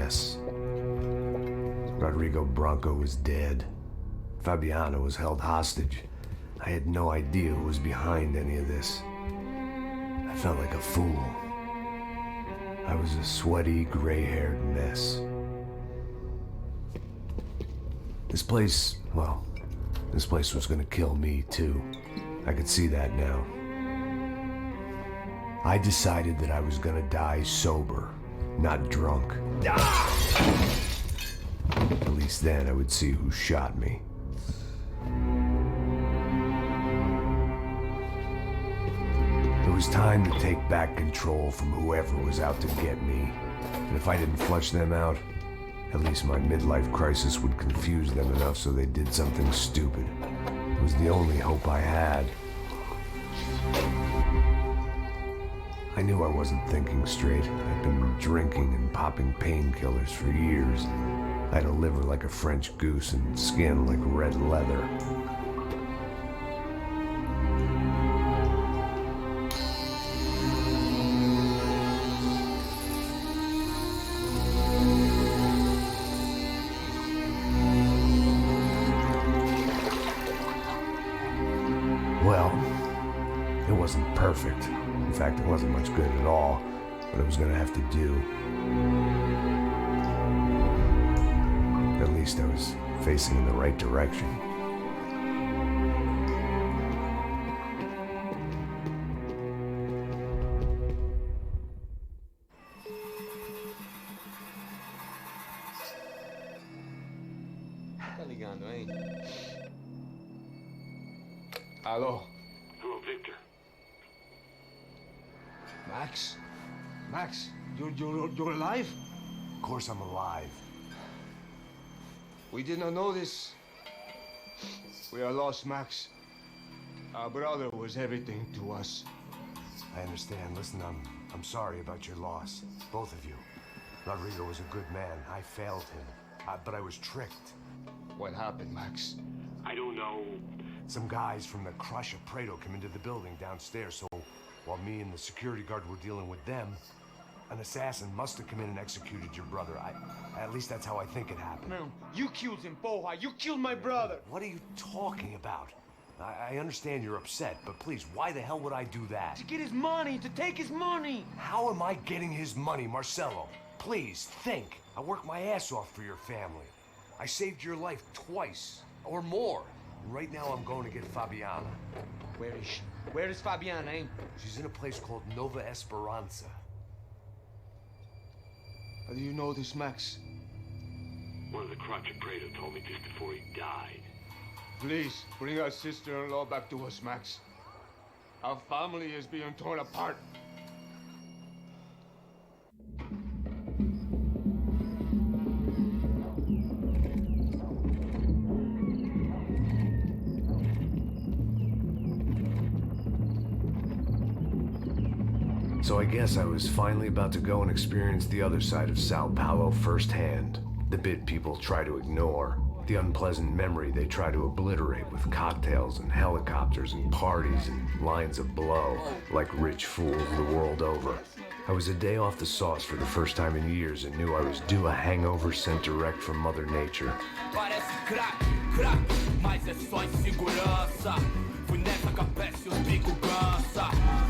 mess. Rodrigo Bronco was dead. Fabiana was held hostage. I had no idea who was behind any of this. I felt like a fool. I was a sweaty, gray-haired mess. This place was gonna kill me too. I could see that now. I decided that I was gonna die sober, not drunk. At least then I would see who shot me. It was time to take back control from whoever was out to get me. And if I didn't flush them out, at least my midlife crisis would confuse them enough so they did something stupid. It was the only hope I had. I knew I wasn't thinking straight. I'd been drinking and popping painkillers for years. I had a liver like a French goose and skin like red leather. Well, it wasn't perfect. In fact, it wasn't much good at all, but it was gonna have to do. At least I was facing in the right direction. Tá ligando, hein? Alô? Hello, Victor. Max? Max, you're alive? Of course I'm alive. We did not know this. We are lost, Max. Our brother was everything to us. I understand. Listen, I'm sorry about your loss. Both of you. Rodrigo was a good man. I failed him. But I was tricked. What happened, Max? I don't know. Some guys from the Crush of Prado came into the building downstairs, so while me and the security guard were dealing with them, an assassin must have come in and executed your brother. At least that's how I think it happened. No, you killed him, Porra. You killed my brother. What are you talking about? I understand you're upset, but please, why the hell would I do that? To get his money, to take his money. How am I getting his money, Marcelo? Please, think. I worked my ass off for your family. I saved your life twice, or more. And right now I'm going to get Fabiana. Where is she? Where is Fabiana, eh? She's in a place called Nova Esperanza. How do you know this, Max? One of the Crotch of Prado told me just before he died. Please, bring our sister-in-law back to us, Max. Our family is being torn apart. So I guess I was finally about to go and experience the other side of Sao Paulo firsthand. The bit people try to ignore. The unpleasant memory they try to obliterate with cocktails and helicopters and parties and lines of blow, like rich fools the world over. I was a day off the sauce for the first time in years and knew I was due a hangover sent direct from Mother Nature. Parece crack, crack, mas é só insegurança. Fui nessa que a peste e os bico cansa.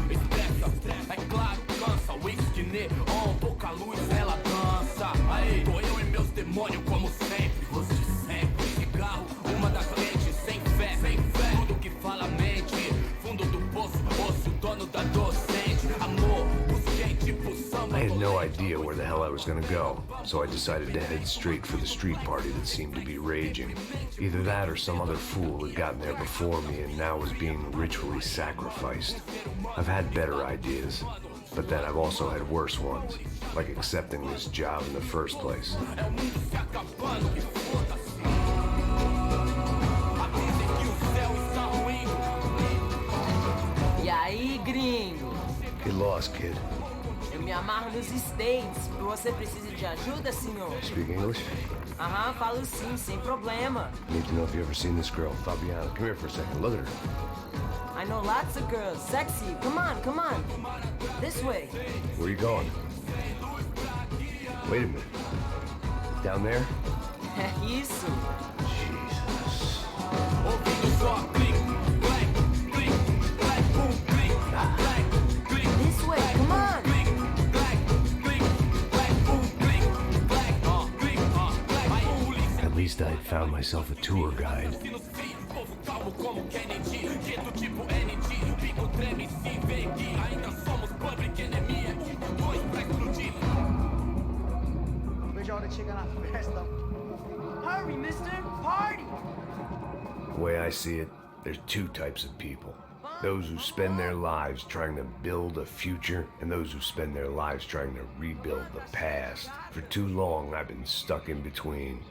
Estressa, é claro, cansa. Whisky neon, pouca luz, ela dança. Aí, tô eu e meus demônios como sempre. Luz de sempre, cigarro, uma das frentes. Sem fé, tudo que fala mente. Fundo do poço, osso, dono da docente. Amor, busquei tipo samba. I had no idea where the hell I was gonna go, so I decided to head straight for the street party that seemed to be raging. Either that or some other fool had gotten there before me and now was being ritually sacrificed. I've had better ideas, but then I've also had worse ones, like accepting this job in the first place. E aí, gringo? Get lost, kid. Eu me amarro nos States. Você precisa de ajuda, senhor? Speak English? Aham, falo sim, sem problema. Need to know if you ever seen this girl, Fabiana. Come here for a second. Look at her. I know lots of girls. Sexy. Come on, come on. This way. Where are you going? Wait a minute. Down there? Isso. Jesus. Ouvindo só clique, clac, clique, clac, boom, clique, clac, clique. This way, come on. Clique, clac, clique, clac, boom, clique, clac, clique, clac. Aí, polícia. At least I'd found myself a tour guide. Sinos frio, povo calmo como Kennedy, quieto tipo ND, bico treme se vê que ainda somos public enemy, dois pra explodir. Veja a hora de chegar na festa. Hurry, mister. Party. The way I see it, there's two types of people. Those who spend their lives trying to build a future, and those who spend their lives trying to rebuild the past. For too long, I've been stuck in between.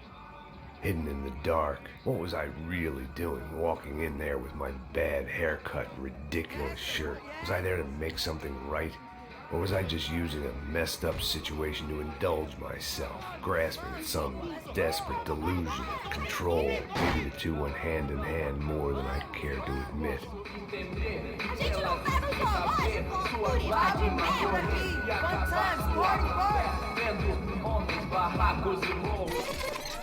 Hidden in the dark. What was I really doing walking in there with my bad haircut and ridiculous shirt? Was I there to make something right? Or was I just using a messed up situation to indulge myself, grasping at some desperate delusion of control? Maybe the two went hand in hand more than I care to admit. A gente não tá no zoológico. Turismo de merda aqui. Fun times, party, party. Vendo homens, barracos e morros.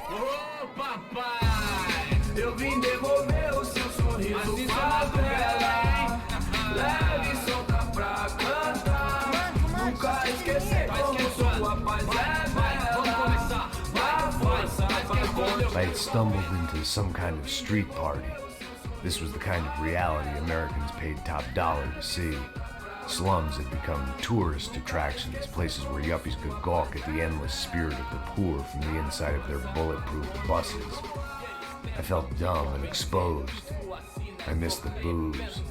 Ô papai, eu vim devolver o seu sorriso favela. Leve e solta pra cantar. Nunca esquecer como sua paz é bela. Vamos começar, vai força, I had stumbled into some kind of street party. This was the kind of reality Americans paid top dollar to see. Slums had become tourist attractions, places where yuppies could gawk at the endless spirit of the poor from the inside of their bulletproof buses. I felt dumb and exposed. I missed the booze.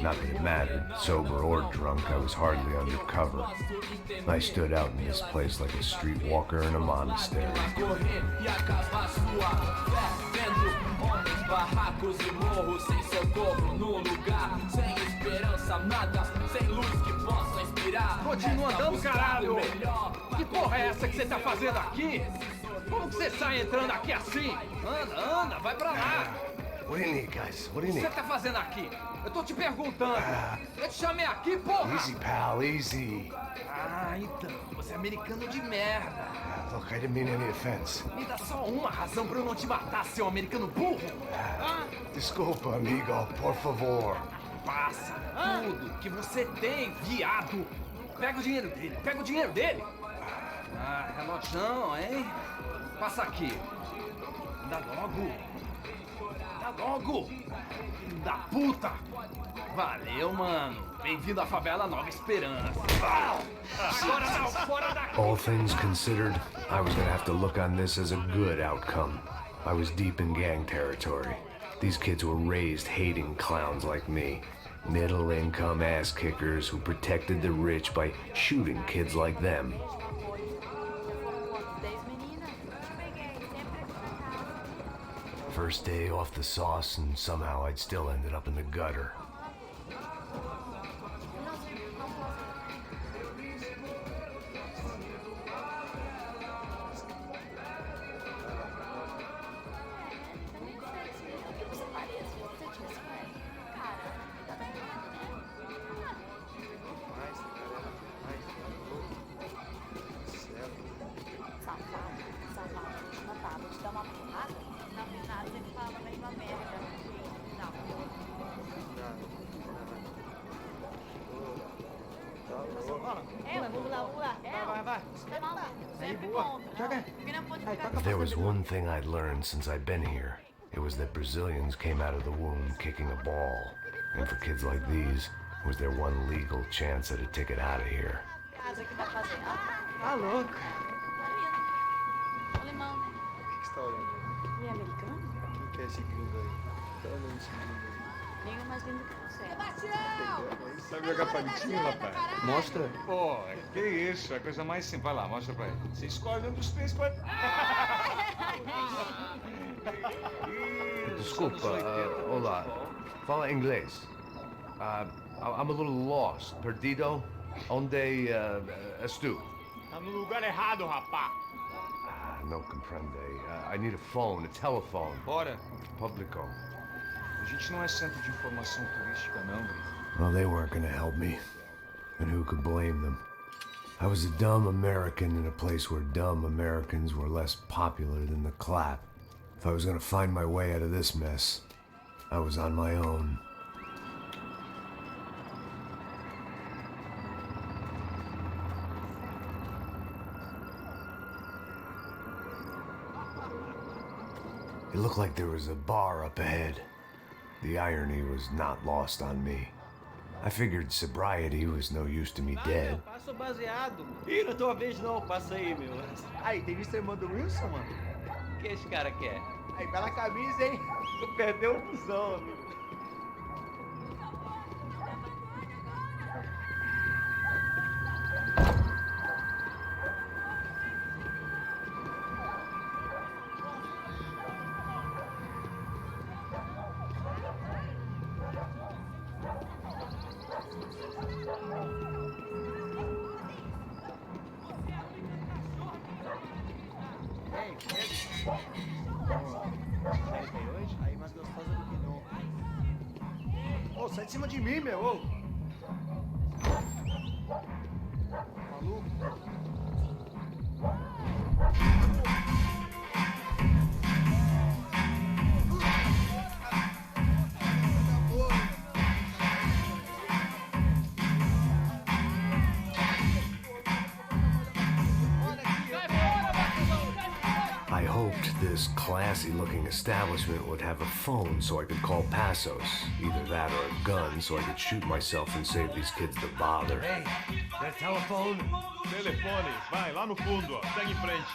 Not that it mattered, sober or drunk, I was hardly under cover. I stood out in this place like a streetwalker in a monastery. barracos e morros, sem socorro no lugar, sem esperança, nada, sem luz que possa inspirar. Continua andando, caralho! Que porra é essa que você tá fazendo aqui? Como que você sai entrando aqui assim? Anda, vai pra lá! What do you need, guys? What do you O que need? você tá fazendo aqui? Eu tô te perguntando. Eu te chamei aqui, porra! Easy, pal, easy. Ah, então, você é americano de merda. Look, I didn't mean any offense. Me dá só uma razão pra eu não te matar, seu americano burro. Desculpa, amigo, por favor. Passa tudo que você tem, viado. Pega o dinheiro dele, Ah, relojão, hein? Passa aqui. Dá logo. Filho da puta. Valeu, mano. Bem-vindo à favela Nova Esperança. Agora não, fora daqui. All things considered, I was gonna have to look on this as a good outcome. I was deep in gang territory. These kids were raised hating clowns like me. Middle-income ass-kickers who protected the rich by shooting kids like them. First day off the sauce, and somehow I'd still ended up in the gutter. If there was one thing I'd learned since I'd been here, it was that Brazilians came out of the womb kicking a ball. And for kids like these, it was their one legal chance at a ticket out of here. Tá louco. Alemão, né? O que você tá olhando? E americano? Quem que é esse gringo aí? Pelo menos esse gringo aí. Nem é mais lindo que você. Sabe jogar palitinho, rapaz? Mostra. Pô, que isso, é a coisa mais simples. Vai lá, mostra pra ele. Você escolhe um dos três pra... Desculpa, olá. Fala inglês. I'm a little lost. Perdido? Onde estou? Tá no lugar errado, rapá. Não compreende. I need a phone, a telephone. Bora. Publico. A gente não é centro de informação turística, não, Brito. Well, they weren't gonna help me. And who could blame them? I was a dumb American in a place where dumb Americans were less popular than the clap. If I was gonna find my way out of this mess, I was on my own. It looked like there was a bar up ahead. The irony was not lost on me. I figured sobriety was no use to me dead. Passo baseado. Ih, não é tua vez não, passa aí, meu. Aí, tem visto a irmã do Wilson, mano? O que esse cara quer? Aí, bela camisa, hein? Tu perdeu o busão, amigo. Aí, mais gostosa do que não. Ô, sai de cima de mim, meu, ô. Maluco. I hoped this classy-looking establishment would have a phone so I could call Passos. Either that or a gun so I could shoot myself and save these kids the bother. Hey, that telephone? Telefone, vai lá no fundo, ó. Segue em frente.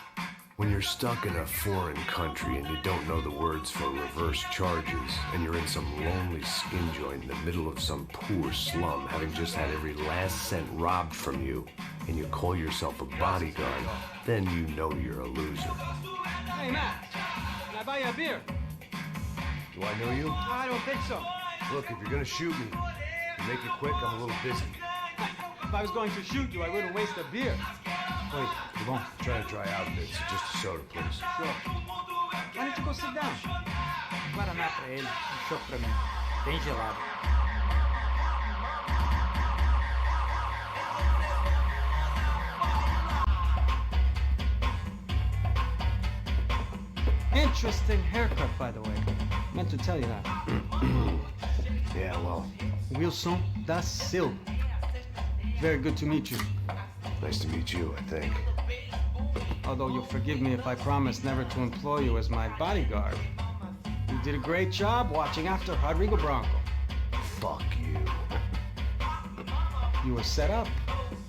When you're stuck in a foreign country and you don't know the words for reverse charges, and you're in some lonely skin joint in the middle of some poor slum, having just had every last cent robbed from you, and you call yourself a bodyguard, then you know you're a loser. Hey, Matt. Can I buy you a beer? Do I know you? I don't think so. Look, if you're gonna shoot me, make it quick, I'm a little busy. If I was going to shoot you, I wouldn't waste a beer. Wait, come on. Try to dry out a bit, so just a soda, please. Sure. Why don't you go sit down? Guaraná pra ele, um chopp pra mim. Bem gelado. Interesting haircut, by the way. Meant to tell you that. Yeah, well, Wilson da Silva. Very good to meet you. nice to meet you, I think. Although you'll forgive me if I promise never to employ you as my bodyguard. You did a great job watching after Rodrigo Branco. Fuck you. You were set up.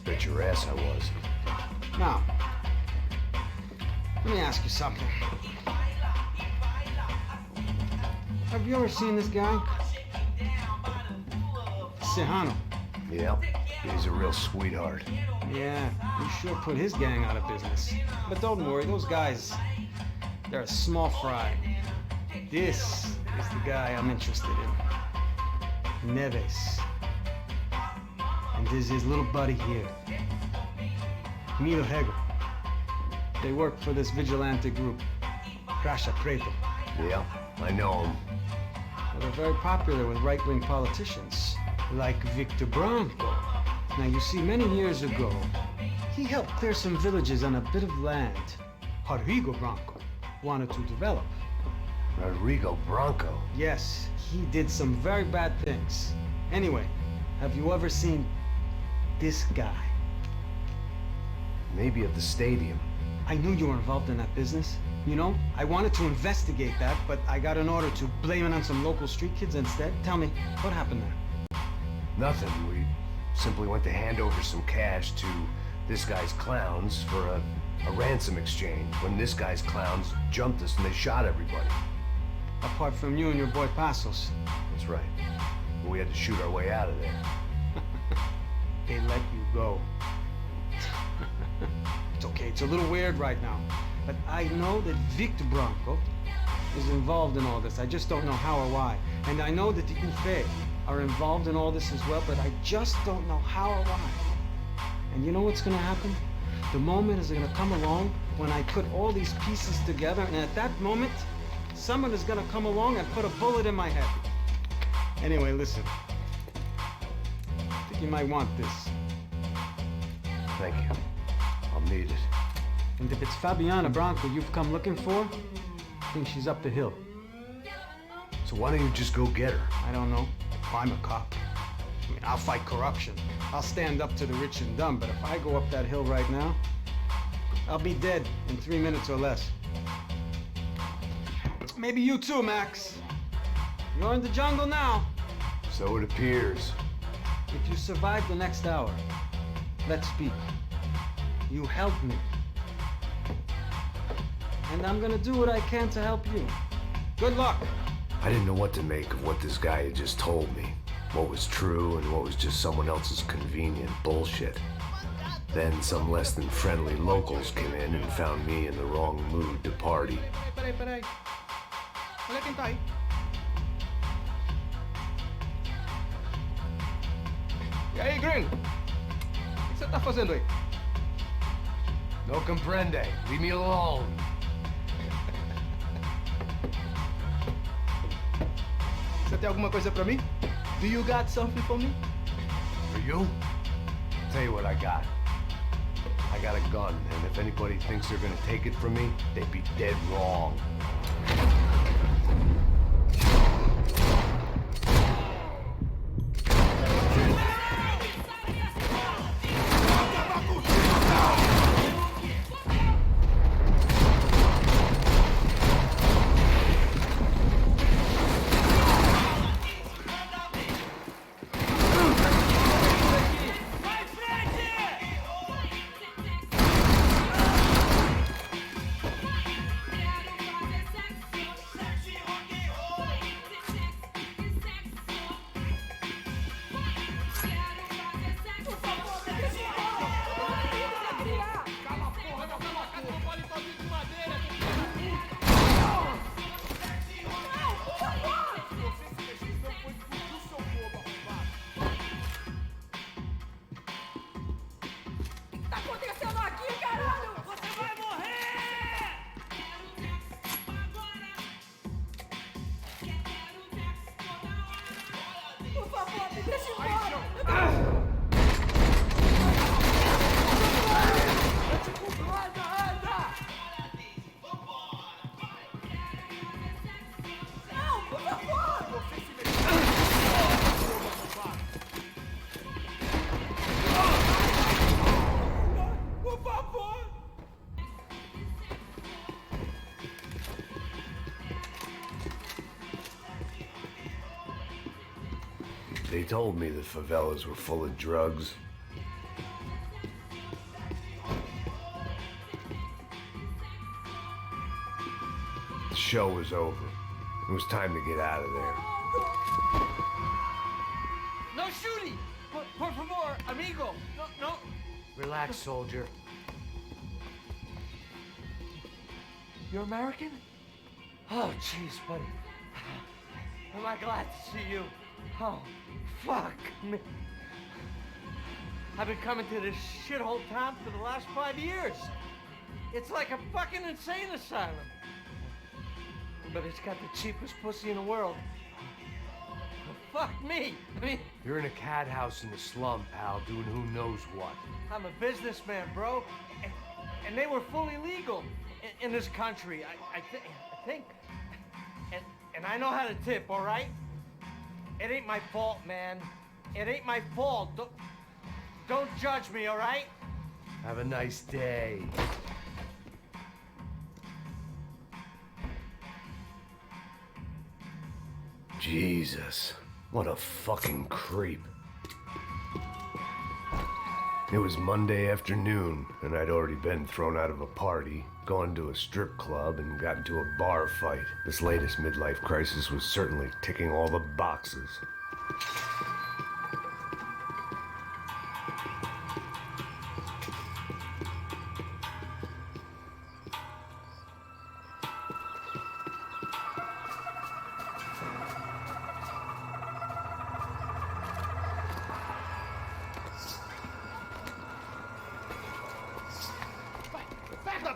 Bet your ass I was. Now, let me ask you something. Have you ever seen this guy? Serrano. Yep, he's a real sweetheart. Yeah, he sure put his gang out of business. But don't worry, those guys, they're a small fry. This is the guy I'm interested in. Neves. And this is his little buddy here. Milo Hegel. They work for this vigilante group, Crasha Preto. Yep, I know him. Well, they're very popular with right-wing politicians, like Victor Branco. Now, you see, many years ago, he helped clear some villages on a bit of land Rodrigo Branco wanted to develop. Rodrigo Branco? Yes, he did some very bad things. Anyway, have you ever seen this guy? Maybe at the stadium. I knew you were involved in that business. You know, I wanted to investigate that, but I got an order to blame it on some local street kids instead. Tell me, what happened there? Nothing. We simply went to hand over some cash to this guy's clowns for a ransom exchange when this guy's clowns jumped us and they shot everybody. Apart from you and your boy Passos. That's right. But we had to shoot our way out of there. They let you go. It's okay, it's a little weird right now. But I know that Victor Branco is involved in all this. I just don't know how or why. And I know that the UFE are involved in all this as well, but I just don't know how or why. And you know what's gonna happen? The moment is gonna come along when I put all these pieces together, and at that moment, someone is gonna come along and put a bullet in my head. Anyway, listen. I think you might want this. Thank you. I'll need it. And if it's Fabiana Branco you've come looking for, I think she's up the hill. So why don't you just go get her? I don't know. I'm a cop. I mean, I'll fight corruption. I'll stand up to the rich and dumb, but if I go up that hill right now, I'll be dead in 3 minutes or less. Maybe you too, Max. You're in the jungle now. So it appears. If you survive the next hour, let's speak. You help me. And I'm gonna do what I can to help you. Good luck. I didn't know what to make of what this guy had just told me. What was true and what was just someone else's convenient bullshit. Then some less than friendly locals came in and found me in the wrong mood to party. Peraí. Olha quem tá aí. E aí, gringo? O que você tá fazendo aí? No comprende. Leave me alone. Você tem alguma coisa pra mim? Do you got something for me? For you? Tell you what I got. I got a gun, and if anybody thinks they're gonna take it from me, they'd be dead wrong. They told me the favelas were full of drugs. The show was over. It was time to get out of there. No shooting! Por favor, amigo! No. Relax, soldier. You're American? Oh, jeez, buddy. Am I glad to see you? Oh, fuck me. I've been coming to this shithole town for the last 5 years. It's like a fucking insane asylum. But it's got the cheapest pussy in the world. Fuck me. I mean... You're in a cat house in the slum, pal, doing who knows what. I'm a businessman, bro. And they were fully legal in this country. I think. And I know how to tip, all right? It ain't my fault, man. It ain't my fault. Don't judge me, all right? Have a nice day. Jesus, what a fucking creep. It was Monday afternoon, and I'd already been thrown out of a party, gone to a strip club, and got into a bar fight. This latest midlife crisis was certainly ticking all the boxes.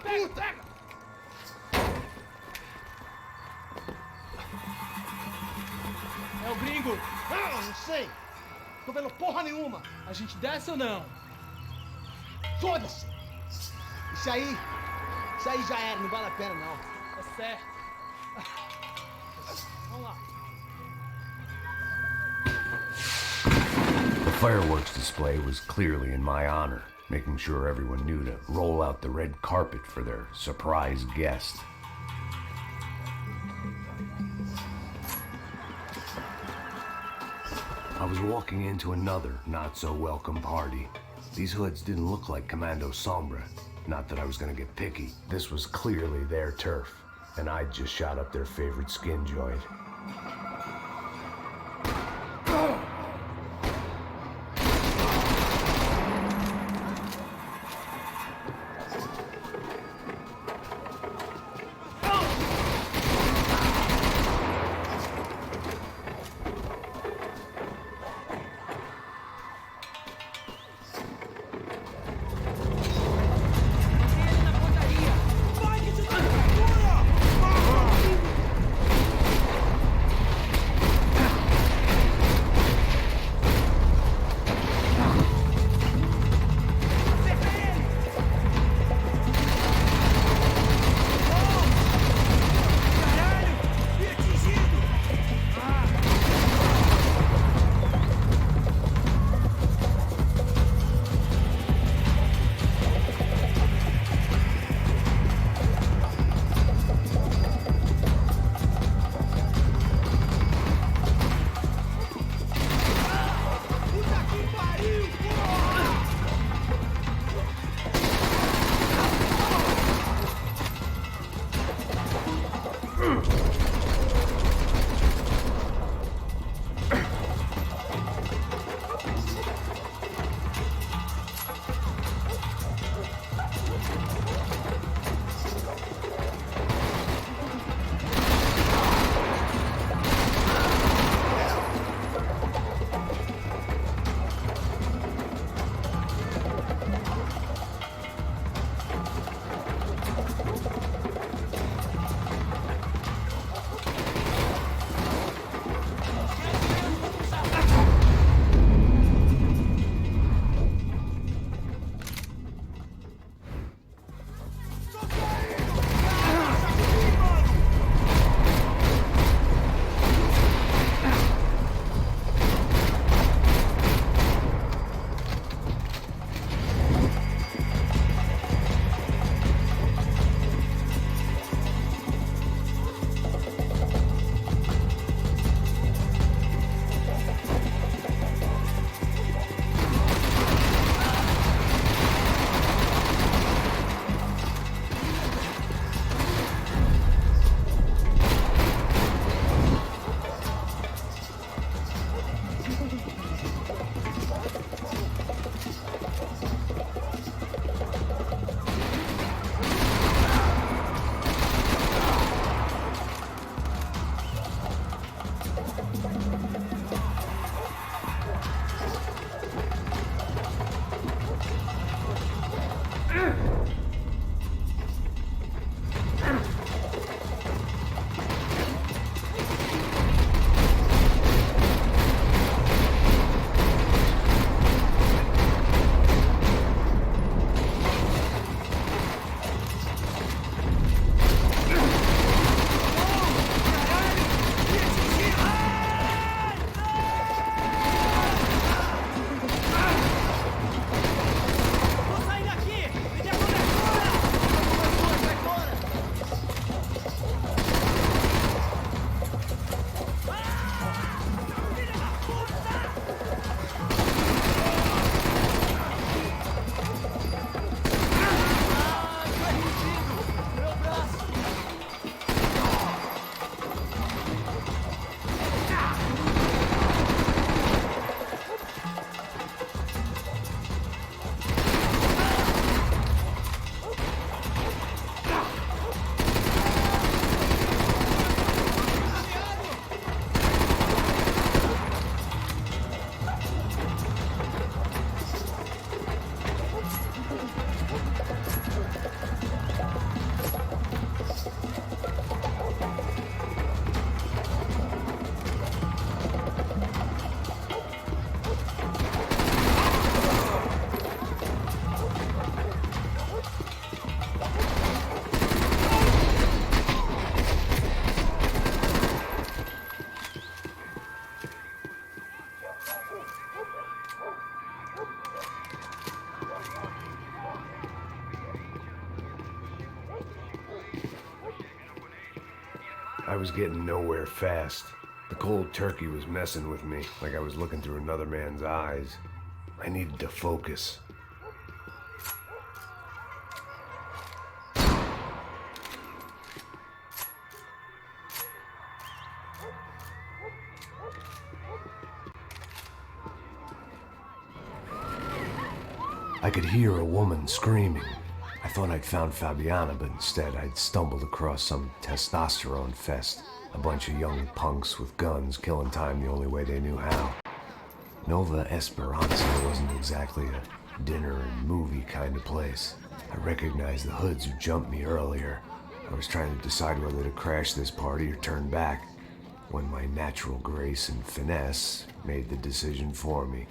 Pega! É o gringo! Não sei! Tô vendo porra nenhuma! A gente desce ou não? Foda-se! Isso aí já era, não vale a pena não. Tá certo. Vamos lá. The fireworks display was clearly in my honor, making sure everyone knew to roll out the red carpet for their surprise guest. I was walking into another not-so-welcome party. These hoods didn't look like Commando Sombra. Not that I was gonna get picky. This was clearly their turf, and I'd just shot up their favorite skin joint. was getting nowhere fast. The cold turkey was messing with me, like I was looking through another man's eyes. I needed to focus. I could hear a woman screaming. I thought I'd found Fabiana, but instead I'd stumbled across some testosterone fest. A bunch of young punks with guns killing time the only way they knew how. Nova Esperanza wasn't exactly a dinner and movie kind of place. I recognized the hoods who jumped me earlier. I was trying to decide whether to crash this party or turn back, when my natural grace and finesse made the decision for me.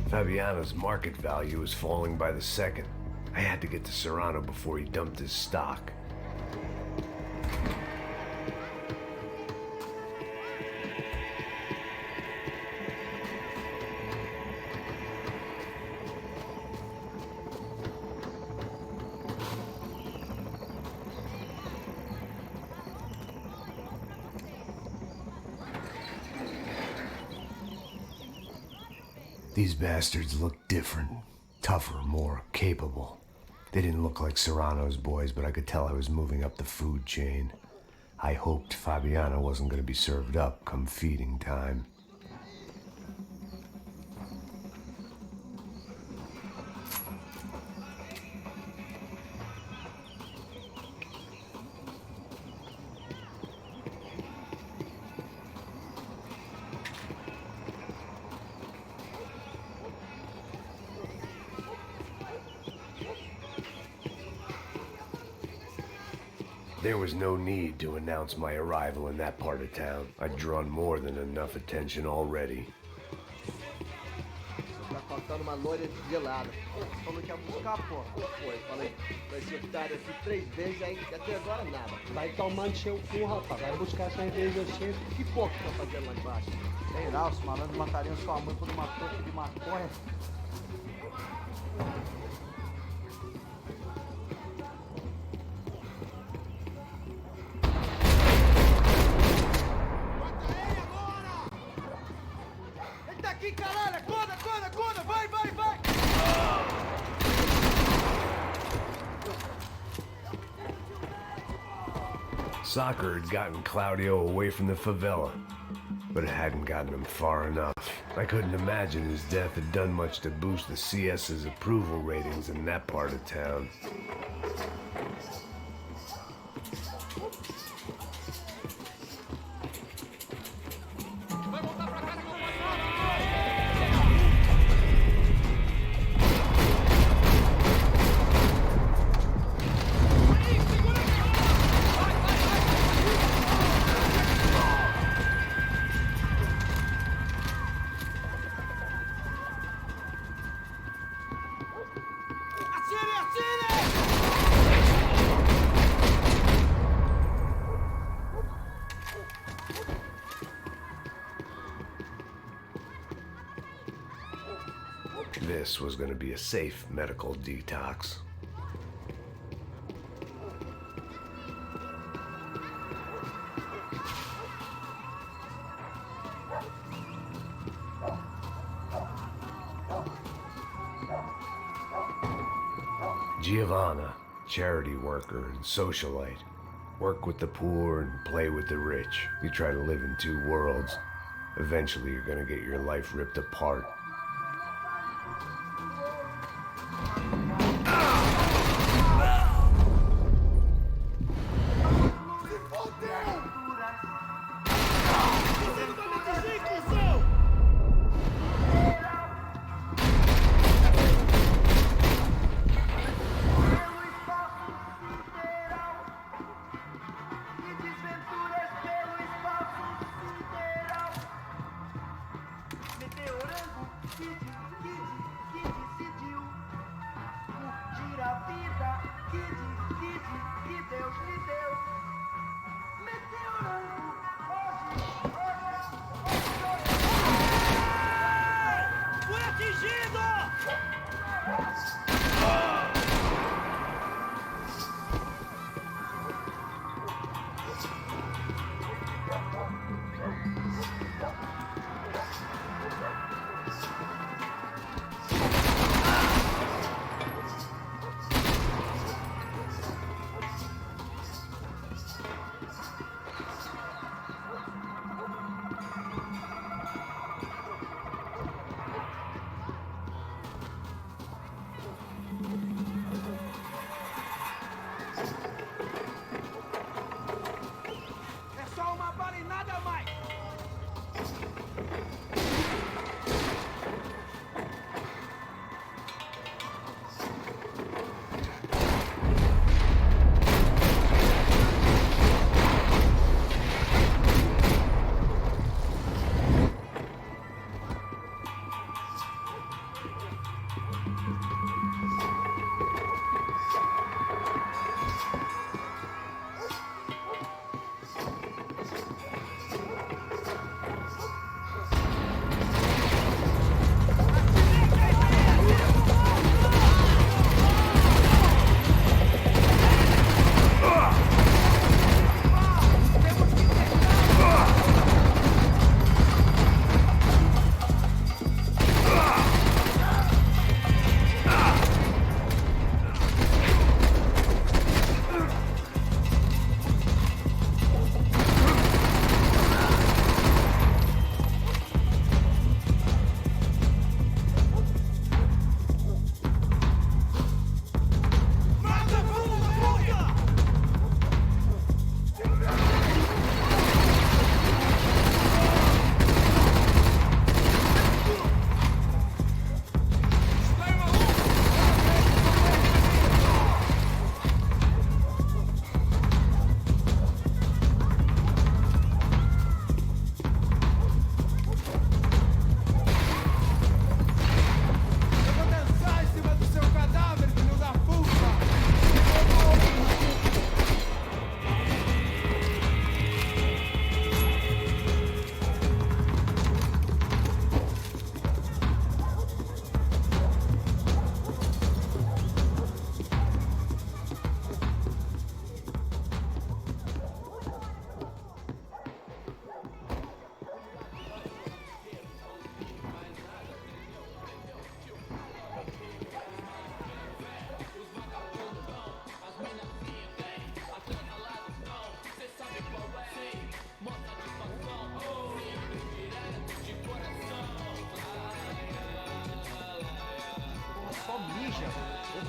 Fabiano's market value was falling by the second. I had to get to Serrano before he dumped his stock. These bastards looked different, tougher, more capable. They didn't look like Serrano's boys, but I could tell I was moving up the food chain. I hoped Fabiano wasn't going to be served up come feeding time. There was no need to announce my arrival in that part of town. I'd drawn more than enough attention already. Tá faltando uma loira gelada. Falou que ia buscar, pô. Foi, falei, vai ser optado aqui 3 vezes, aí até agora nada. Vai tomando seu cu, rapaz. Vai buscar cerveja assim. Que porra que tá fazendo lá embaixo? Sei lá, os malandros matariam sua mãe por uma trouxa de maconha. Soccer had gotten Claudio away from the favela, but it hadn't gotten him far enough. I couldn't imagine his death had done much to boost the CS's approval ratings in that part of town. This was going to be a safe medical detox. Giovanna, charity worker and socialite. Work with the poor and play with the rich. You try to live in two worlds. Eventually you're going to get your life ripped apart.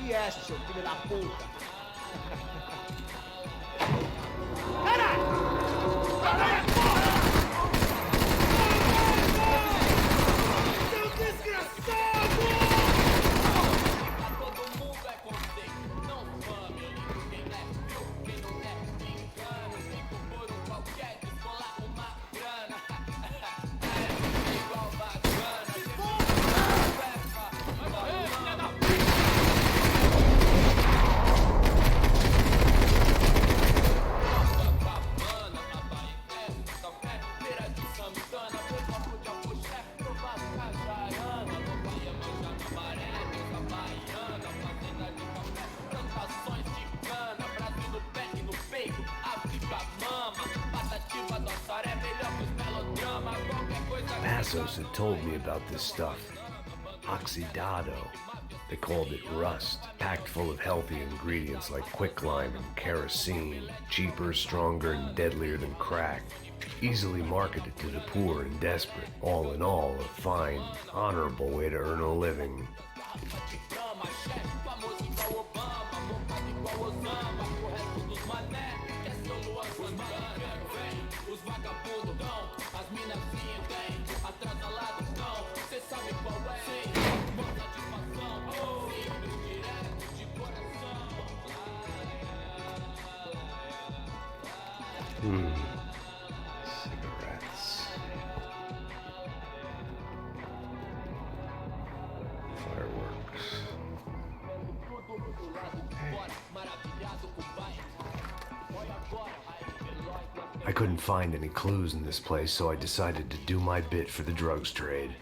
viesse, seu filho da puta. Passos had told me about this stuff. Oxidado. They called it rust, packed full of healthy ingredients like quicklime and kerosene, cheaper, stronger, and deadlier than crack. Easily marketed to the poor and desperate. All in all, a fine, honorable way to earn a living. Cigarettes. Fireworks. I couldn't find any clues in this place, so I decided to do my bit for the drugs trade.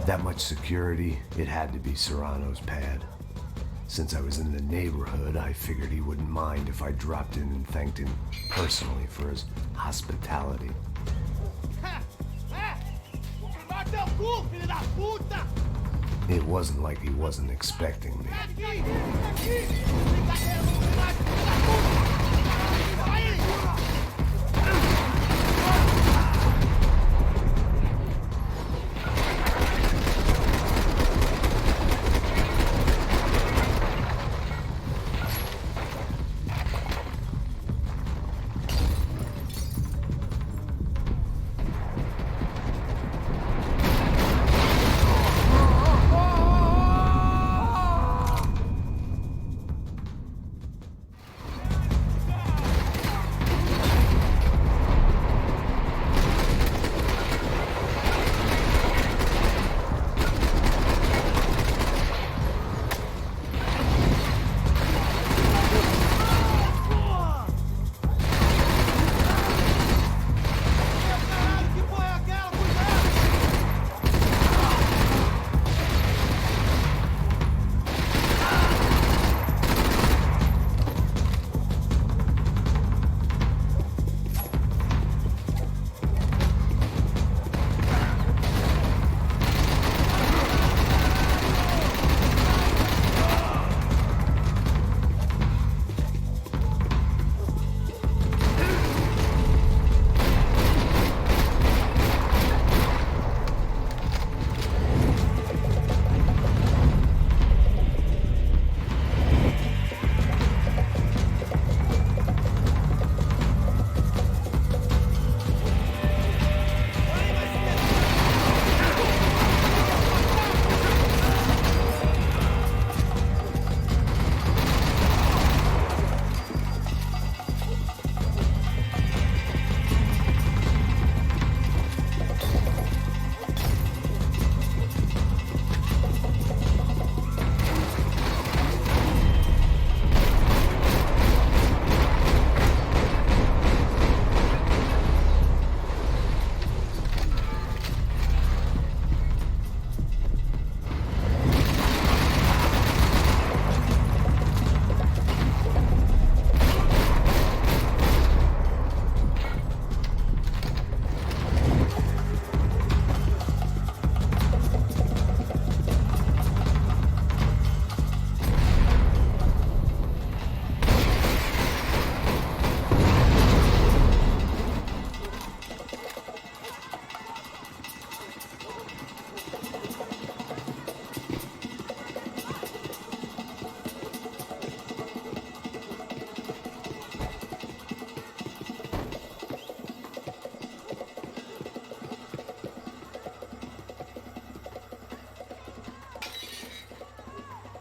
That much security, it had to be Serrano's pad. Since I was in the neighborhood, I figured he wouldn't mind if I dropped in and thanked him personally for his hospitality. It wasn't like he wasn't expecting me.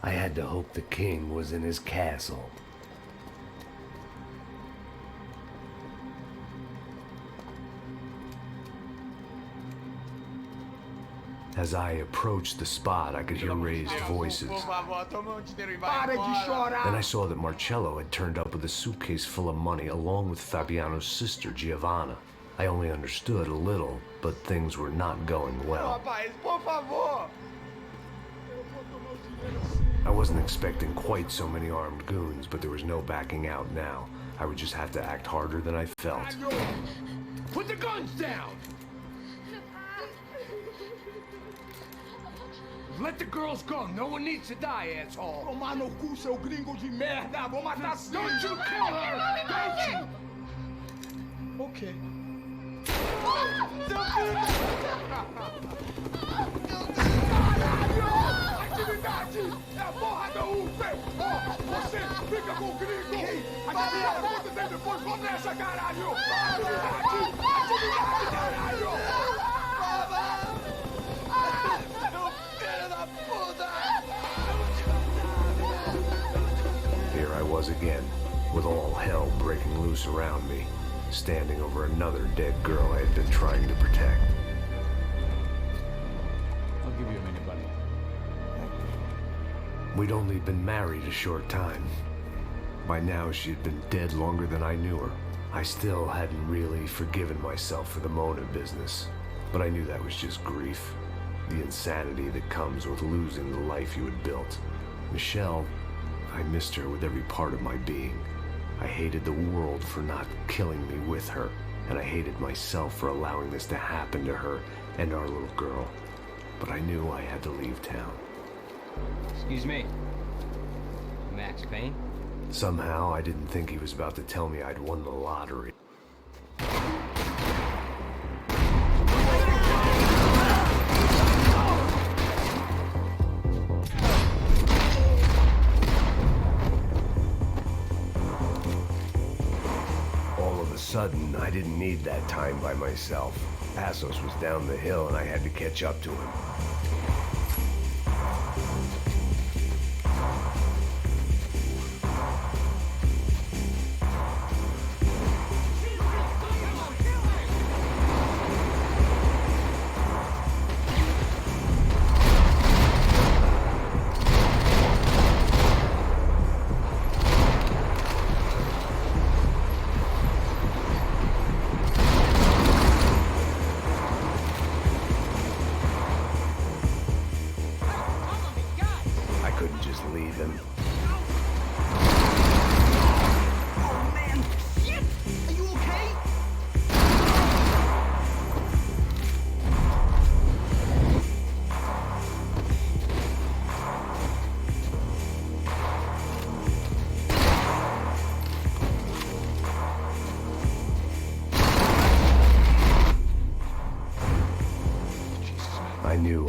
I had to hope the king was in his castle. As I approached the spot, I could hear raised voices. Para de chorar! Then I saw that Marcello had turned up with a suitcase full of money along with Fabiano's sister, Giovanna. I only understood a little, but things were not going well. Rapaz, por favor! I wasn't expecting quite so many armed goons, but there was no backing out now. I would just have to act harder than I felt. Put the guns down! Let the girls go. No one needs to die, asshole. Tomar no cu, seu gringo de merda. Vou matar sim. Don't you kill her! Don't you? Okay. Caralho! Atividade! É a porra da UP! Você fica com o gringo! A galera conta dele depois começa, caralho! Atividade! Atividade, caralho! Here I was again, with all hell breaking loose around me, standing over another dead girl I had been trying to protect. I'll give you a minute, buddy. We'd only been married a short time. By now, she had been dead longer than I knew her. I still hadn't really forgiven myself for the Mona business, but I knew that was just grief. The insanity that comes with losing the life you had built. Michelle, I missed her with every part of my being. I hated the world for not killing me with her, and I hated myself for allowing this to happen to her and our little girl. But I knew I had to leave town. Excuse me. Max Payne? Somehow, I didn't think he was about to tell me I'd won the lottery. Sudden, I didn't need that time by myself. Passos was down the hill and I had to catch up to him.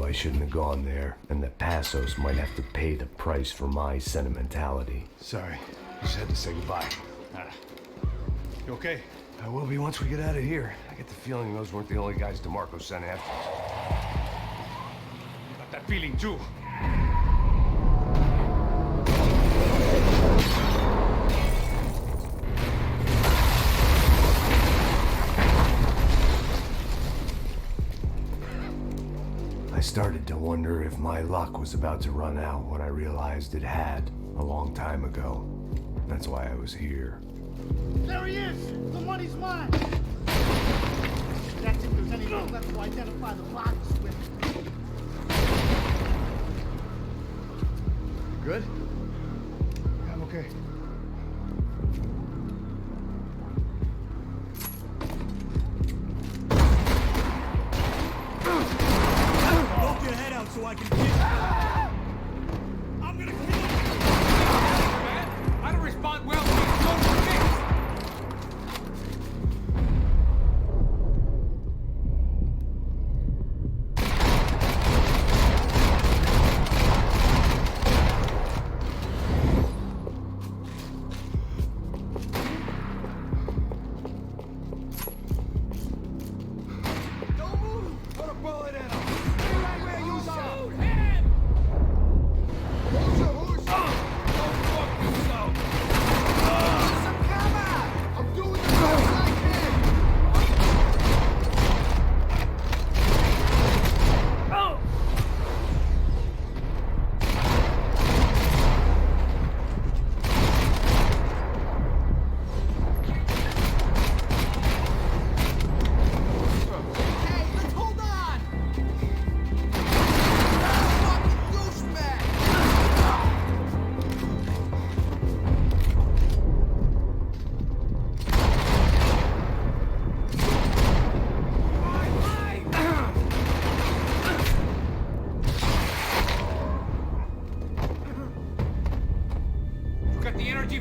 I shouldn't have gone there, and that Passos might have to pay the price for my sentimentality. Sorry, just had to say goodbye. You okay? I will be once we get out of here. I get the feeling those weren't the only guys DeMarco sent after us. Got that feeling too. I started to wonder if my luck was about to run out when I realized it had a long time ago. That's why I was here. There he is! The money's mine! That's if there's anyone left to identify the bodies with. You good? Yeah, I'm okay. So I can get I'm gonna kill you! Man, I don't respond well to these social things! Don't move! Put a bullet in him! Right where you are!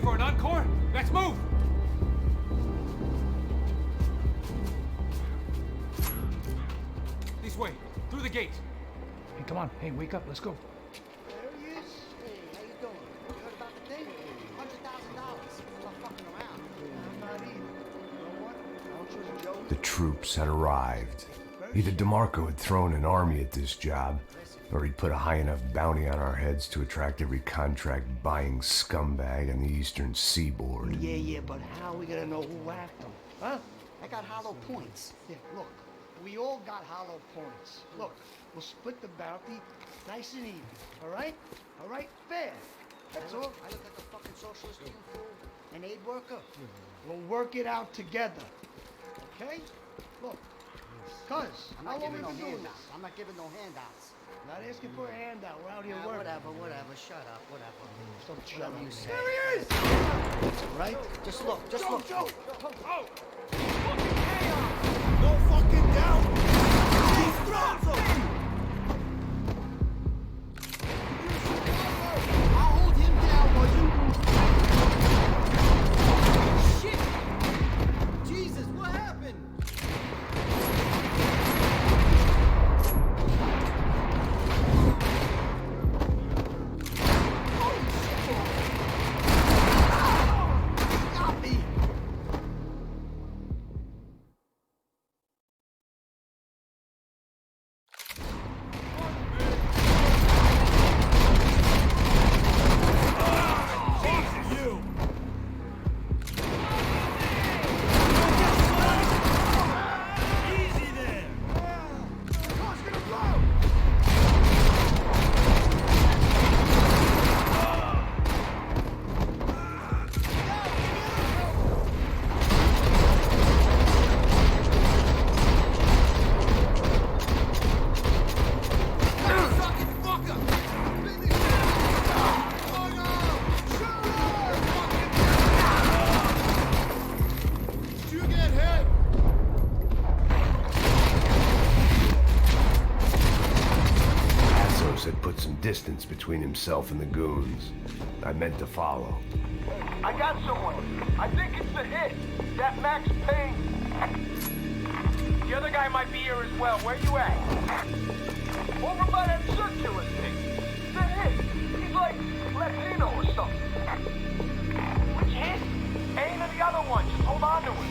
for an encore? Let's move! This way, through the gate. Hey, come on. Hey, wake up. Let's go. There he is. Hey, how you doing? You heard about the thing? $100,000. I'm not fucking around. I'm not either. You know what? I don't trust Joe. The troops had arrived. Either DeMarco had thrown an army at this job, or he'd put a high enough bounty on our heads to attract every contract-buying scumbag on the eastern seaboard. Yeah, but how are we gonna know who whacked him? Huh? I got hollow points. Yeah, look, we all got hollow points. Look, we'll split the bounty nice and even, all right? All right? Fair. That's all. I look like a fucking socialist, you fool. An aid worker. We'll work it out together, okay? Look, cuz, how long have we been doing this? I'm not giving no handouts. Not asking for a handout. We're out here working. Whatever. Shut up. Whatever. Stop shut up. There he is! Right? Just look. Joe! Oh! Fucking chaos! No fucking doubt! He's thrown him! I'll hold him down, will you? Shit! Jesus, what happened? Distance between himself and the goons. I meant to follow. I got someone. I think it's the hit. That Max Payne. The other guy might be here as well. Where you at? Over by that circular thing. The hit. He's like Latino or something. Which hit? Payne or the other one. Just hold on to it.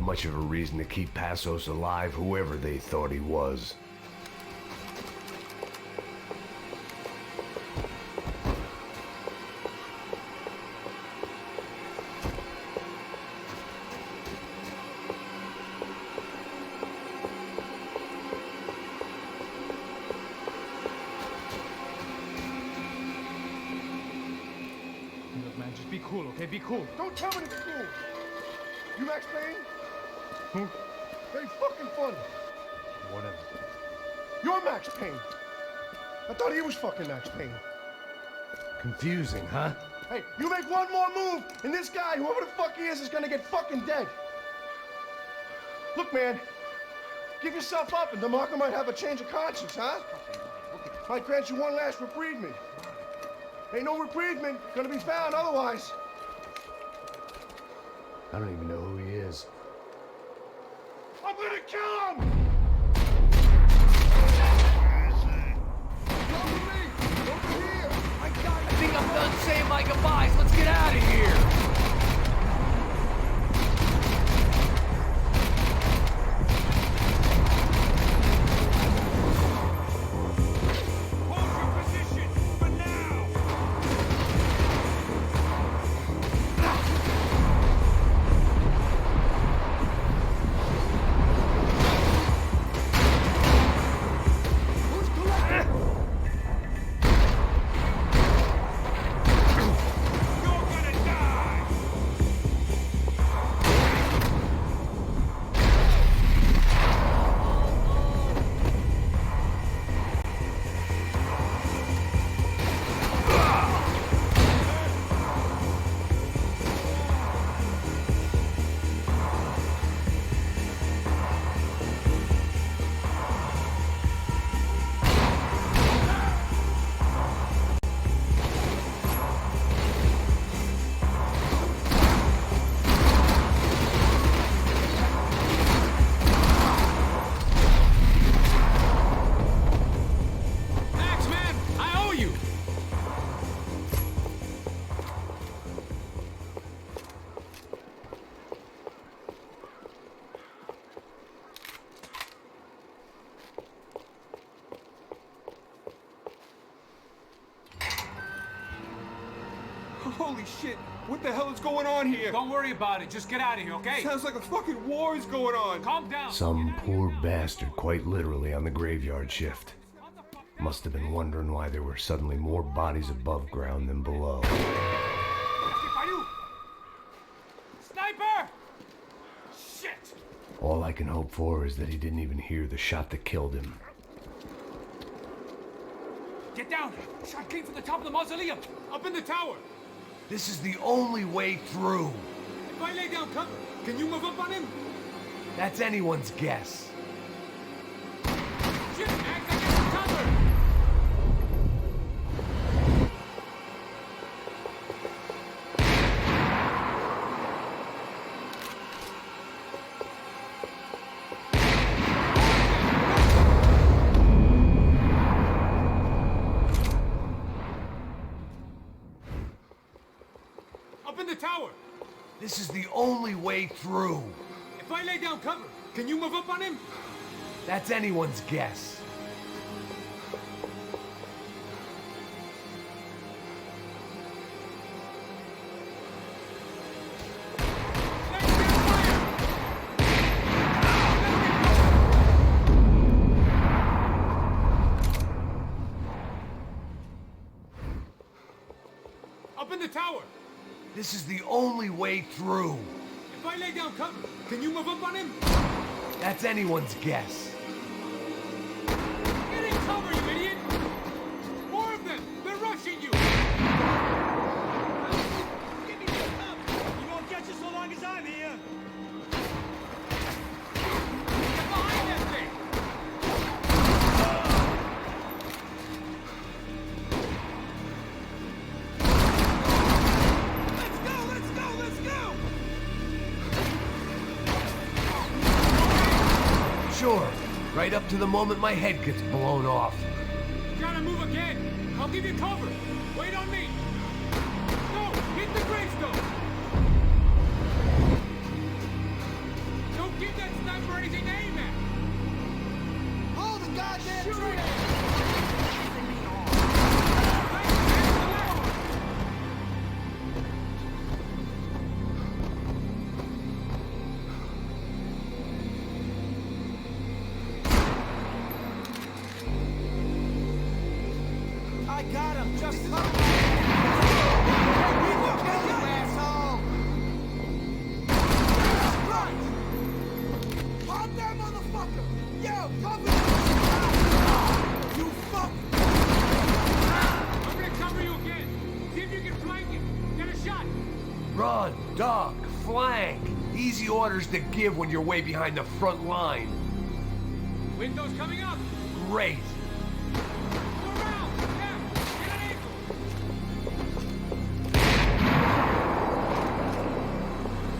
Much of a reason to keep Passos alive, whoever they thought he was. Look, man, just be cool, okay? Be cool. Don't tell me to be cool. You Max Payne? Who? They fucking funny. Whatever. You're Max Payne. I thought he was fucking Max Payne. Confusing, huh? Hey, you make one more move, and this guy, whoever the fuck he is gonna get fucking dead. Look, man, give yourself up, and DeMarco might have a change of conscience, huh? Might grant you one last reprieve. Ain't no reprieve gonna be found otherwise. I don't even know who he is. I'm gonna kill him! I think I'm done saying my goodbyes. Let's get out of here. Hold your position for now. Holy shit, what the hell is going on here? Don't worry about it. Just get out of here, okay? Sounds like a fucking war is going on. Calm down. Some poor bastard quite literally on the graveyard shift. Must have been wondering why there were suddenly more bodies above ground than below. Sniper! Shit! All I can hope for is that he didn't even hear the shot that killed him. Get down! Shot came from the top of the mausoleum! Up in the tower! This is the only way through. If I lay down cover, can you move up on him? That's anyone's guess. Shit, Max, I got cover! Up in the tower! This is the only way through. If I lay down cover, can you move up on him? That's anyone's guess. Up in the tower! This is the only way through. If I lay down cover, can you move up on him? That's anyone's guess. Get in cover, you idiot! More of them! They're rushing you! Give me some cover! You won't catch us so long as I'm here! Get behind that thing! Sure, right up to the moment my head gets blown off. You gotta move again! I'll give you cover! Wait on me! No! Hit the gravestone! Don't give that sniper anything to aim at! Hold the goddamn tree! I got him! Just come! We will kill you, asshole! Right! Calm down, motherfucker! Yo, cover! Run, duck, flank. Easy orders to give when you're way behind the front line. Windows coming up. Great. Go around. Yeah. Get an angle.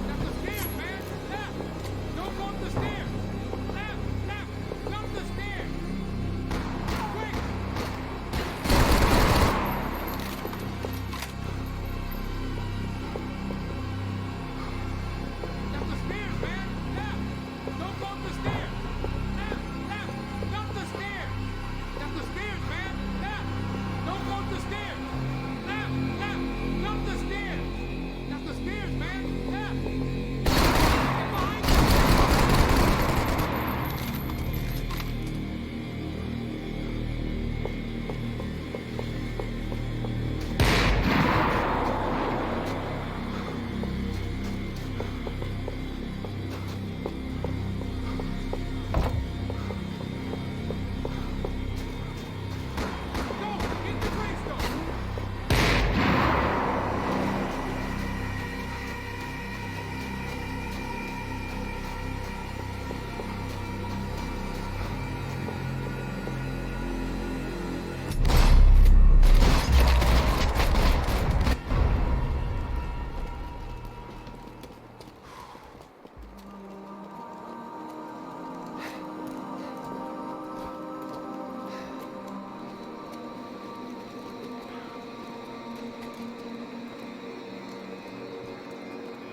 Up the stairs, man. Left. Don't go up the stairs. Left. Jump the stairs. Quick. Up the stairs, man. Left. Don't go up the stairs. Left. Jump the stairs. Up the stairs, man. Left. Don't go up the stairs. Left. Jump the stairs. Up the stairs, man. Left. Get behind you. Go. Hit the gravestone.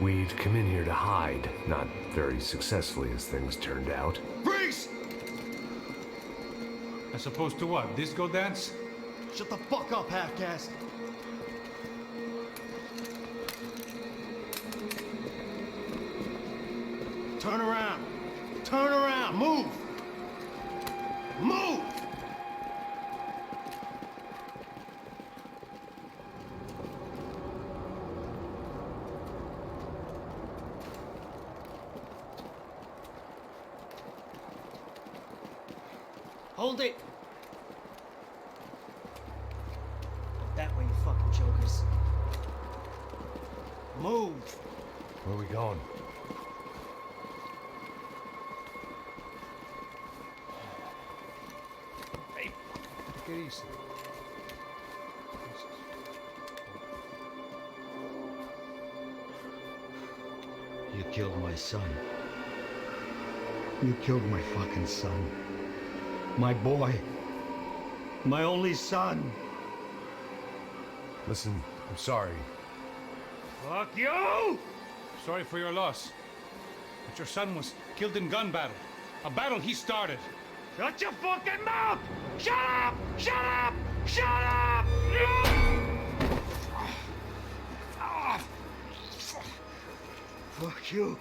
We'd come in here to hide, not very successfully as things turned out. Freeze! As opposed to what? Disco dance? Shut the fuck up, half-caste. Turn around. Turn around. Move. Move! Hold it! That way, you fucking jokers. Move! Where are we going? Hey, take it easy. You killed my son. You killed my fucking son. My boy. My only son. Listen, I'm sorry. Fuck you! Sorry for your loss. But your son was killed in gun battle. A battle he started. Shut your fucking mouth! Shut up! Shut up! Shut up! Fuck you!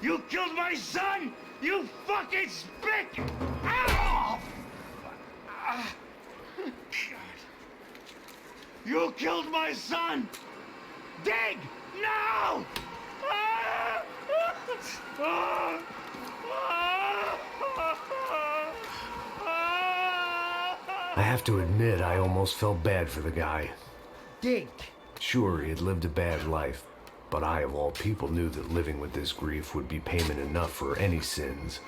You killed my son! You fucking spick! Ow! You killed my son! Dig! No! I have to admit, I almost felt bad for the guy. Dig! Sure, he had lived a bad life, but I, of all people, knew that living with this grief would be payment enough for any sins.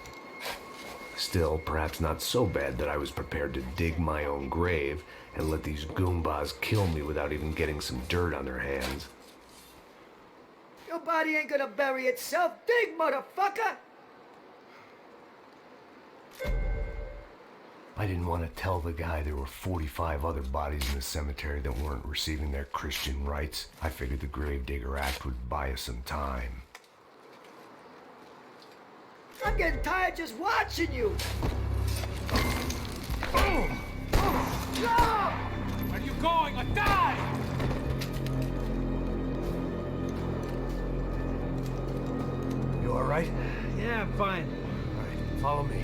Still, perhaps not so bad that I was prepared to dig my own grave and let these goombas kill me without even getting some dirt on their hands. Your body ain't gonna bury itself. Dig, motherfucker! I didn't want to tell the guy there were 45 other bodies in the cemetery that weren't receiving their Christian rites. I figured the Gravedigger Act would buy us some time. I'm getting tired just watching you. Where are you going? I die! You all right? Yeah, I'm fine. All right, follow me.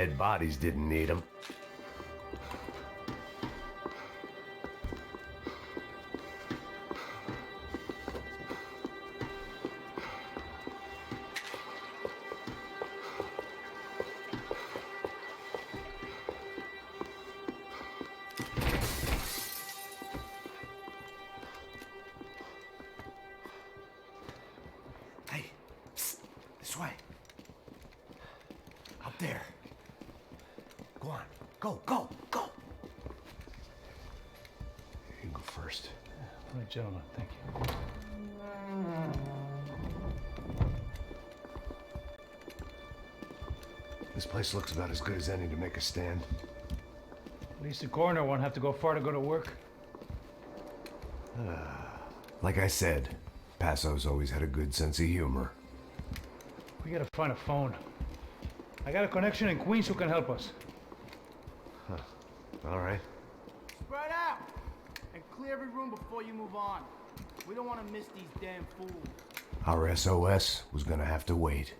dead bodies didn't need them. Hey, psst, this way. Up there. Go on, go, go, go. You go first. All right, gentlemen, thank you. This place looks about as good as any to make a stand. At least the coroner won't have to go far to go to work. Like I said, Passo's always had a good sense of humor. We gotta find a phone. I got a connection in Queens who can help us. All right. Spread out and clear every room before you move on. We don't want to miss these damn fools. Our SOS was gonna have to wait.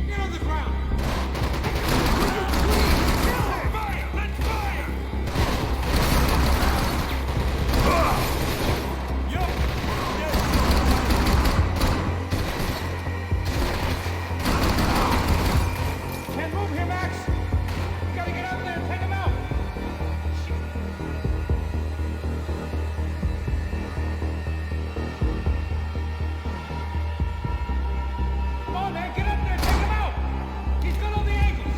Get on the ground! Fire! Let's fire! Can't move here, Max! We gotta get out there and take him out! Come on, man, get up there, take him out! He's got all the angles!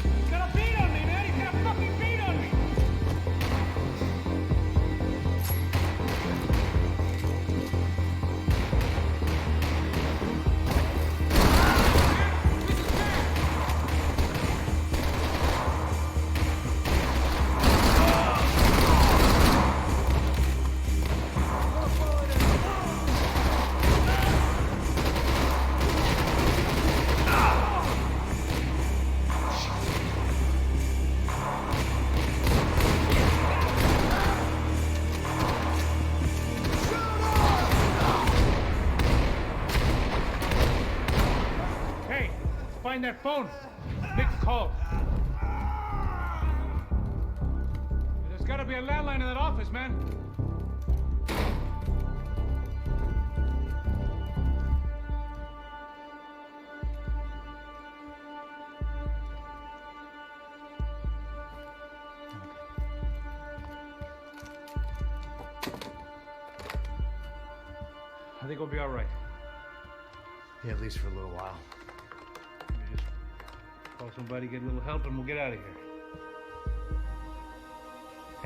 He's got a beat on me, man! He's got a fucking beat on me! Hey, find that phone. Make a call. There's gotta be a landline in that office, man. I think we'll be all right. Yeah, at least for a little while. We just call somebody, get a little help, and we'll get out of here.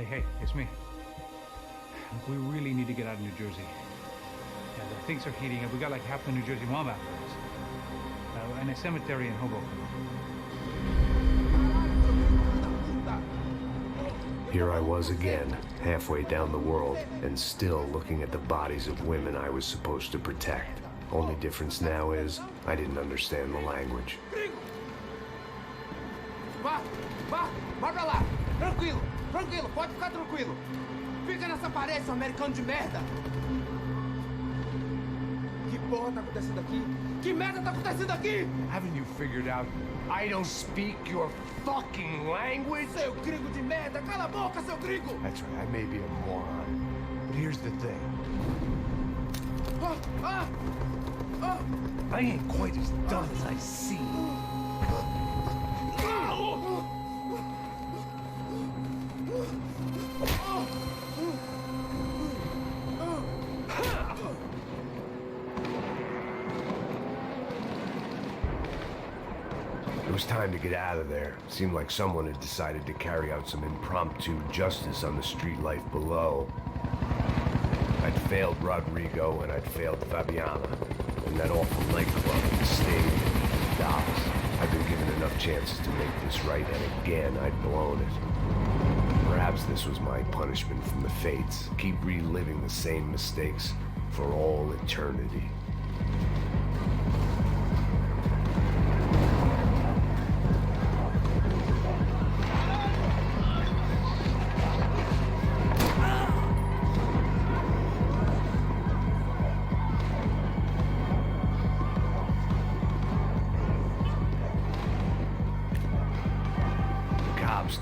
Hey, it's me. Look, we really need to get out of New Jersey. Yeah, things are heating up. We got like half the New Jersey mob after us. And a cemetery in Hoboken. Here I was again, halfway down the world, and still looking at the bodies of women I was supposed to protect. Only difference now is, I didn't understand the language. Vá pra lá. Tranquilo, pode ficar tranquilo. Fica nessa parede, seu americano de merda. Que porra tá acontecendo aqui? Que merda tá acontecendo aqui? Haven't you figured out I don't speak your fucking language? Seu gringo de merda, cala a boca, seu gringo! That's right, I may be a moron, but here's the thing. I ain't quite as dumb as I seem. It was time to get out of there. Seemed like someone had decided to carry out some impromptu justice on the street life below. I'd failed Rodrigo and I'd failed Fabiana. And that awful nightclub, the stage, the docks. I'd been given enough chances to make this right, and again I'd blown it. Perhaps this was my punishment from the fates. Keep reliving the same mistakes for all eternity.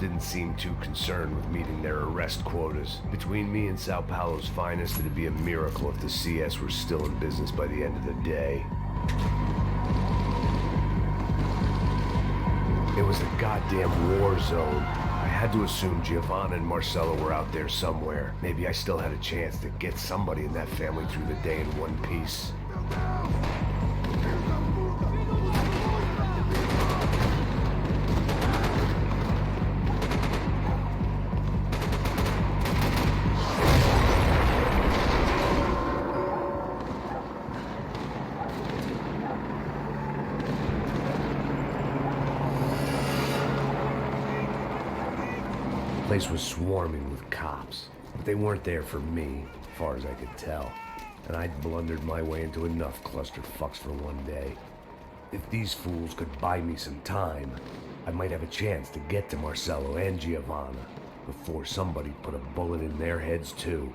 Didn't seem too concerned with meeting their arrest quotas. Between me and Sao Paulo's finest, it'd be a miracle if the CS were still in business by the end of the day. It was a goddamn war zone. I had to assume Giovanna and Marcello were out there somewhere. Maybe I still had a chance to get somebody in that family through the day in one piece. The place was swarming with cops, but they weren't there for me, as far as I could tell. And I'd blundered my way into enough clusterfucks for one day. If these fools could buy me some time, I might have a chance to get to Marcello and Giovanna before somebody put a bullet in their heads too.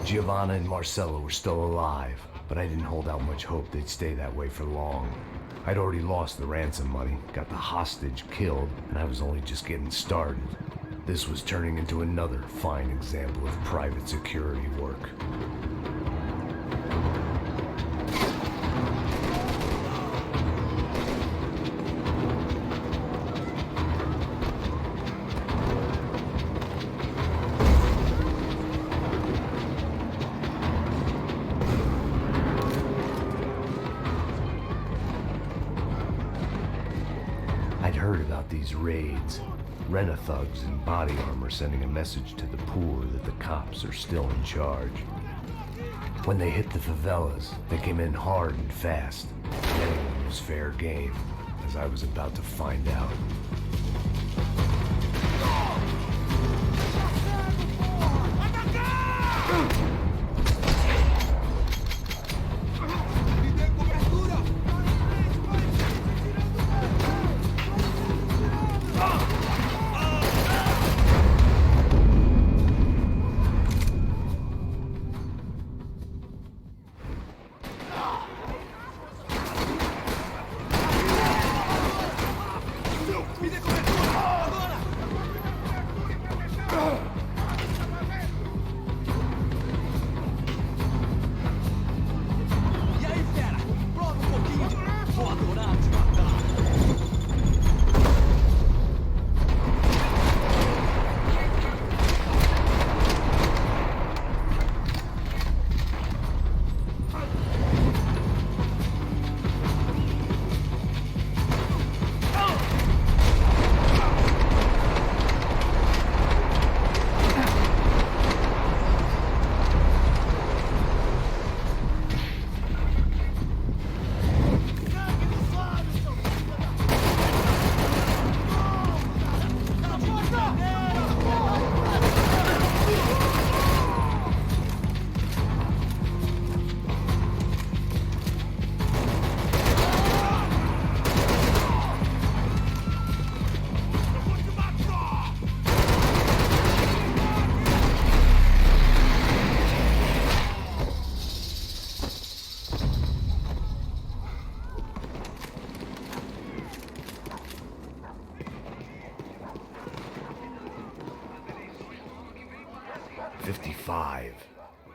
Giovanna and Marcello were still alive, but I didn't hold out much hope they'd stay that way for long. I'd already lost the ransom money, got the hostage killed, and I was only just getting started. This was turning into another fine example of private security work. I'd heard about these raids. Rent-a-thugs in body armor sending a message to the poor that the cops are still in charge. When they hit the favelas, they came in hard and fast. Anyone was fair game, as I was about to find out.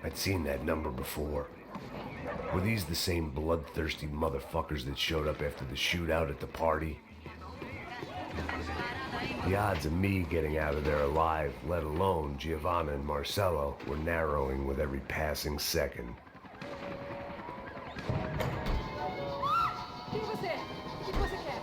I'd seen that number before. Were these the same bloodthirsty motherfuckers that showed up after the shootout at the party? The odds of me getting out of there alive, let alone Giovanna and Marcello, were narrowing with every passing second. Quem é você? O que você quer?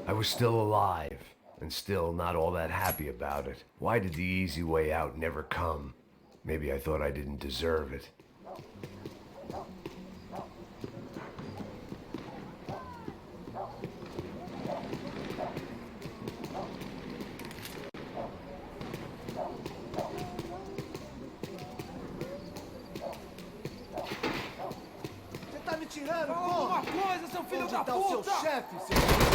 I was still alive, and still not all that happy about it. Why did the easy way out never come? Maybe I thought I didn't deserve it. Você tá me tirando, Fala porra? alguma coisa, seu filho Onde da tá o seu puta! chefe, seu...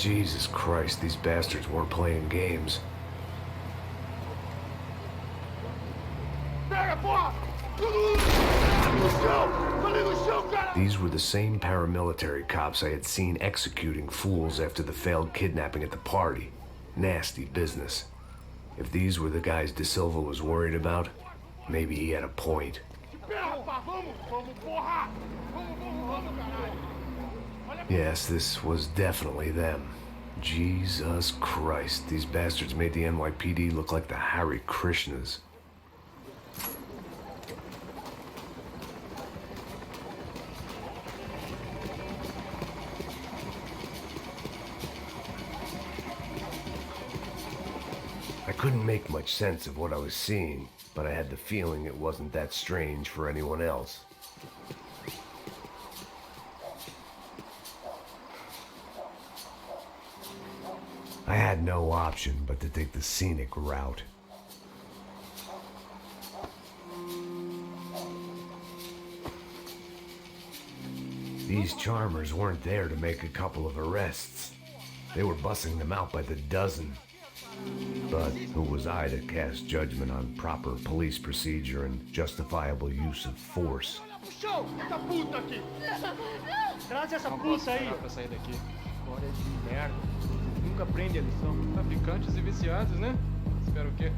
Jesus Christ, these bastards weren't playing games. Pega, porra! No chão! Ali no chão, cara! These were the same paramilitary cops I had seen executing fools after the failed kidnapping at the party. Nasty business. If these were the guys De Silva was worried about, maybe he had a point. Espera, rapaz! Vamos, porra! Vamos, caralho! Yes, this was definitely them. Jesus Christ, these bastards made the NYPD look like the Hare Krishnas. I couldn't make much sense of what I was seeing, but I had the feeling it wasn't that strange for anyone else. I had no option but to take the scenic route. These charmers weren't there to make a couple of arrests. They were bussing them out by the dozen. But who was I to cast judgment on proper police procedure and justifiable use of force? Show! Essa puta aqui! Traz essa Não posso puta aí. esperar pra sair daqui. História de merda. Nunca aprende a lição. Traficantes e viciados, né? Espera o quê?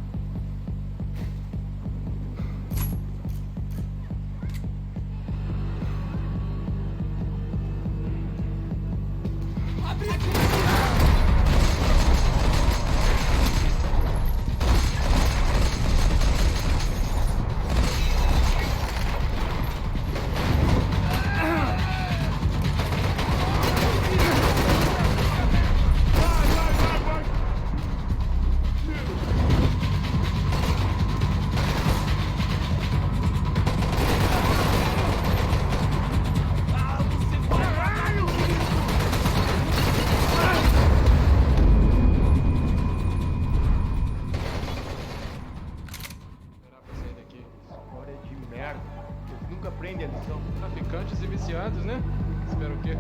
História de merda. Nunca aprende a lição. Traficantes e viciados, né? Espera o quê?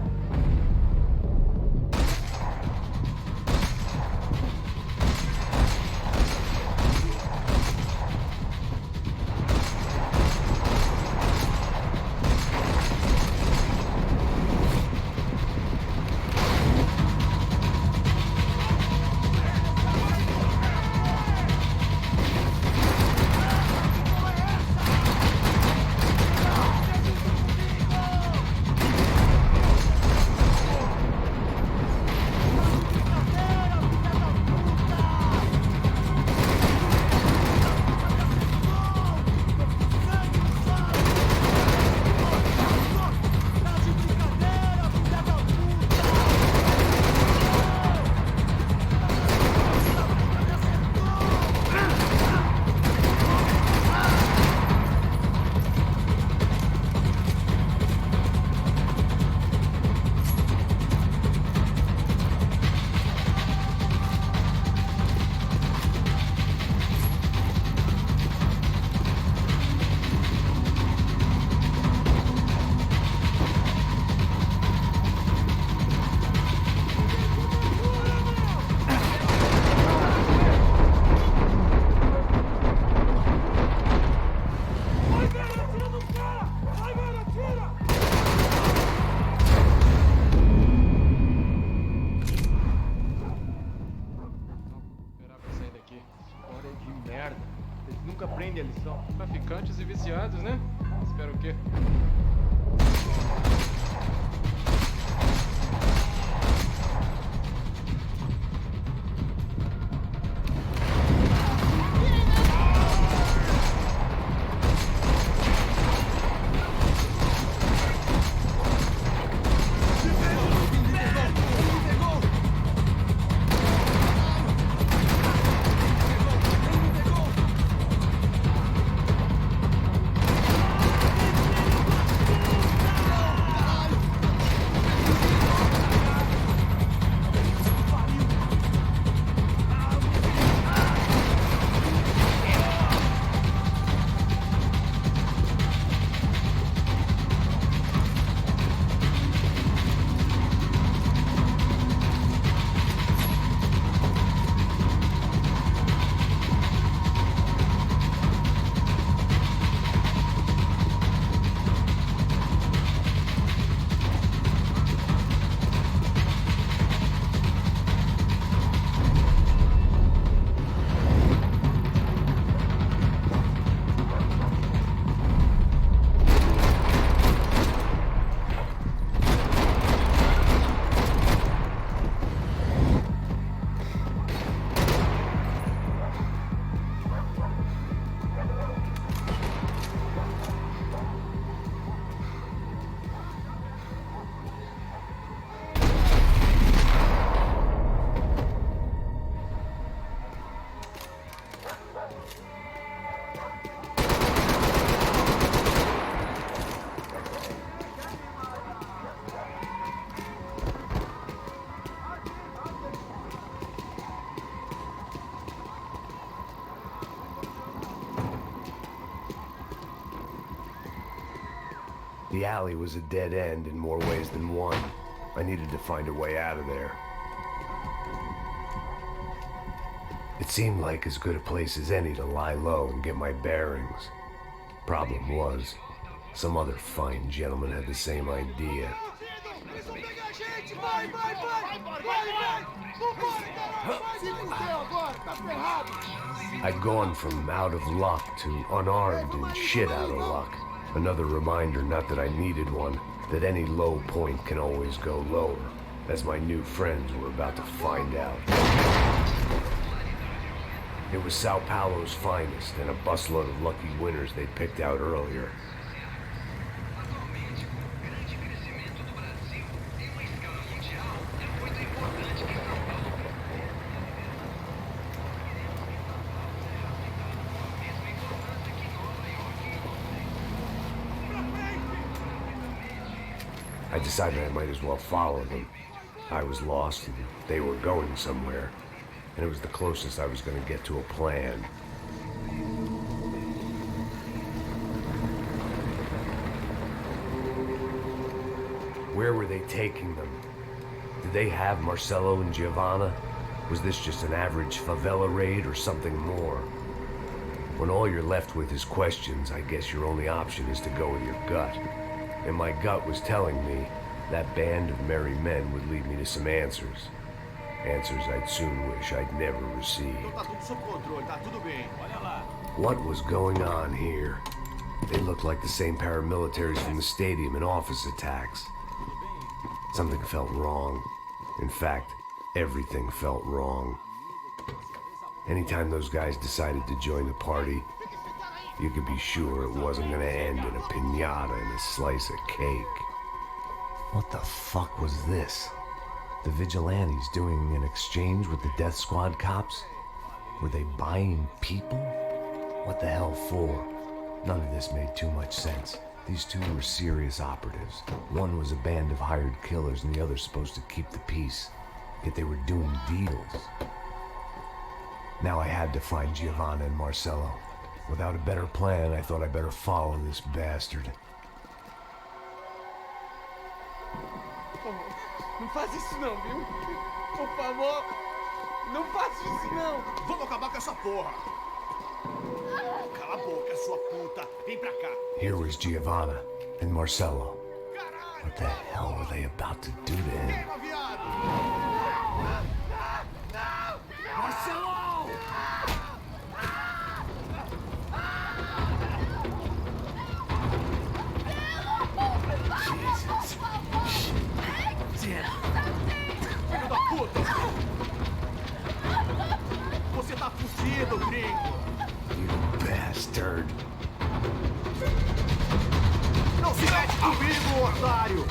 Nunca aprende a lição. Traficantes e viciados, né? Espera o quê? The alley was a dead end in more ways than one. I needed to find a way out of there. It seemed like as good a place as any to lie low and get my bearings. Problem was, some other fine gentleman had the same idea. I'd gone from out of luck to unarmed and shit out of luck. Another reminder, not that I needed one, that any low point can always go lower, as my new friends were about to find out. It was Sao Paulo's finest, and a busload of lucky winners they picked out earlier. I decided I might as well follow them. I was lost and they were going somewhere, and it was the closest I was going to get to a plan. Where were they taking them? Did they have Marcelo and Giovanna? Was this just an average favela raid or something more? When all you're left with is questions, I guess your only option is to go with your gut. And my gut was telling me that band of merry men would lead me to some answers. Answers I'd soon wish I'd never received. What was going on here? They looked like the same paramilitaries from the stadium in office attacks. Something felt wrong. In fact, everything felt wrong. Anytime those guys decided to join the party, you could be sure it wasn't gonna end in a piñata and a slice of cake. What the fuck was this? The vigilantes doing an exchange with the death squad cops? Were they buying people? What the hell for? None of this made too much sense. These two were serious operatives. One was a band of hired killers and the other supposed to keep the peace. Yet they were doing deals. Now I had to find Giovanna and Marcelo. Without a better plan, I thought I better follow this bastard. Não faz isso não, viu? Por favor, não faz isso não. Vamos acabar com essa porra. Cala a boca, sua puta. Vem pra cá. Here was Giovanna and Marcelo. What the hell were they about to do to him? Marcelo! Jesus. Filho da puta! Você tá fudido, gringo! You bastard! Não se mete comigo, otário!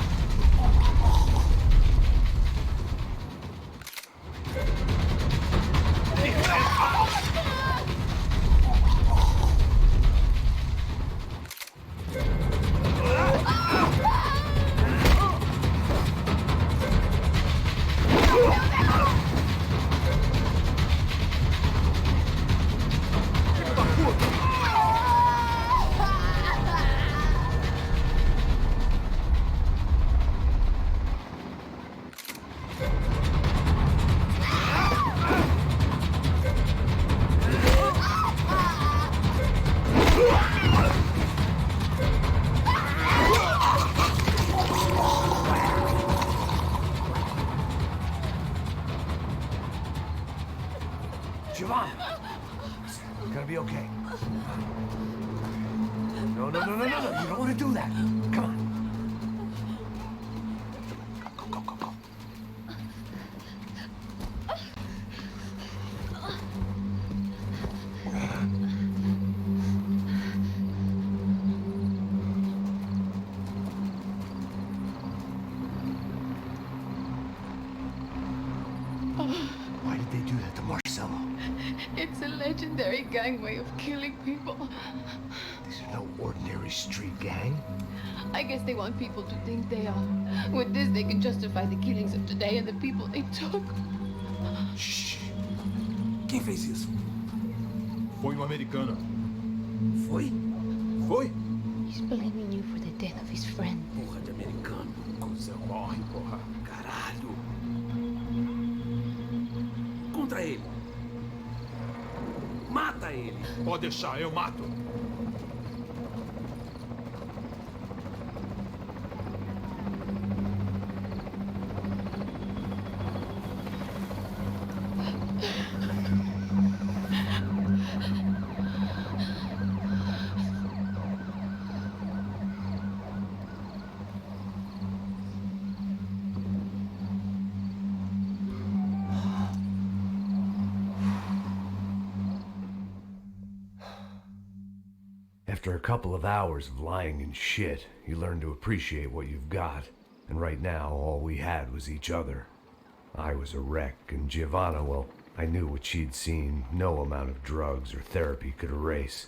Giovanna! It's gonna be okay. No. You don't want to do that. Come on. Go. Why did they do that to Marcelo? It's a legendary gang way of killing people. These are no ordinary street gang. I guess they want people to think they are. With this, they can justify the killings of today and the people they took. Shh. Quem fez isso? Foi americano. Foi? He's blaming you for the death of his friend. Porra de americano. Coisa morre, porra. Caralho. Contra ele. ele. Pode deixar, eu mato. After a couple of hours of lying in shit, you learn to appreciate what you've got. And right now, all we had was each other. I was a wreck, and Giovanna, well, I knew what she'd seen no amount of drugs or therapy could erase.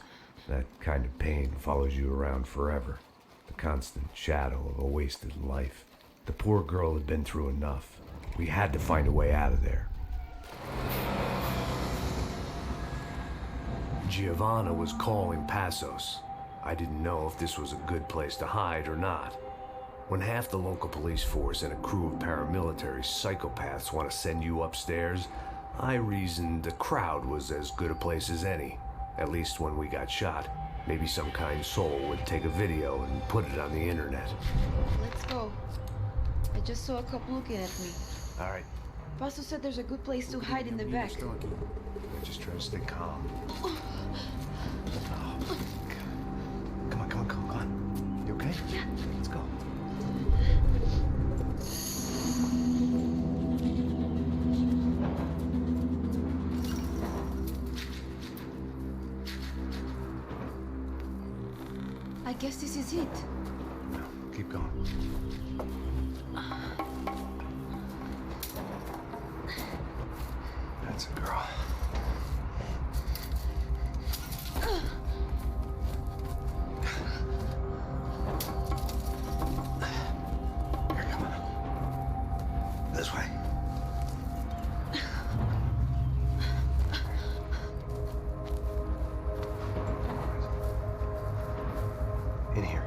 That kind of pain follows you around forever. The constant shadow of a wasted life. The poor girl had been through enough. We had to find a way out of there. Giovanna was calling Passos. I didn't know if this was a good place to hide or not. When half the local police force and a crew of paramilitary psychopaths want to send you upstairs, I reasoned the crowd was as good a place as any. At least when we got shot. Maybe some kind soul would take a video and put it on the internet. Let's go. I just saw a couple looking at me. All right, Pastor said there's a good place to hide in the back. just try to stay calm. Oh, God. Come on. You okay? Yeah. Let's go. I guess this is it. No, keep going. That's a girl. Here, come on. This way. In here.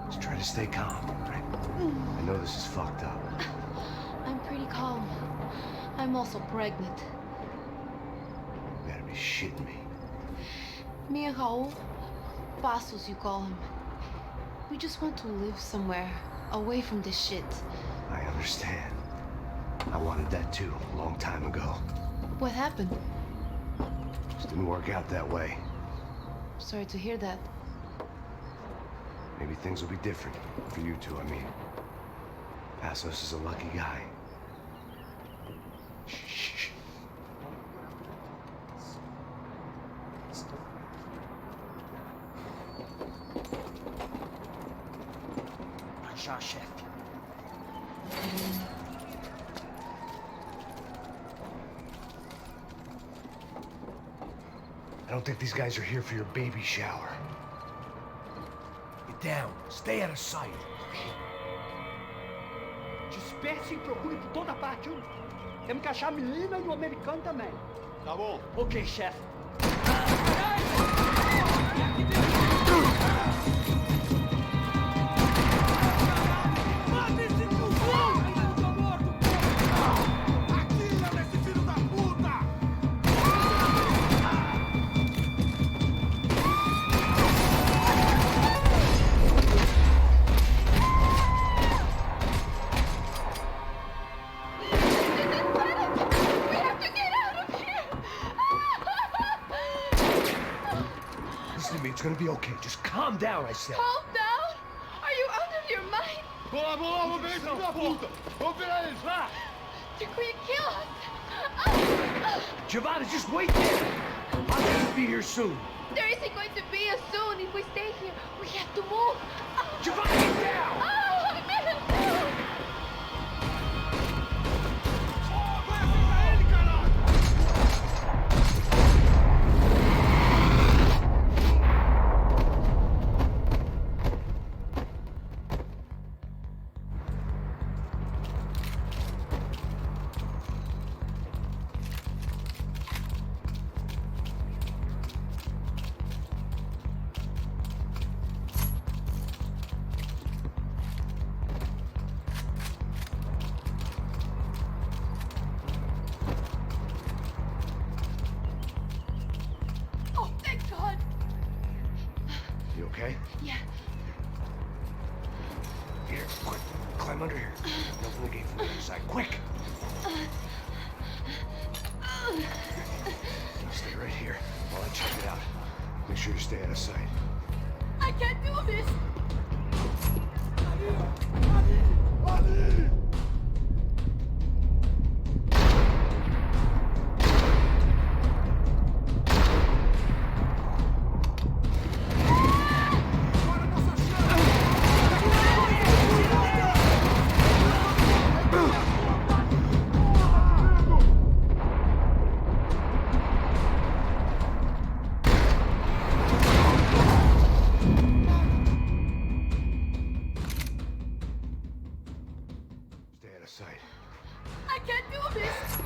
Just try to stay calm, right? I know this is fucked up. I'm pretty calm. I'm also pregnant. You gotta be shitting me. Me and Raul, Passos you call him. We just want to live somewhere, away from this shit. I understand. I wanted that too, a long time ago. What happened? Just didn't work out that way. Sorry to hear that. Maybe things will be different. For you two, I mean. Passos is a lucky guy. Shh. Já, chefe. I don't think these guys are here for your baby shower. Get down. Stay out of sight. Disperse e procure por toda parte. Temos que achar a menina e o americano também. Tá bom. Ok, chefe. Mata esse cuzão! Eu tô morto, porra! Atira nesse filho da puta! We have to get out of here! Listen to me, it's gonna be okay. Just calm down, I said. Calm down! Are you out of your mind? Vamos ver esse filho da puta! Vamos virar eles, lá! They're going to kill us! Giovanna, just wait there. I'll just be here soon. There isn't going to be a soon if we stay here. We have to move. Giovanna, get down! Vai acertar ele, caralho! okay? Yeah. Here, quick, climb under here. Open the gate from the other side, quick! Stay right here while I check it out. Make sure you stay out of sight. I can't do this! I can't do this!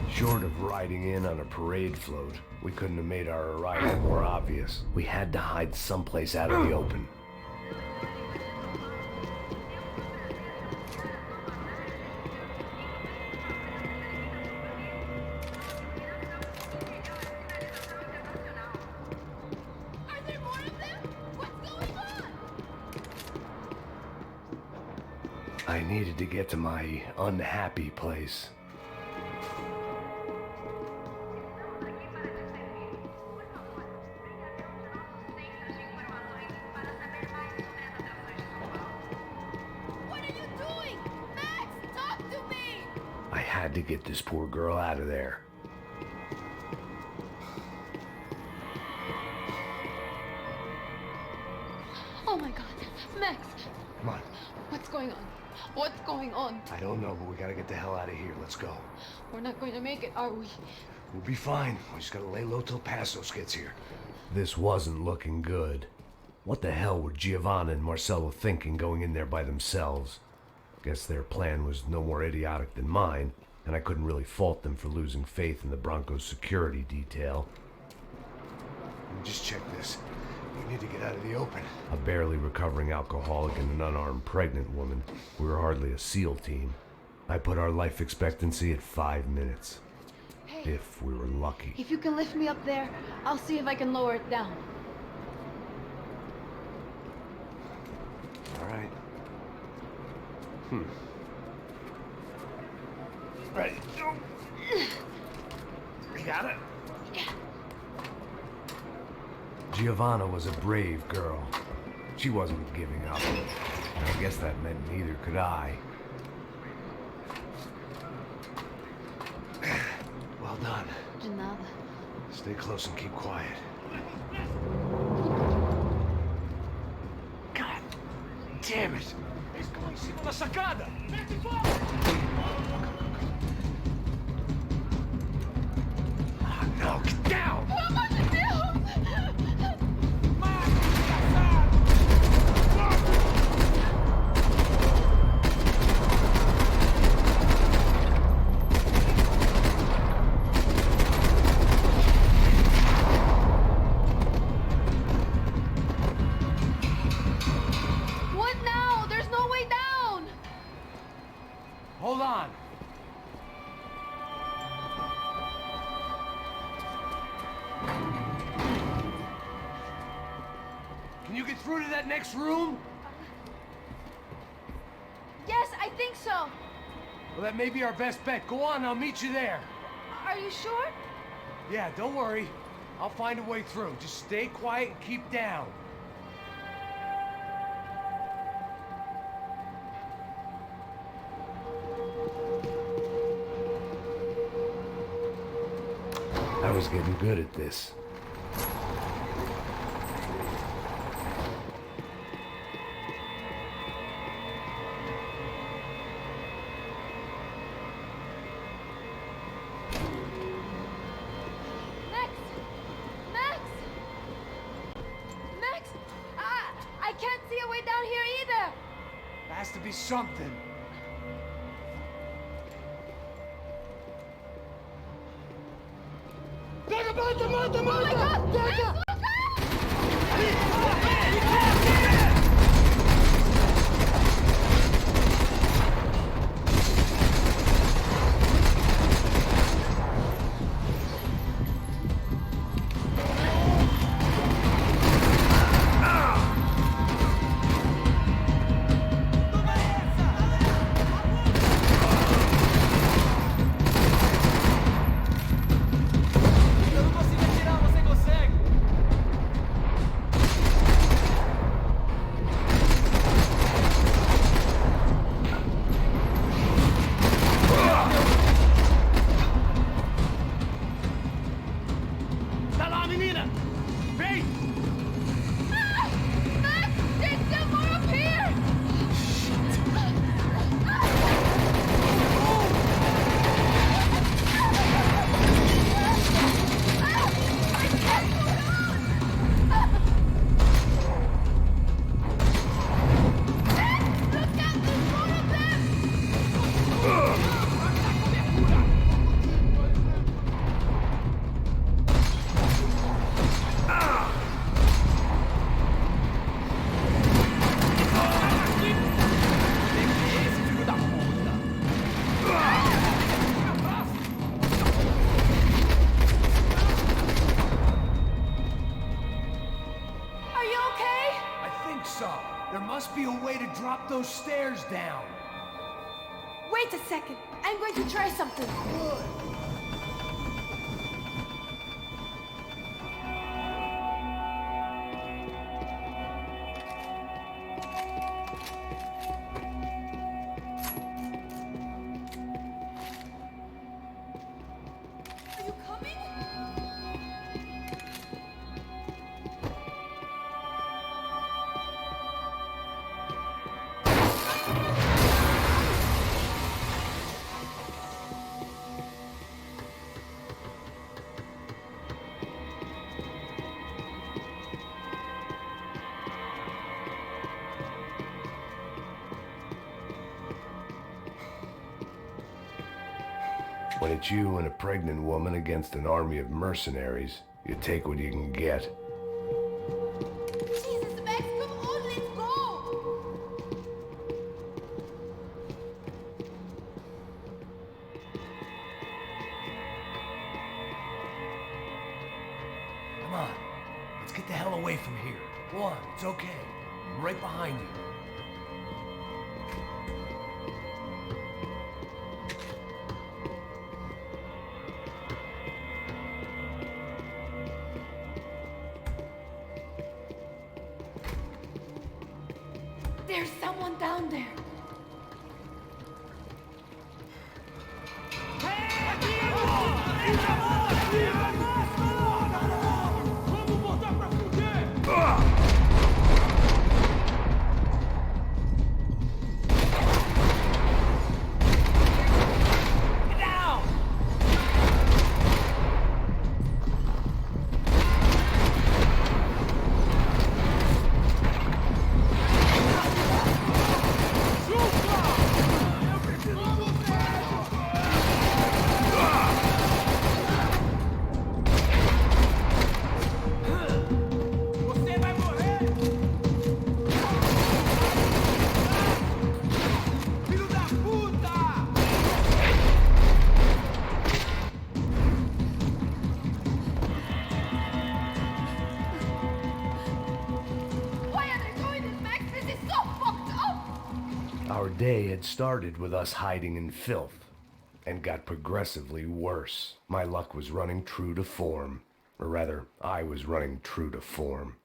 Short of riding in on a parade float, we couldn't have made our arrival more obvious. We had to hide someplace out of the open. Are there more of them? What's going on? I needed to get to my unhappy place. I had to get this poor girl out of there. Oh my god. Max! Come on. What's going on? What's going on? I don't know, but we gotta get the hell out of here. Let's go. We're not going to make it, are we? We'll be fine. We just gotta lay low till Passos gets here. This wasn't looking good. What the hell were Giovanna and Marcello thinking going in there by themselves? Guess their plan was no more idiotic than mine, and I couldn't really fault them for losing faith in the Broncos' security detail. Just check this. We need to get out of the open. A barely recovering alcoholic and an unarmed pregnant woman. We were hardly a SEAL team. I put our life expectancy at 5 minutes. Hey, if we were lucky. if you can lift me up there, I'll see if I can lower it down. All right. Ready. You got it? Yeah. Giovanna was a brave girl. She wasn't giving up. And I guess that meant neither could I. Well done. De nada. Stay close and keep quiet. God damn it! Segunda sacada! Oh, no, get down! Pelo amor de Deus! What now? There's no way down! Hold on. you get through to that next room? Yes, I think so. Well, that may be our best bet. Go on, I'll meet you there. Are you sure? Yeah, don't worry. I'll find a way through. Just stay quiet and keep down. I was getting good at this. Max, I can't see a way down here either. There has to be something. Oh my God! Max, look those stairs down. Wait a second. I'm going to try something. Good. Are you coming? When it's you and a pregnant woman against an army of mercenaries, you take what you can get. Jesus, Max, come on, let's go! Come on, let's get the hell away from here. Go on, it's okay. I'm right behind you. There's someone down there. Our day had started with us hiding in filth, and got progressively worse. My luck was running true to form. Or rather, I was running true to form.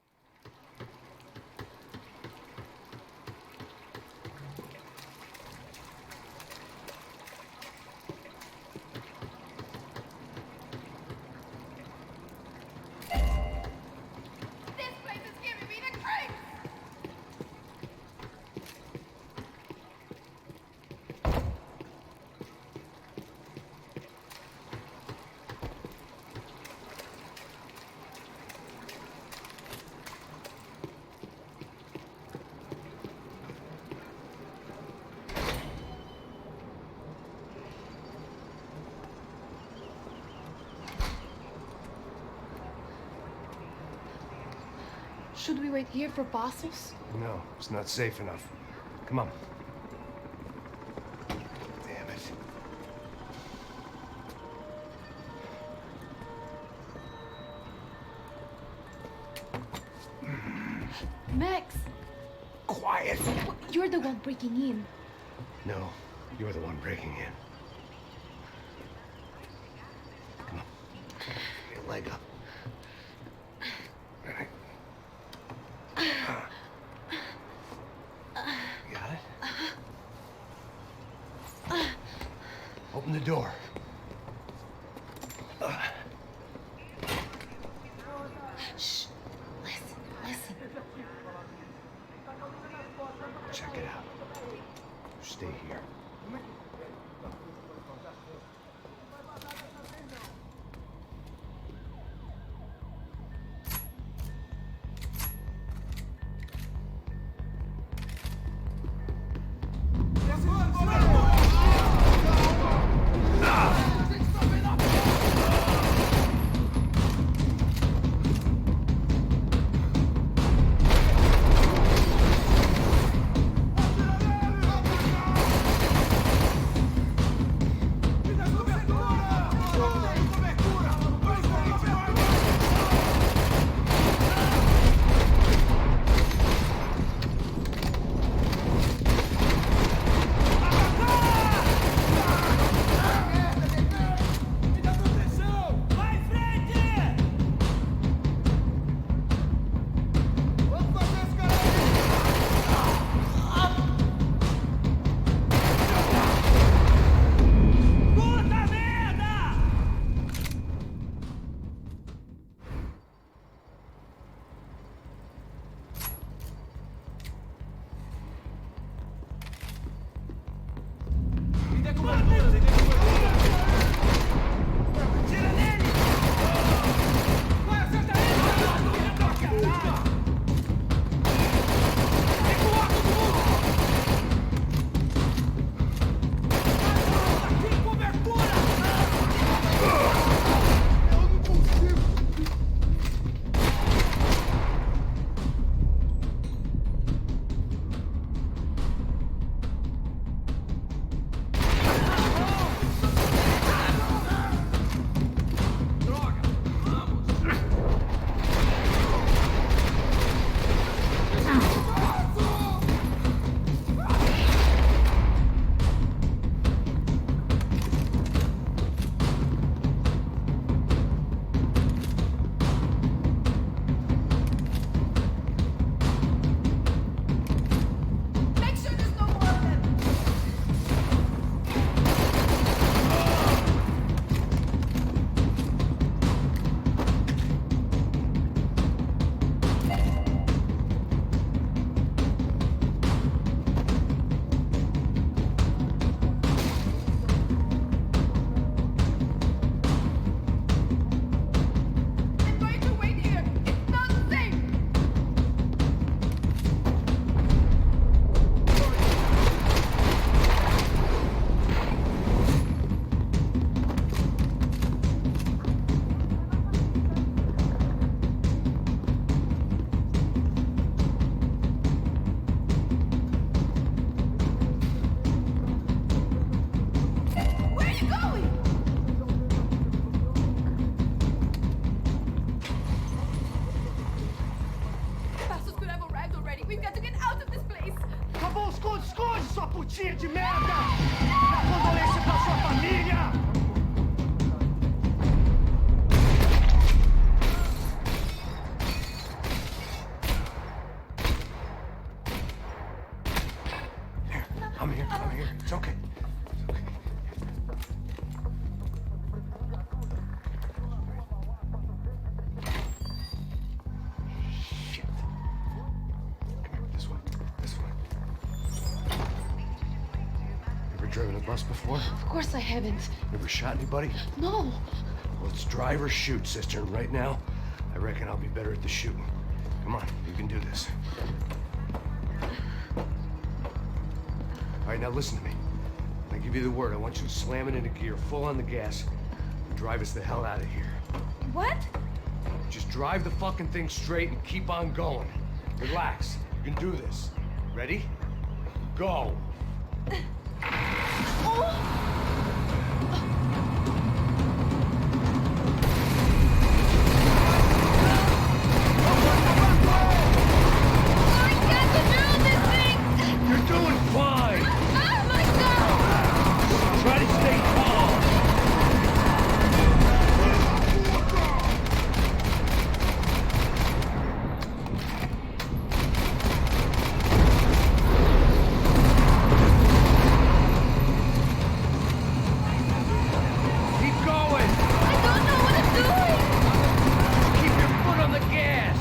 Should we wait here for parcels? No, it's not safe enough. Come on. Damn it. Max! Quiet! You're the one breaking in. No, you're the one breaking in. Come on. Get your leg up. Got it? Open the door. Shh. Listen. Check it out. Stay here. Tira de merda! Dá condolência pra sua família! I'm here. It's okay. Shit. Come here, this way. Ever driven a bus before? Of course I haven't. Ever shot anybody? No. Well, it's drive or shoot, sister. And right now, I reckon I'll be better at the shooting. Come on, you can do this. All right, now listen to me. When I give you the word, I want you to slam it into gear, full on the gas, and drive us the hell out of here. What? Just drive the fucking thing straight and keep on going. Relax. You can do this. Ready? Go. You're doing fine. Oh my God! Try to stay calm. Keep going. I don't know what I'm doing. Keep your foot on the gas.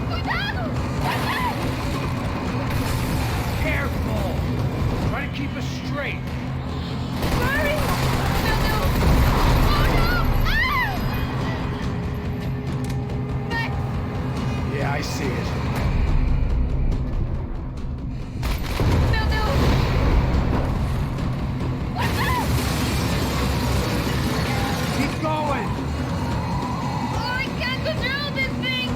Cuidado! Careful. Try to keep us straight. Hurry! No, no! Oh no! Ah! Max! Yeah, I see it. No, no! What's up? Keep going. Oh, I can't control this thing!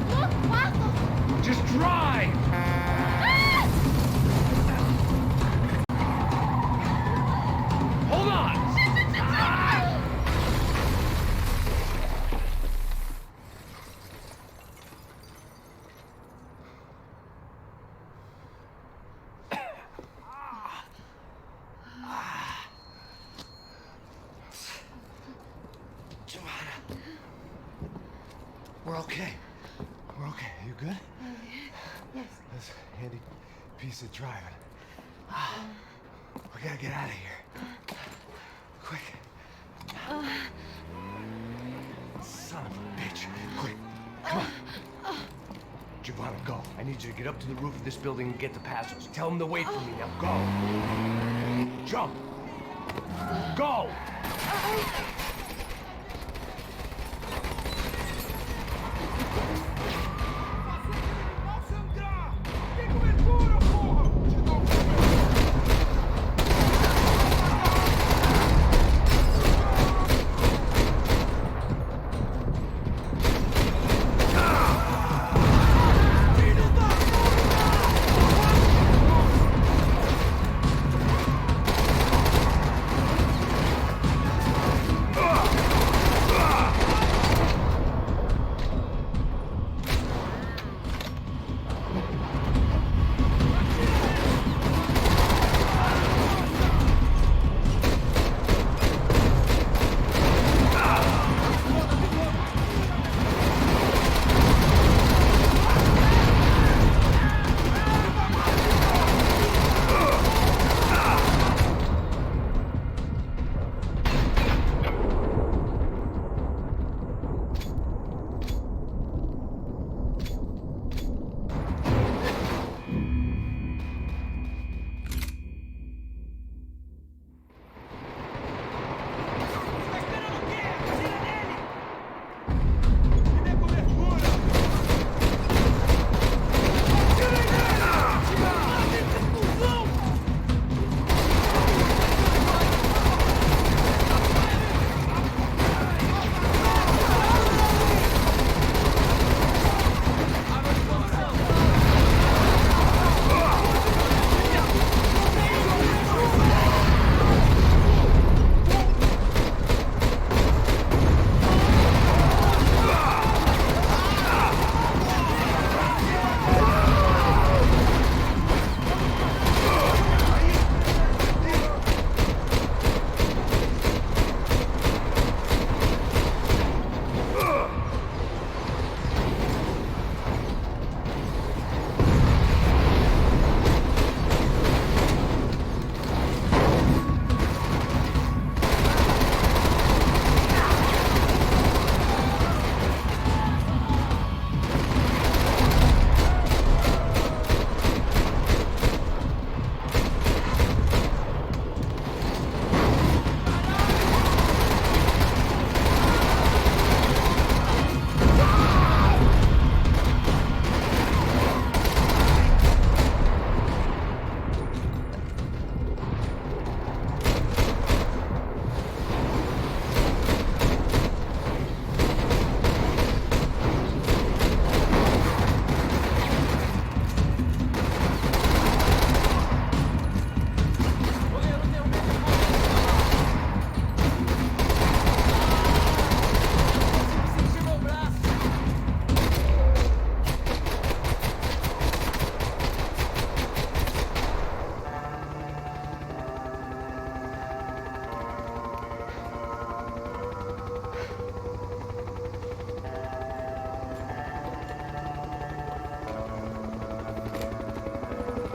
Look, Marco! Just drive. Ah! Hold on. We're okay. We're okay. You good? Yes. That's a handy piece of driving. We gotta get out of here. Quick. Son of a bitch. Quick. Come on. Giovanna, go. I need you to get up to the roof of this building and get the passers. Tell them to wait for me. Now go. Jump. Go. Não sangrar! Tem cobertura, porra! Te dou cobertura!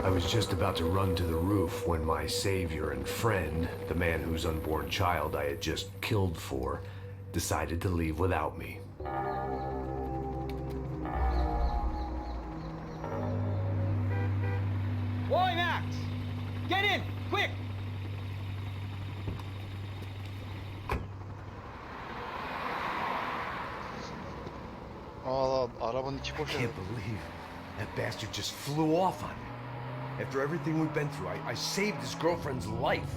I was just about to run to the roof when my savior and friend, the man whose unborn child I had just killed for, decided to leave without me. Boy, Max! Get in! Quick! Arabanın içi boş. I can't believe that bastard just flew off on me. After everything we've been through, I saved his girlfriend's life.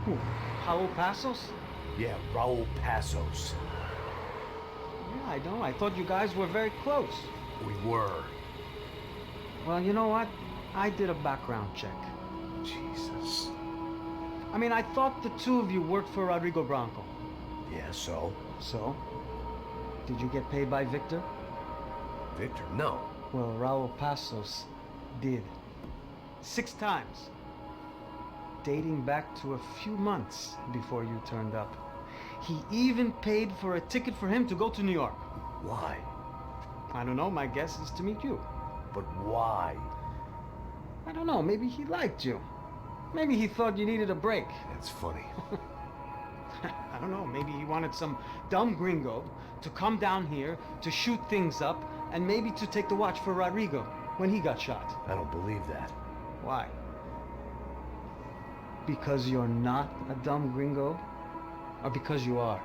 Who? Raul Passos? Yeah, Raul Passos. Yeah, I know. I thought you guys were very close. We were. Well, you know what? I did a background check. Jesus. I mean, I thought the two of you worked for Rodrigo Branco. Yeah, so? So? Did you get paid by Victor? Victor? No. Well, Raul Passos did. 6 times. Dating back to a few months before you turned up. He even paid for a ticket for him to go to New York. Why? I don't know, my guess is to meet you. But why? I don't know, maybe he liked you. Maybe he thought you needed a break. That's funny. I don't know, maybe he wanted some dumb gringo to come down here to shoot things up and maybe to take the watch for Rodrigo when he got shot. I don't believe that. Why? Because you're not a dumb gringo? Or because you are?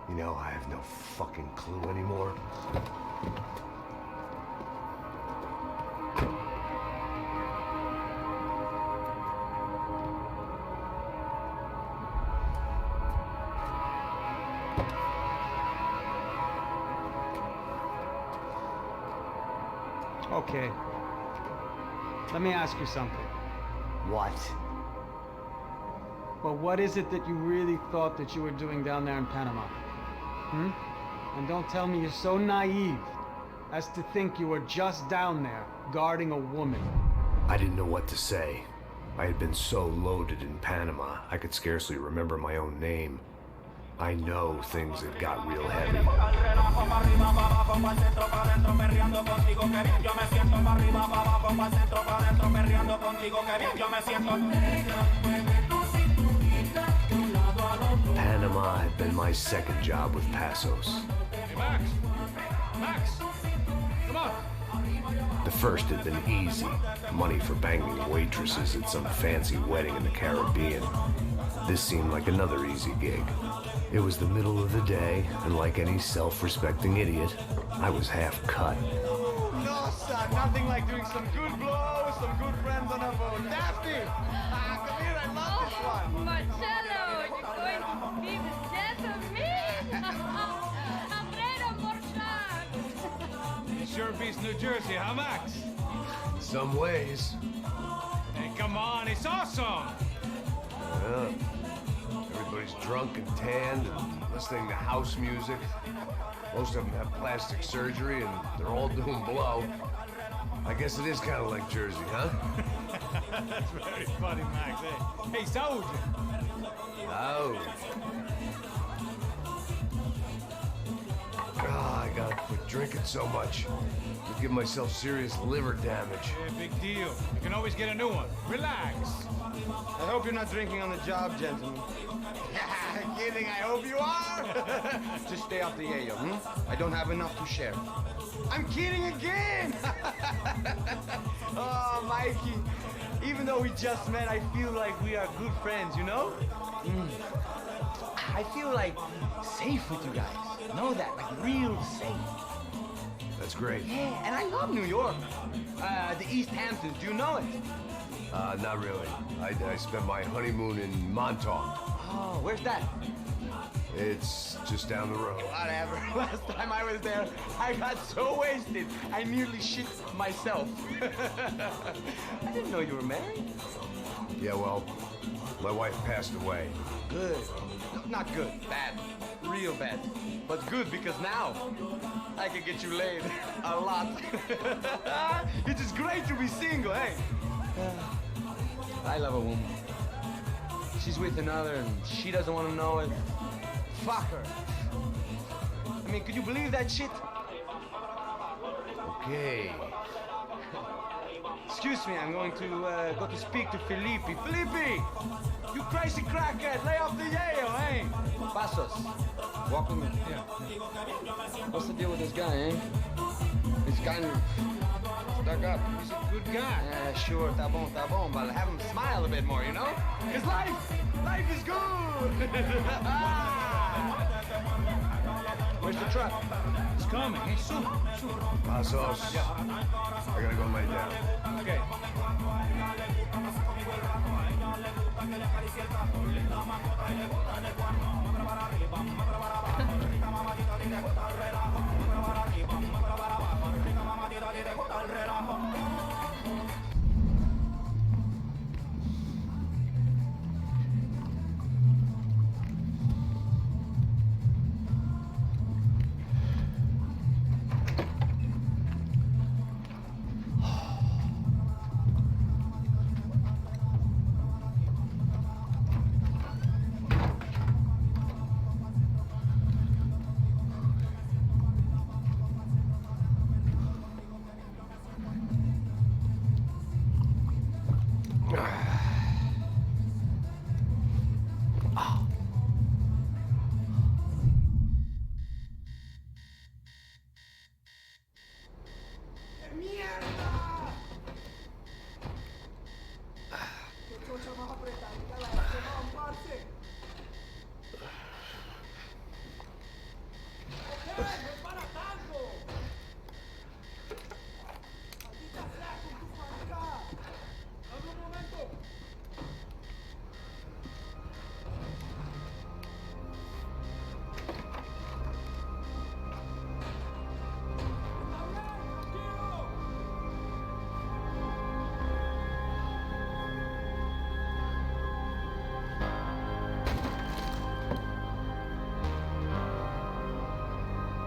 You know, I have no fucking clue anymore. Okay. Let me ask you something. What? Well, what is it that you really thought that you were doing down there in Panama? Hmm? And don't tell me you're so naive as to think you were just down there guarding a woman. I didn't know what to say. I had been so loaded in Panama, I could scarcely remember my own name. I know things had got real heavy. Panama had been my second job with Passos. Hey, Max! Max! Come on! The first had been easy. Money for banging waitresses at some fancy wedding in the Caribbean. This seemed like another easy gig. It was the middle of the day, and like any self-respecting idiot, I was half cut. No, son, nothing like doing some good blows, some good friends on a boat. Daphne! Come here, I love this one. Marcello, you're going to be the death of me? Alfredo Morchan! It sure beats New Jersey, huh, Max? In some ways. Hey, come on, it's awesome! Yeah. Everybody's drunk and tanned and listening to house music. Most of them have plastic surgery and they're all doing blow. I guess it is kind of like Jersey, huh? That's very funny, Max. Hey, Saúde! Oh. God, I gotta quit drinking so much. I'll give myself serious liver damage. Yeah, big deal. You can always get a new one. Relax. I hope you're not drinking on the job, gentlemen. Kidding, I hope you are. Just stay off the yayo, I don't have enough to share. I'm kidding again. Oh, Mikey. Even though we just met, I feel like we are good friends, you know? I feel like safe with you guys. Know that, like real safe. That's great. Yeah, and I love New York. The East Hamptons, do you know it? Not really. I spent my honeymoon in Montauk. Oh, where's that? It's just down the road. Whatever. Last time I was there, I got so wasted, I nearly shit myself. I didn't know you were married. Yeah, well, my wife passed away. Good. No, not good. Bad. Real bad. But good because now I can get you laid a lot. It is great to be single, hey? I love a woman. She's with another and she doesn't want to know it. Fuck her. I mean, could you believe that shit? Okay. Excuse me, I'm going to go to speak to Felipe. Felipe! You crazy crackhead, lay off the yayo, eh? Passos, walk with me. Yeah. What's the deal with this guy, eh? He's kind of stuck up. He's a good guy. Yeah, sure, tá bom, but have him smile a bit more, you know? Because life is good! Where's the truck? It's coming. Hey, soon. Passos. Yeah. I gotta go lay down. Okay.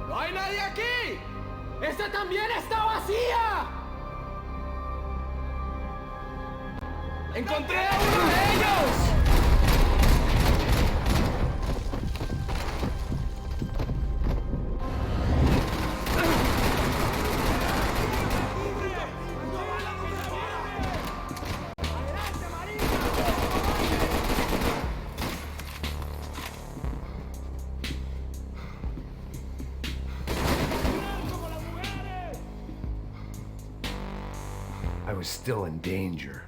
¡No hay nadie aquí! ¡Esta también está vacía! ¡Encontré a uno de ellos! I was still in danger.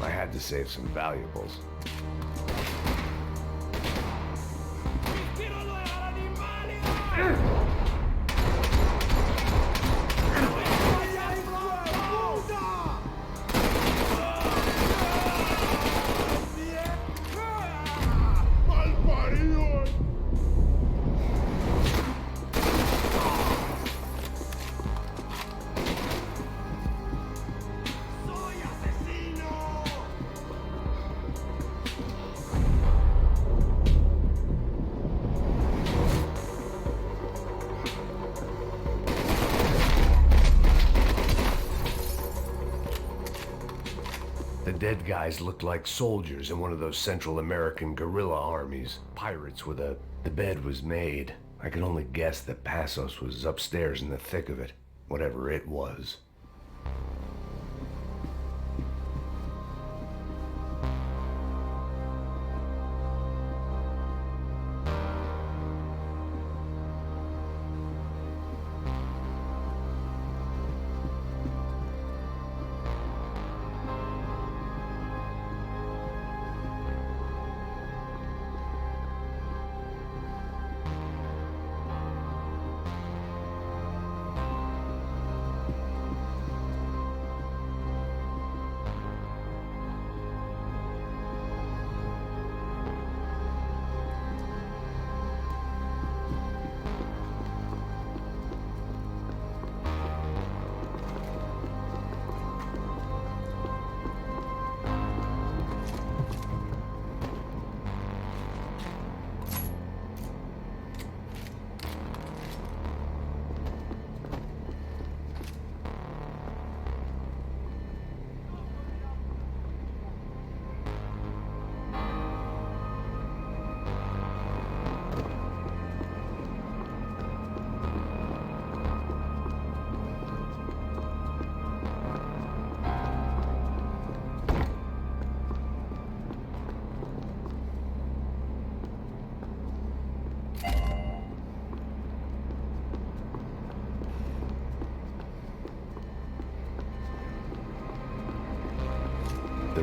I had to save some valuables. The dead guys looked like soldiers in one of those Central American guerrilla armies. Pirates where the bed was made. I can only guess that Passos was upstairs in the thick of it, whatever it was.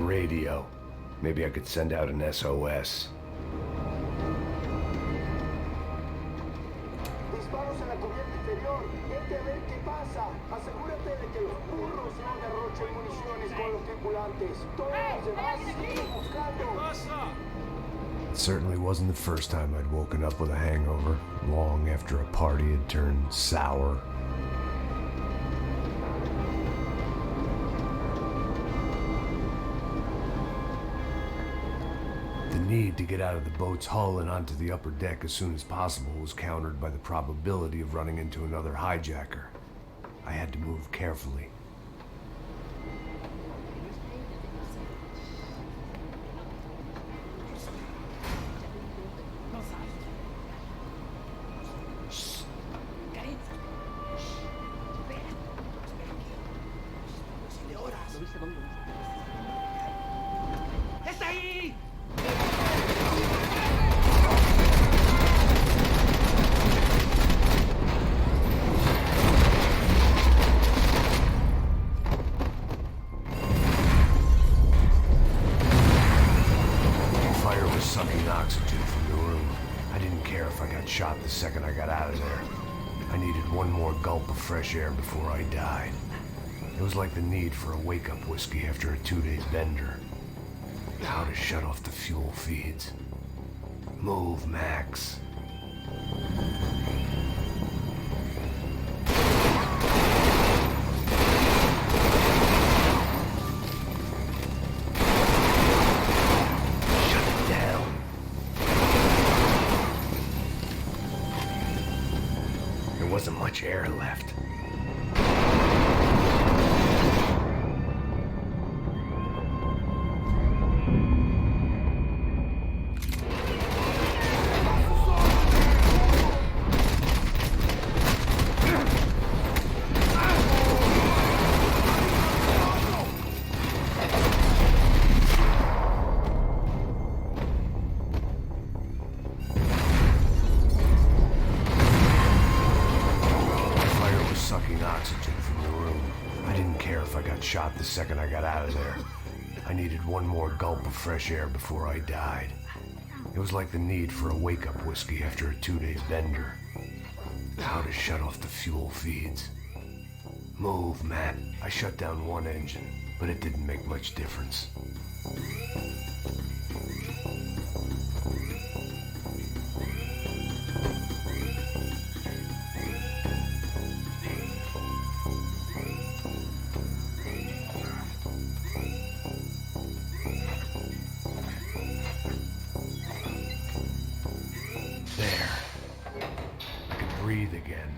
radio. Maybe I could send out an SOS. Disparos en la cubierta inferior. Vete a ver qué pasa. Asegúrate de que los burros no derrochen municiones con los tripulantes. Todos los demás siguen buscando. It certainly wasn't the first time I'd woken up with a hangover, long after a party had turned sour. The need to get out of the boat's hull and onto the upper deck as soon as possible was countered by the probability of running into another hijacker. I had to move carefully. ¡Está ahí! Fire was sucking oxygen from the room. I didn't care if I got shot the second I got out of there. I needed one more gulp of fresh air before I died. It was like the need for a wake-up whiskey after a 2-day bender. How to shut off the fuel feeds. Move, Max. Shut it down. There wasn't much air left. Oxygen from the room. I didn't care if I got shot the second I got out of there. I needed one more gulp of fresh air before I died. It was like the need for a wake-up whiskey after a 2-day bender. How to shut off the fuel feeds. Move, Matt. I shut down one engine, but it didn't make much difference. Breathe again.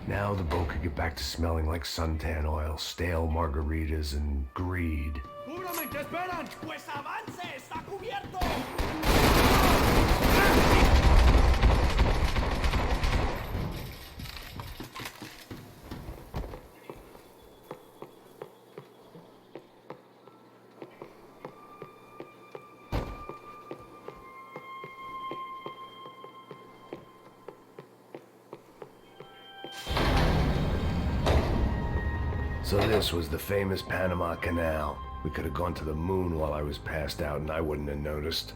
Now the boat could get back to smelling like suntan oil, stale margaritas, and greed. ¡Cúbrame! ¿Qué esperan? ¡Pues avance! ¡Está cubierto! So this was the famous Panama Canal. We could have gone to the moon while I was passed out and I wouldn't have noticed.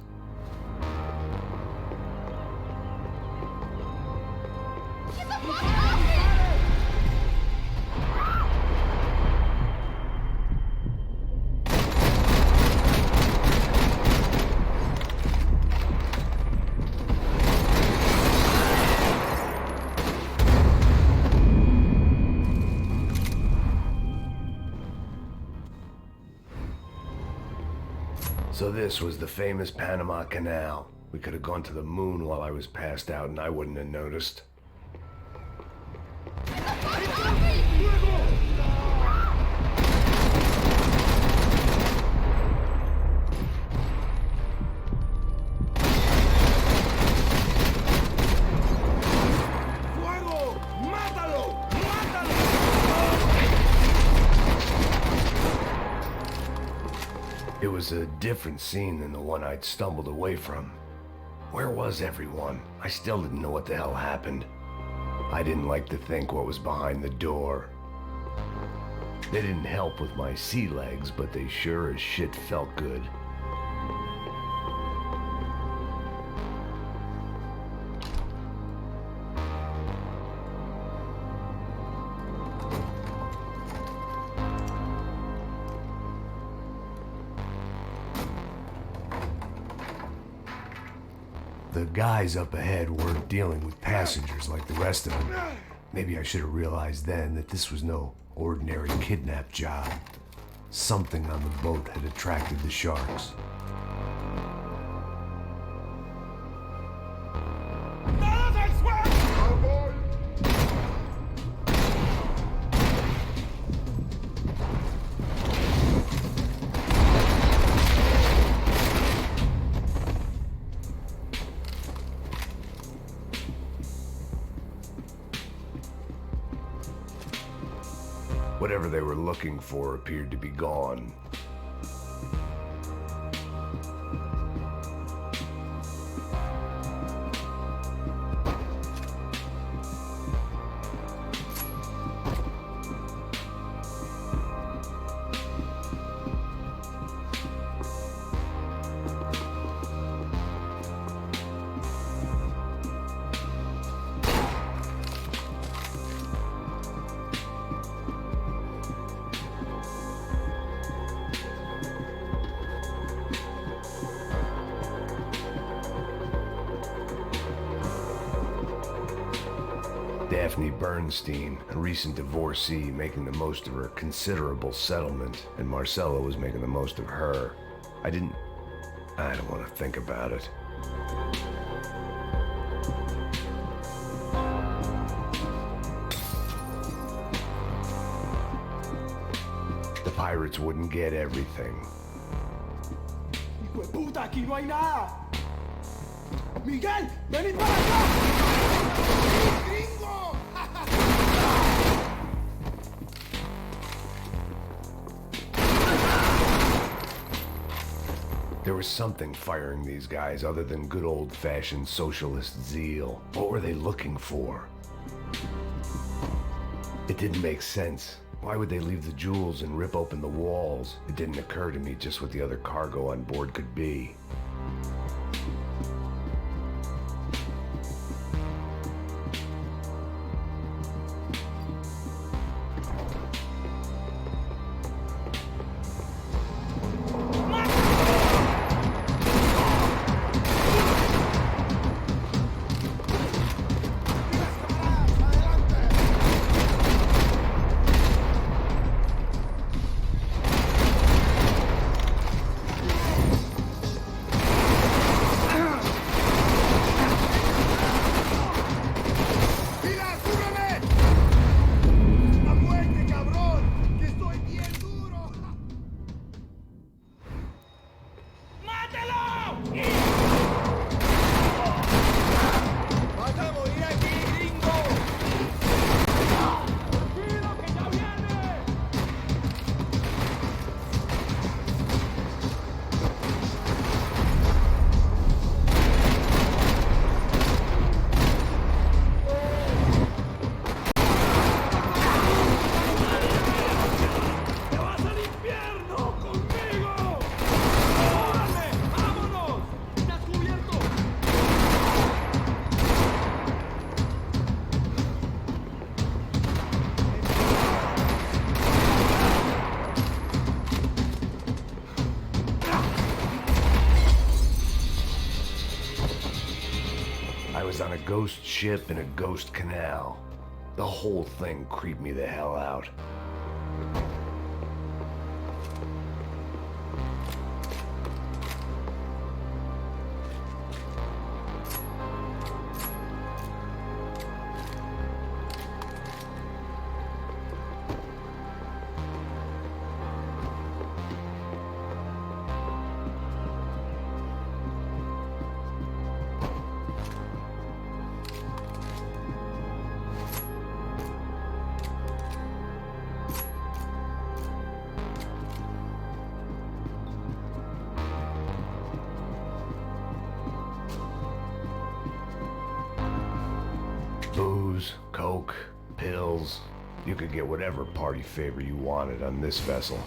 So this was the famous Panama Canal. We could have gone to the moon while I was passed out and I wouldn't have noticed. It was a different scene than the one I'd stumbled away from. Where was everyone? I still didn't know what the hell happened. I didn't like to think what was behind the door. They didn't help with my sea legs, but they sure as shit felt good. The guys up ahead weren't dealing with passengers like the rest of them. Maybe I should have realized then that this was no ordinary kidnap job. Something on the boat had attracted the sharks. Whatever they were looking for appeared to be gone. Daphne Bernstein, a recent divorcee, making the most of her considerable settlement, and Marcella was making the most of her. I don't want to think about it. The pirates wouldn't get everything. ¡Hijo de puta, aquí no hay nada! ¡Miguel, venid para acá! ¡Gringo! There was something firing these guys other than good old-fashioned socialist zeal. What were they looking for? It didn't make sense. Why would they leave the jewels and rip open the walls? It didn't occur to me just what the other cargo on board could be. I was on a ghost ship in a ghost canal. The whole thing creeped me the hell out. Booze, coke, pills. You could get whatever party favor you wanted on this vessel.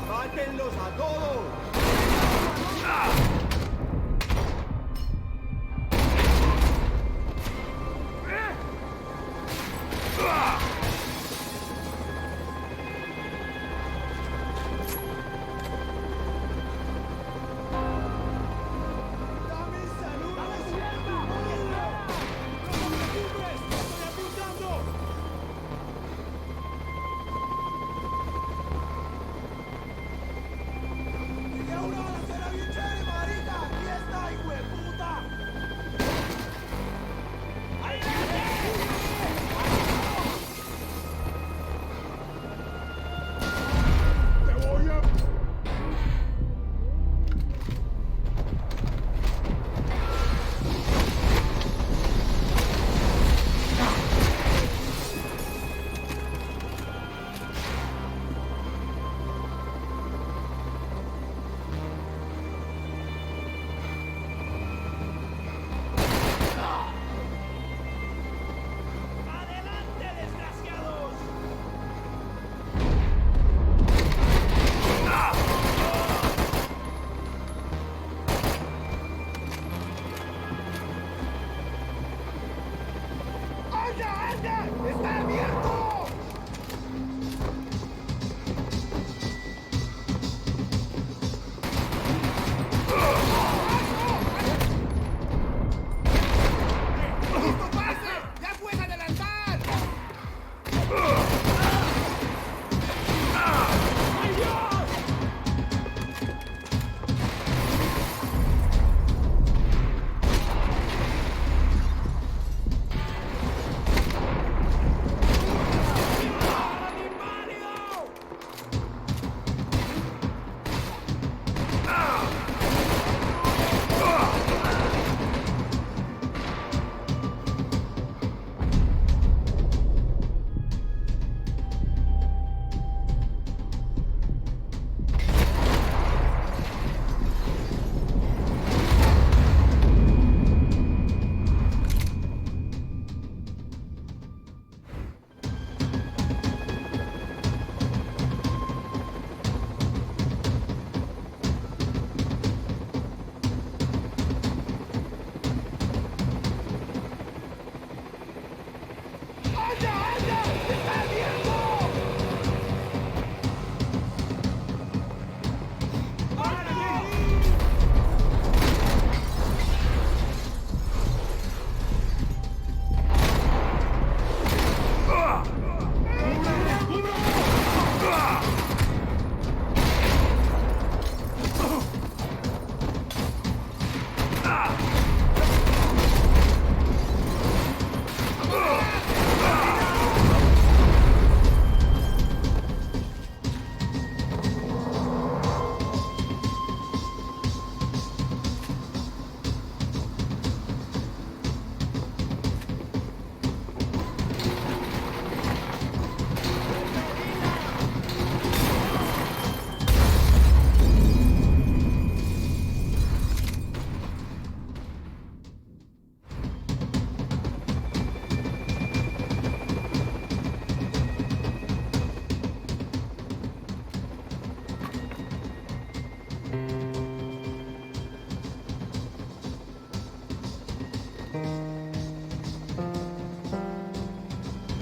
¡Mátenlos a todos!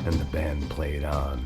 And the band played on.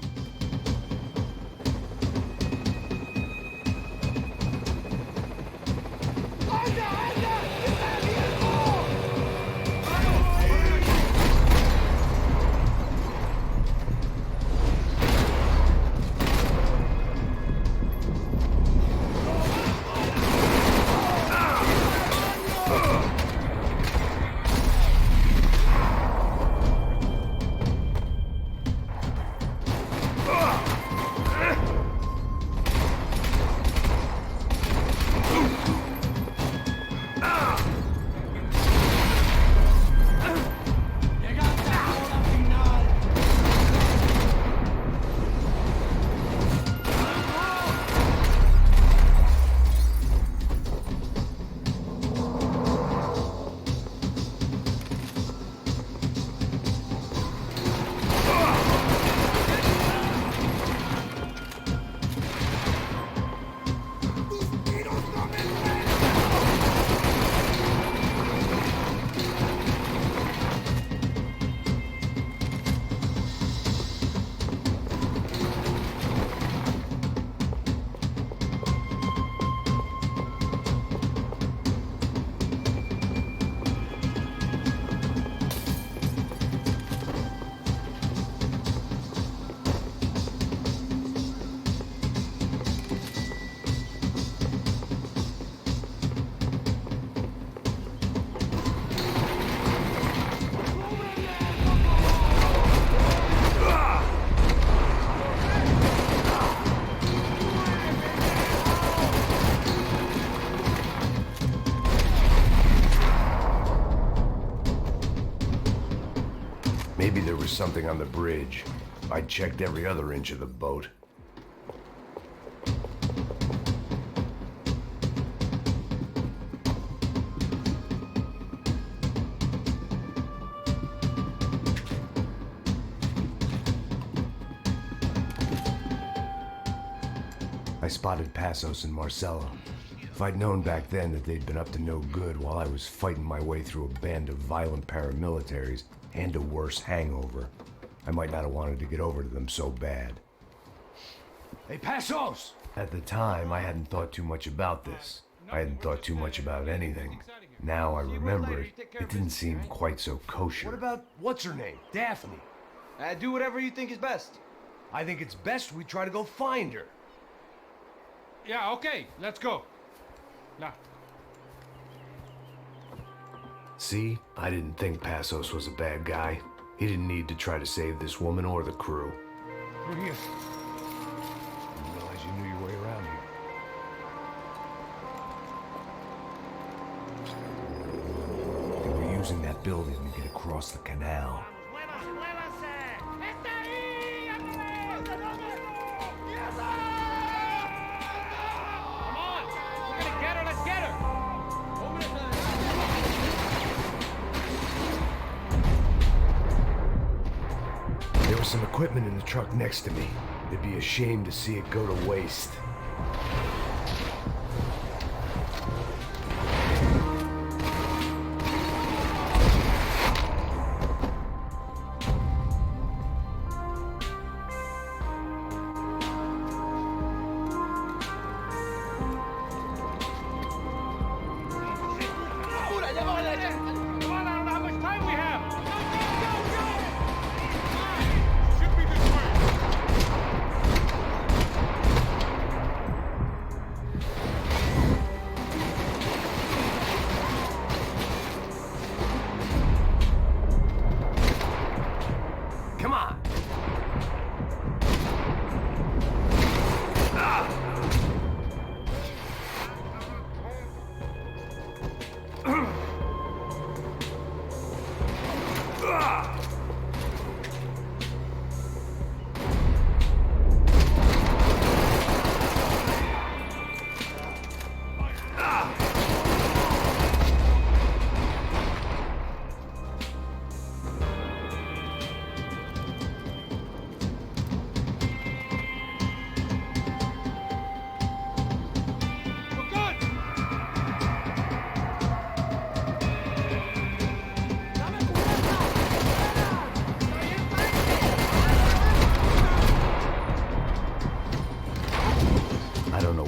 Maybe there was something on the bridge. I checked every other inch of the boat. I spotted Passos and Marcelo. If I'd known back then that they'd been up to no good while I was fighting my way through a band of violent paramilitaries and a worse hangover, I might not have wanted to get over to them so bad. Hey, Passos! At the time, I hadn't thought too much about this. I hadn't thought too much about anything. Now I remember it, it didn't seem quite so kosher. What about, what's her name? Daphne. Do whatever you think is best. I think it's best we try to go find her. Yeah, okay, let's go. Now. See, I didn't think Passos was a bad guy. He didn't need to try to save this woman or the crew. We're here. Didn't realize you knew your way around here. They were using that building to get across the canal. There was some equipment in the truck next to me. It'd be a shame to see it go to waste.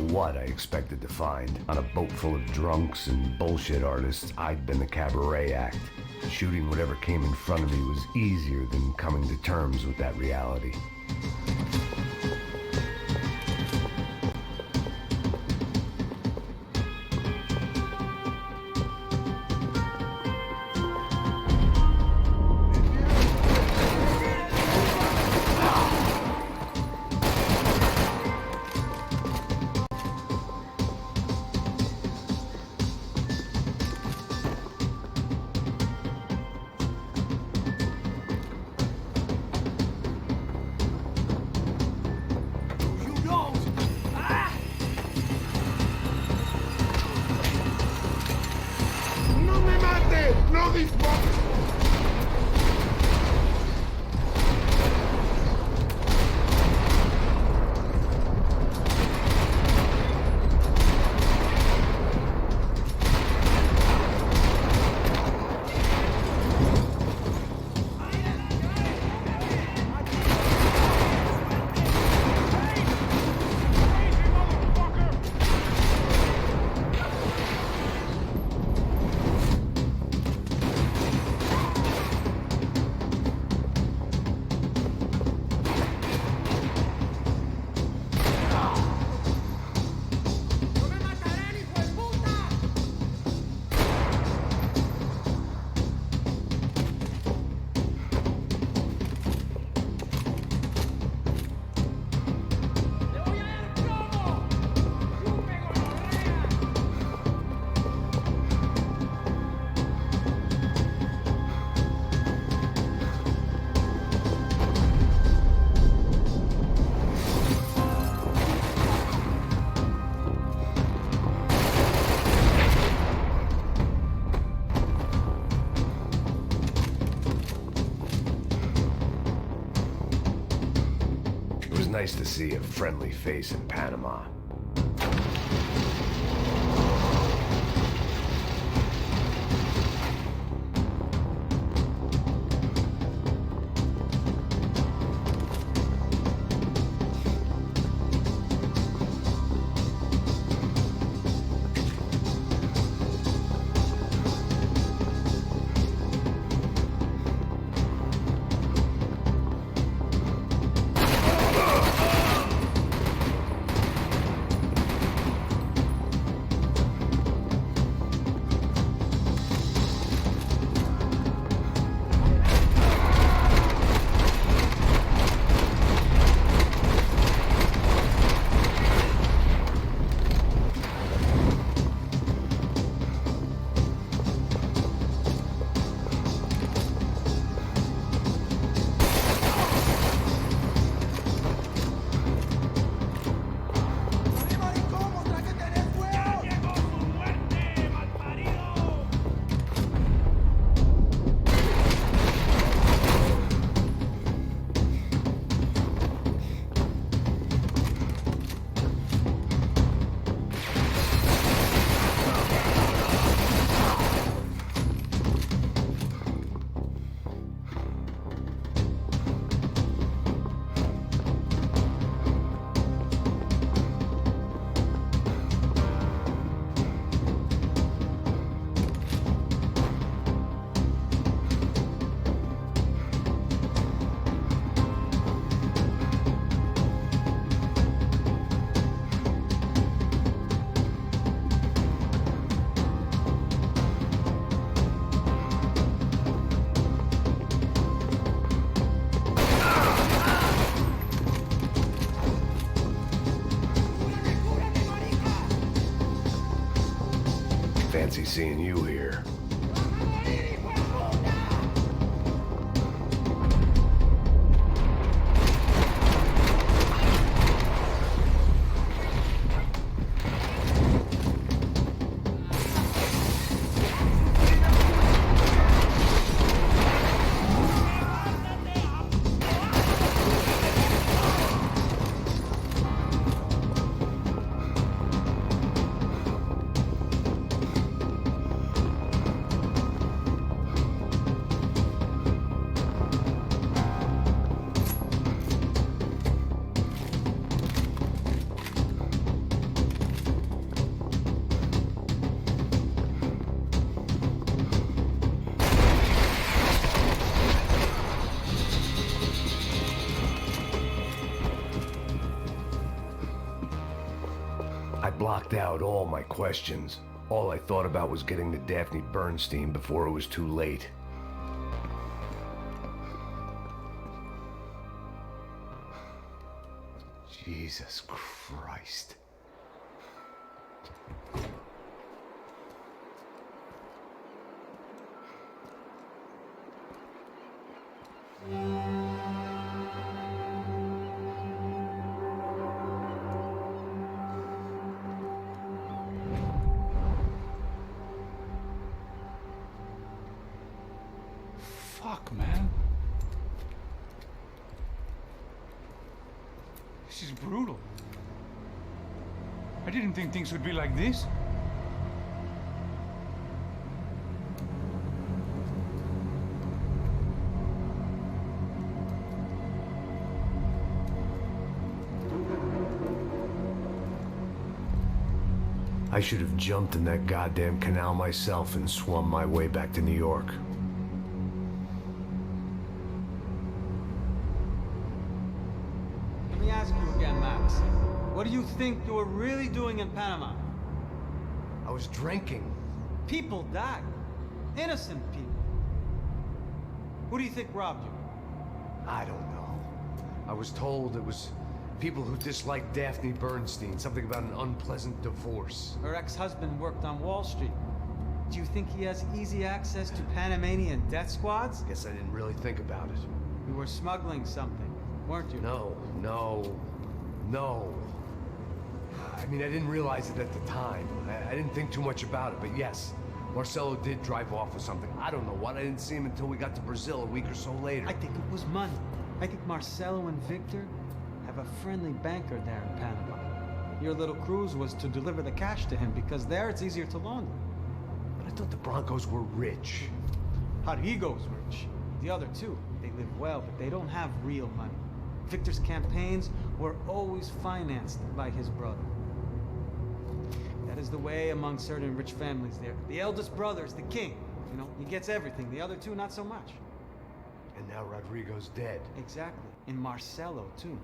What I expected to find. On a boat full of drunks and bullshit artists, I'd been the cabaret act. Shooting whatever came in front of me was easier than coming to terms with that reality. nice to see a friendly face in Panama. Fancy seeing you here. I blocked out all my questions. All I thought about was getting to Daphne Bernstein before it was too late. Jesus Christ. Fuck, man. This is brutal. I didn't think things would be like this. I should have jumped in that goddamn canal myself and swum my way back to New York. Let me ask you again, Max. What do you think you were really doing in Panama? I was drinking. People died. Innocent people. Who do you think robbed you? I don't know. I was told it was people who disliked Daphne Bernstein, something about an unpleasant divorce. Her ex-husband worked on Wall Street. Do you think he has easy access to Panamanian death squads? Guess I didn't really think about it. You were smuggling something, weren't you? No. I mean, I didn't realize it at the time. I didn't think too much about it, but yes, Marcelo did drive off with something. I don't know what. I didn't see him until we got to Brazil a week or so later. I think it was money. I think Marcelo and Victor have a friendly banker there in Panama. Your little cruise was to deliver the cash to him because there it's easier to launder. But I thought the Broncos were rich. Rodrigo's rich. The other two, they live well, but they don't have real money. Victor's campaigns were always financed by his brother. That is the way among certain rich families there. The eldest brother is the king. You know, he gets everything. The other two, not so much. And now Rodrigo's dead. Exactly. And Marcelo, too.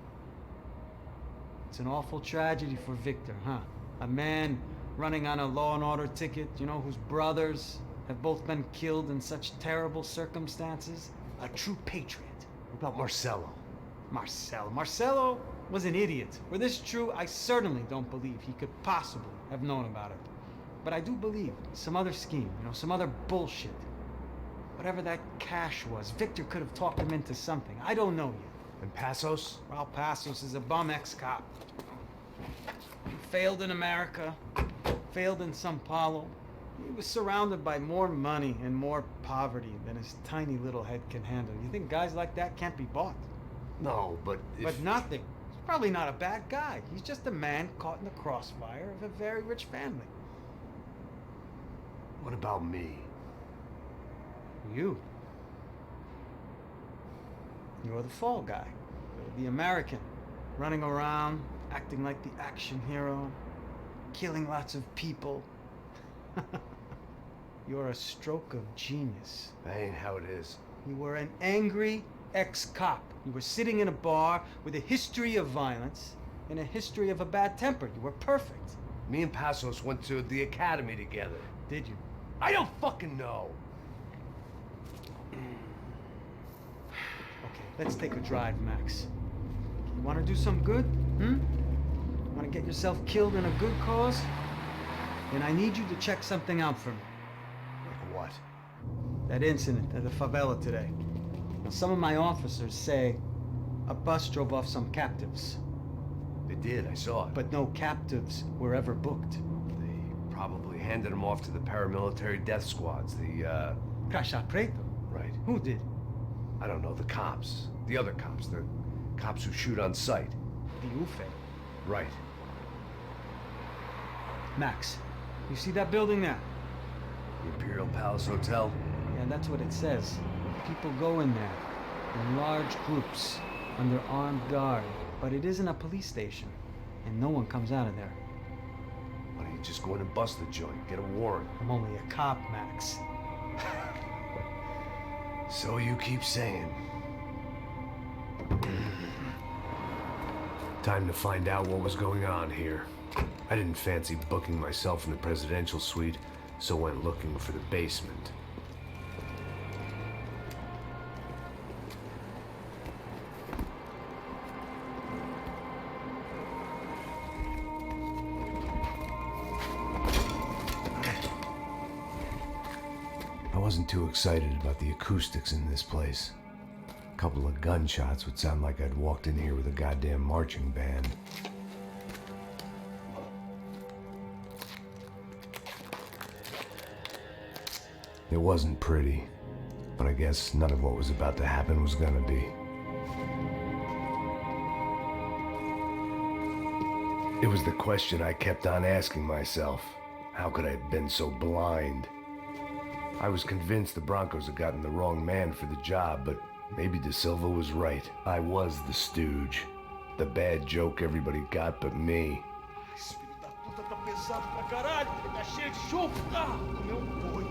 It's an awful tragedy for Victor, huh? A man running on a law and order ticket, you know, whose brothers have both been killed in such terrible circumstances. A true patriot. What about Marcelo? Marcelo was an idiot. Were this true, I certainly don't believe he could possibly have known about it. But I do believe some other scheme, you know, some other bullshit. Whatever that cash was, Victor could have talked him into something. I don't know yet. And Passos? Well, Passos is a bum ex-cop. He failed in America, failed in Sao Paulo. He was surrounded by more money and more poverty than his tiny little head can handle. You think guys like that can't be bought? No, but But nothing. He's probably not a bad guy. He's just a man caught in the crossfire of a very rich family. What about me? You. You're the fall guy. You're the American. Running around, acting like the action hero. Killing lots of people. You're a stroke of genius. That ain't how it is. You were an angry ex-cop. You were sitting in a bar with a history of violence and a history of a bad temper. You were perfect. Me and Passos went to the academy together. Did you? I don't fucking know. Okay, let's take a drive, Max. You want to do some good? Want to get yourself killed in a good cause? Then I need you to check something out for me. Like what? That incident at the favela today. Now, some of my officers say a bus drove off some captives. They did, I saw it. But no captives were ever booked. They probably handed them off to the paramilitary death squads, the, Caixa Preto? Right. Who did? I don't know, the cops. The other cops, the cops who shoot on sight. The UFE. Right. Max, you see that building there? The Imperial Palace Hotel? Yeah, that's what it says. People go in there in large groups under armed guard. But it isn't a police station, and no one comes out of there. Why don't you just go in and bust the joint, get a warrant? I'm only a cop, Max. So you keep saying. Time to find out what was going on here. I didn't fancy booking myself in the presidential suite, so went looking for the basement. I wasn't too excited about the acoustics in this place. A couple of gunshots would sound like I'd walked in here with a goddamn marching band. It wasn't pretty, but I guess none of what was about to happen was gonna be. It was the question I kept on asking myself. How could I have been so blind? I was convinced the Broncos had gotten the wrong man for the job, but maybe De Silva was right. I was the stooge. The bad joke everybody got but me. Esse filho da puta tá pesado pra caralho, tá cheio de chofre, tá? Meu boi.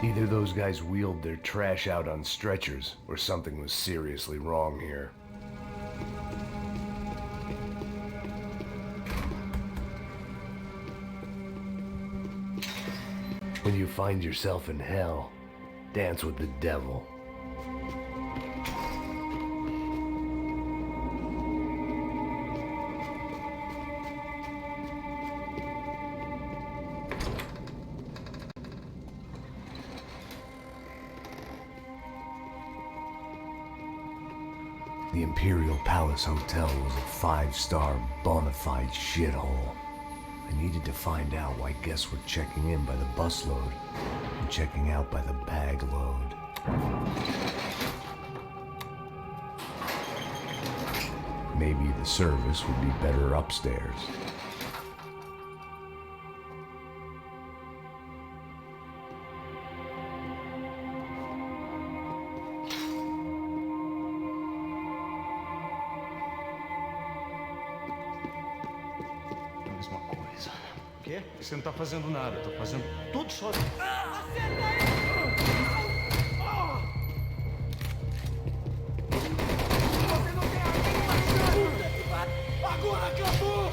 Either those guys wheeled their trash out on stretchers, or something was seriously wrong here. When you find yourself in hell, dance with the devil. The Imperial Palace Hotel was a 5-star bona fide shithole. I needed to find out why guests were checking in by the busload and checking out by the bag load. Maybe the service would be better upstairs. Mesma coisa. O quê? Você não tá fazendo nada, eu tô fazendo tudo sozinho. Agora acabou!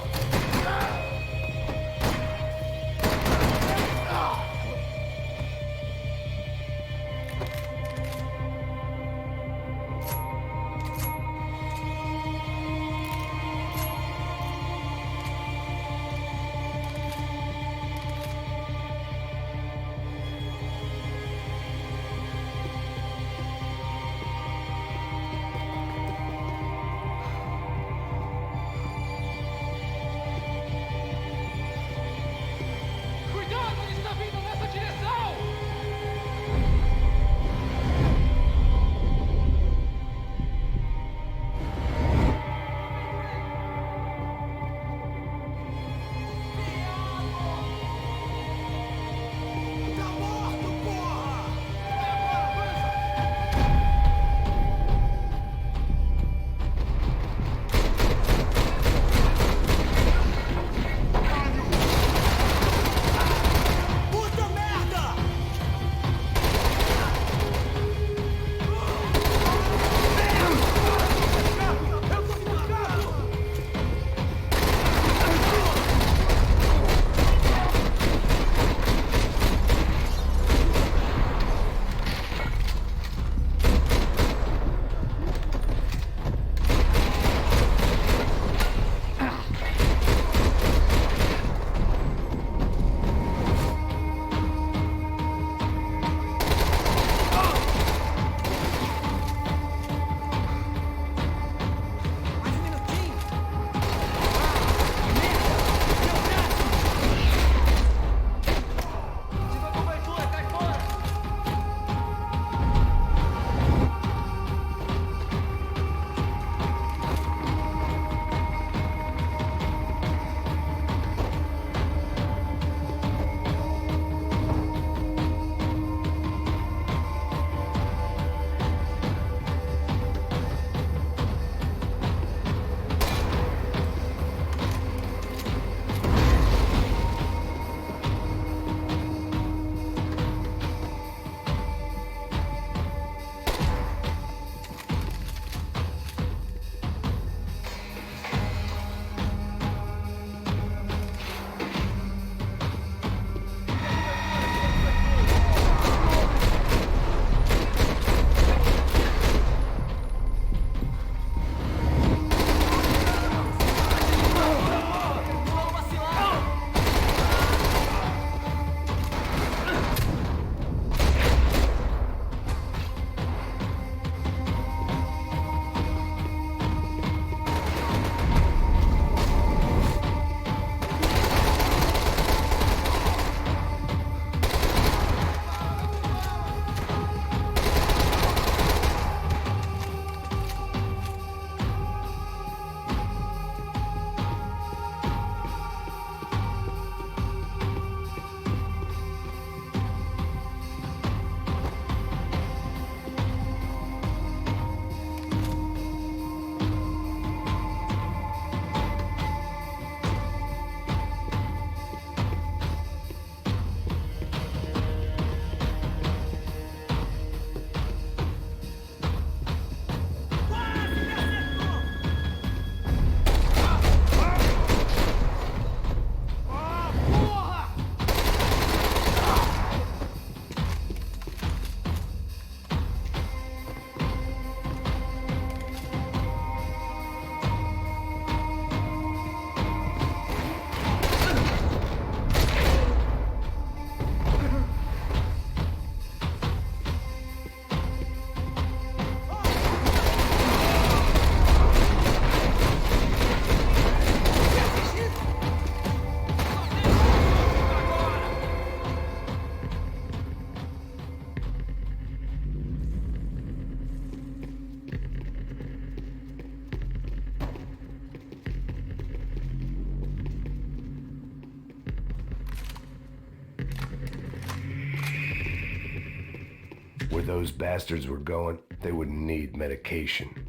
those bastards were going, they wouldn't need medication.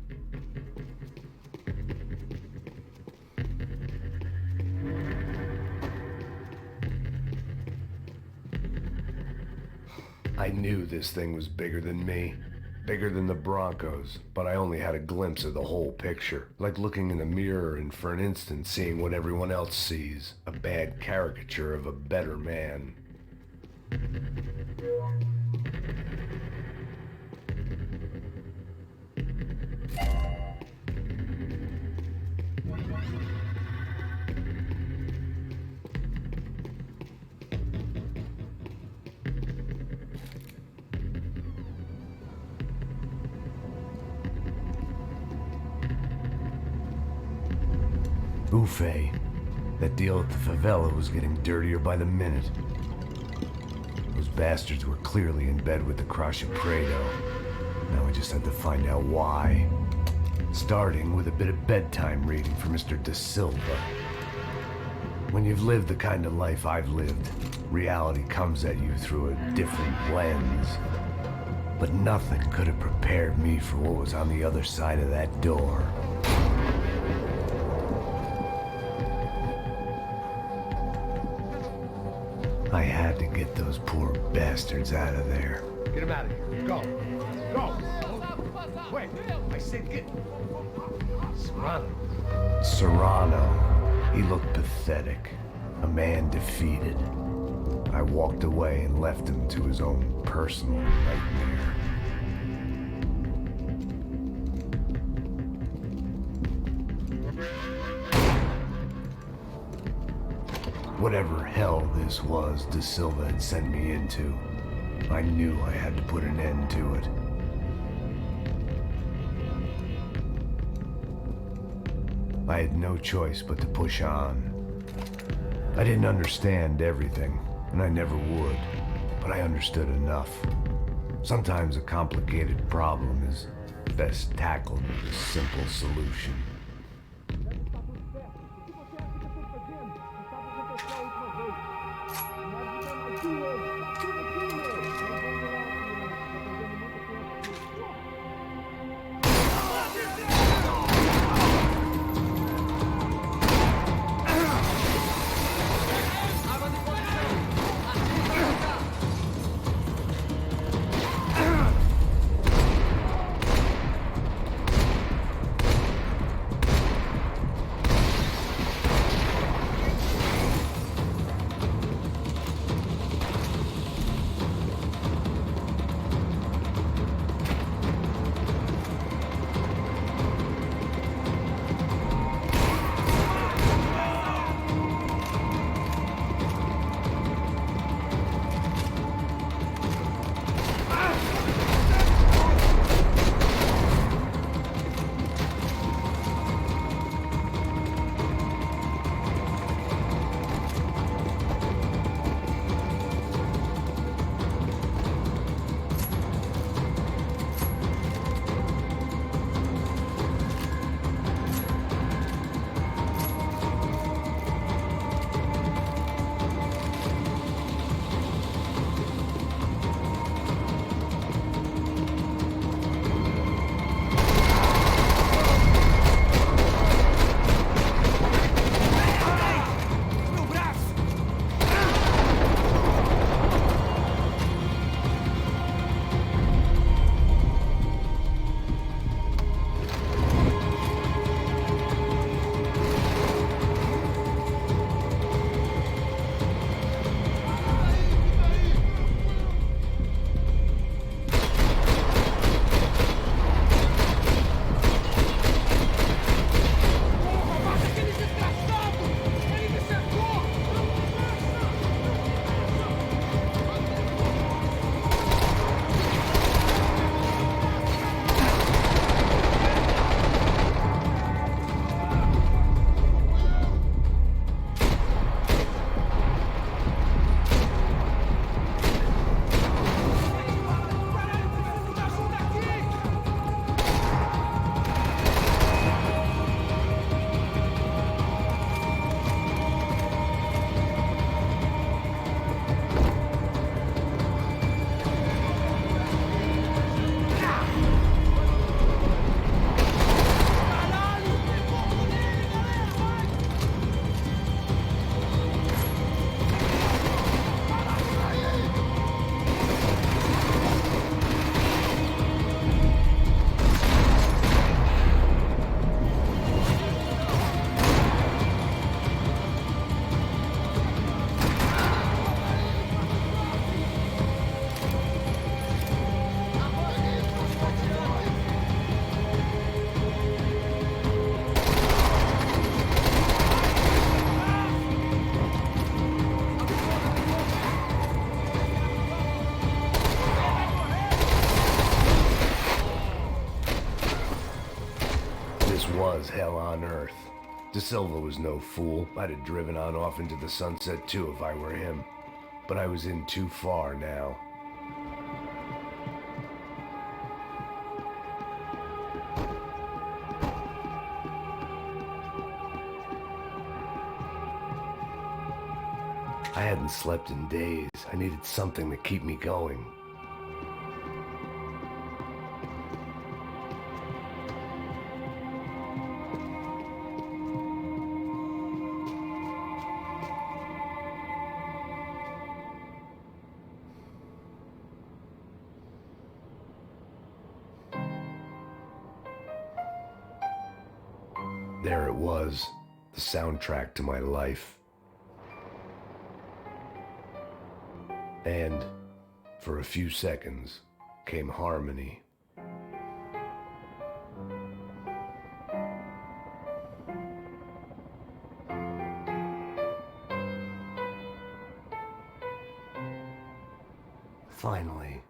I knew this thing was bigger than me, bigger than the Broncos, but I only had a glimpse of the whole picture, like looking in a mirror and for an instant seeing what everyone else sees, a bad caricature of a better man. Buffet. That deal at the favela was getting dirtier by the minute. Those bastards were clearly in bed with the Crusher Prado. Now we just had to find out why. Starting with a bit of bedtime reading for Mr. De Silva. When you've lived the kind of life I've lived, reality comes at you through a different lens. But nothing could have prepared me for what was on the other side of that door. I had to get those poor bastards out of there. Get him out of here. Go. Go. Wait. I said get... Serrano. Serrano. He looked pathetic. A man defeated. I walked away and left him to his own personal nightmare. Whatever hell this was De Silva had sent me into, I knew I had to put an end to it. I had no choice but to push on. I didn't understand everything, and I never would, but I understood enough. Sometimes a complicated problem is best tackled with a simple solution. hell on earth. De Silva was no fool. I'd have driven on off into the sunset too if I were him. But I was in too far now. I hadn't slept in days. I needed something to keep me going. There it was, the soundtrack to my life. And, for a few seconds, came harmony. Finally.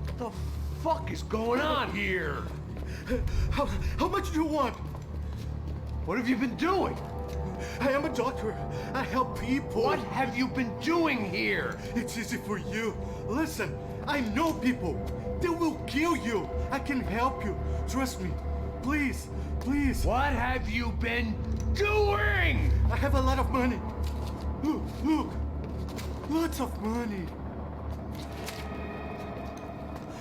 What the fuck is going on here? How much do you want? What have you been doing? I am a doctor. I help people. What have you been doing here? It's easy for you. Listen, I know people. They will kill you. I can help you. Trust me. Please, please. What have you been doing? I have a lot of money. Look, look. Lots of money.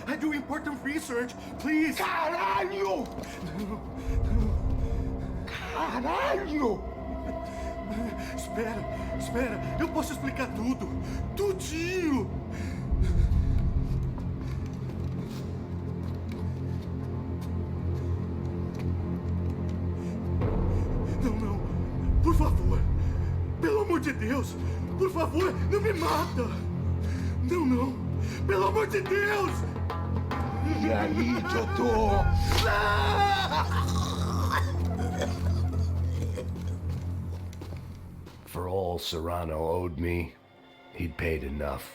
I do important research. Please. Caralho! Caralho! Espera, espera. Eu posso explicar tudo. Tudinho. Não, não. Por favor. Pelo amor de Deus. Por favor, não me mata. Não, não. Pelo amor de Deus. E aí, doutor? For all Serrano owed me, he'd paid enough.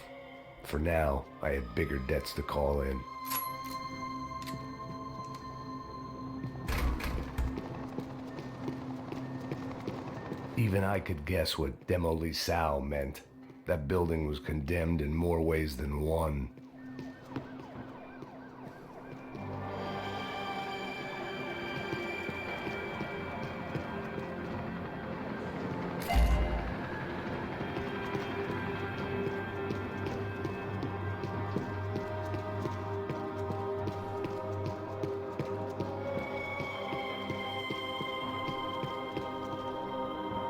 For now, I had bigger debts to call in. Even I could guess what demolição meant. That building was condemned in more ways than one.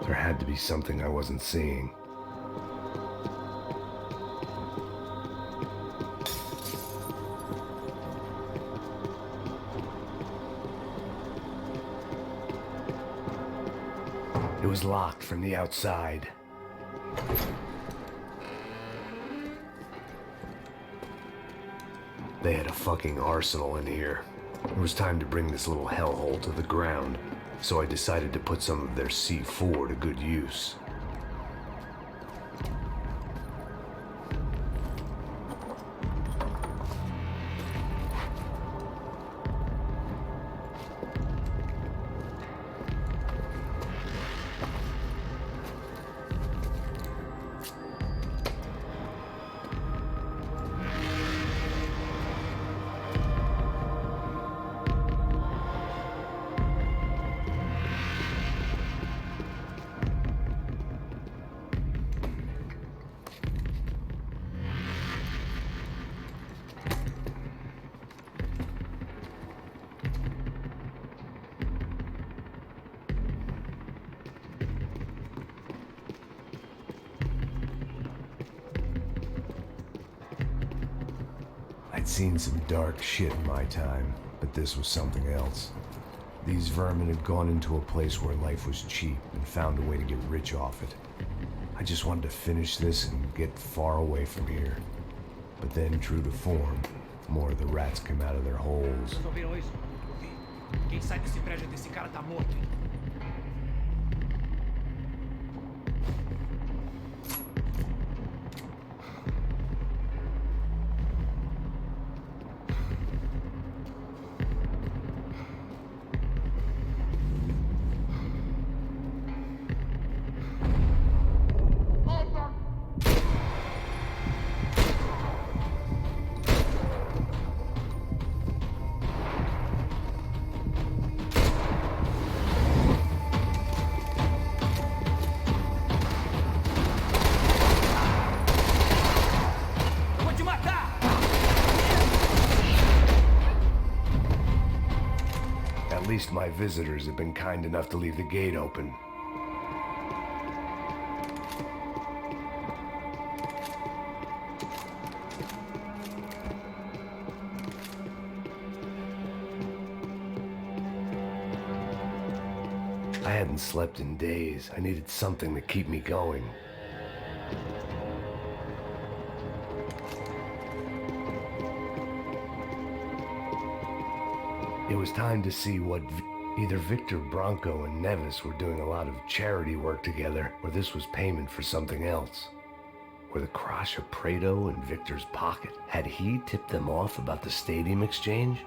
There had to be something I wasn't seeing. It was locked from the outside. They had a fucking arsenal in here. It was time to bring this little hellhole to the ground, so I decided to put some of their C4 to good use. I'd seen some dark shit in my time, but this was something else. These vermin had gone into a place where life was cheap and found a way to get rich off it. I just wanted to finish this and get far away from here. But then, true to form, more of the rats came out of their holes. Vocês ouviram isso? Ouvi. Quem sai desse prédio desse cara tá morto, hein? At least my visitors have been kind enough to leave the gate open. I hadn't slept in days. I needed something to keep me going. It was time to see what either Victor Bronco and Nevis were doing a lot of charity work together, or this was payment for something else. Were the Crusher Prado in Victor's pocket? Had he tipped them off about the stadium exchange?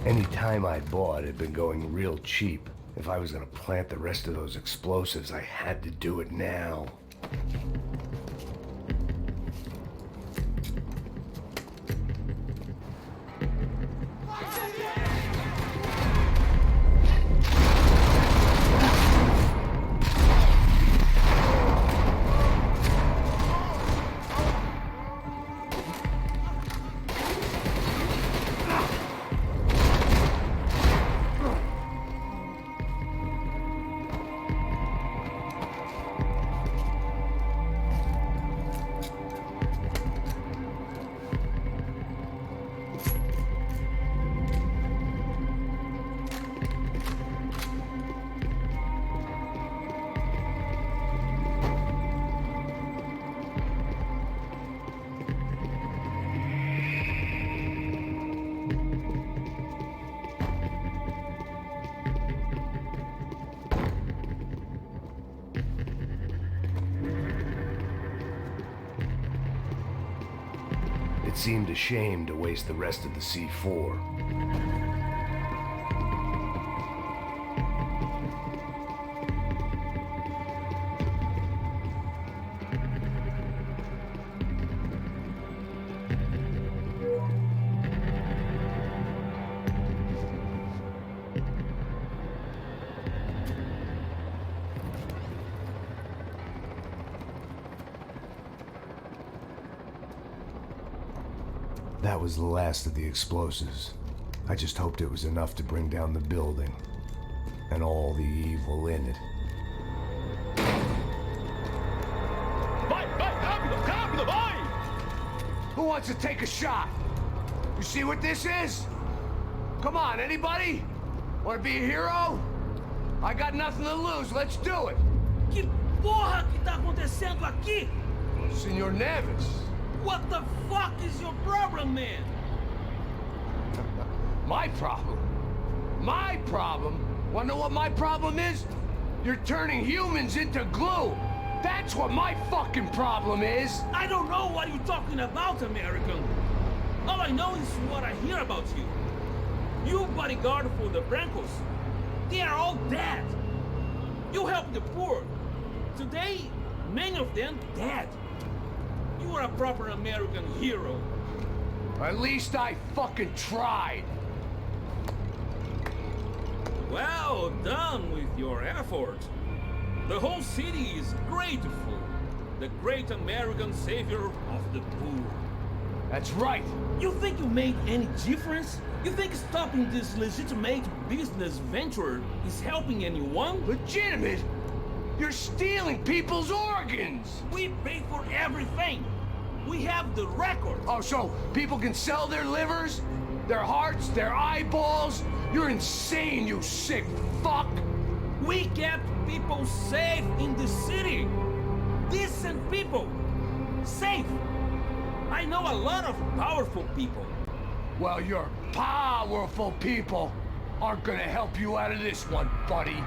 Any time I bought had been going real cheap. If I was gonna plant the rest of those explosives, I had to do it now. It seemed a shame to waste the rest of the C4. That was the last of the explosives. I just hoped it was enough to bring down the building and all the evil in it. Vai, rápido, rápido, vai! Who wants to take a shot? You see what this is? Come on, anybody? Want to be a hero? I got nothing to lose, let's do it! Que porra que tá acontecendo aqui? Senor Neves. What the fuck is your problem, man? My problem? My problem? Wanna know what my problem is? You're turning humans into glue! That's what my fucking problem is! I don't know what you're talking about, American. All I know is what I hear about you. You bodyguard for the Brancos. They are all dead. You help the poor. Today, many of them dead. You are a proper American hero. At least I fucking tried. Well done with your effort. The whole city is grateful. The great American savior of the poor. That's right. You think you made any difference? You think stopping this legitimate business venture is helping anyone? Legitimate? You're stealing people's organs! We pay for everything. We have the record. Oh, so people can sell their livers, their hearts, their eyeballs? You're insane, you sick fuck! We kept people safe in the city. Decent people. Safe. I know a lot of powerful people. Well, your powerful people aren't gonna help you out of this one, buddy.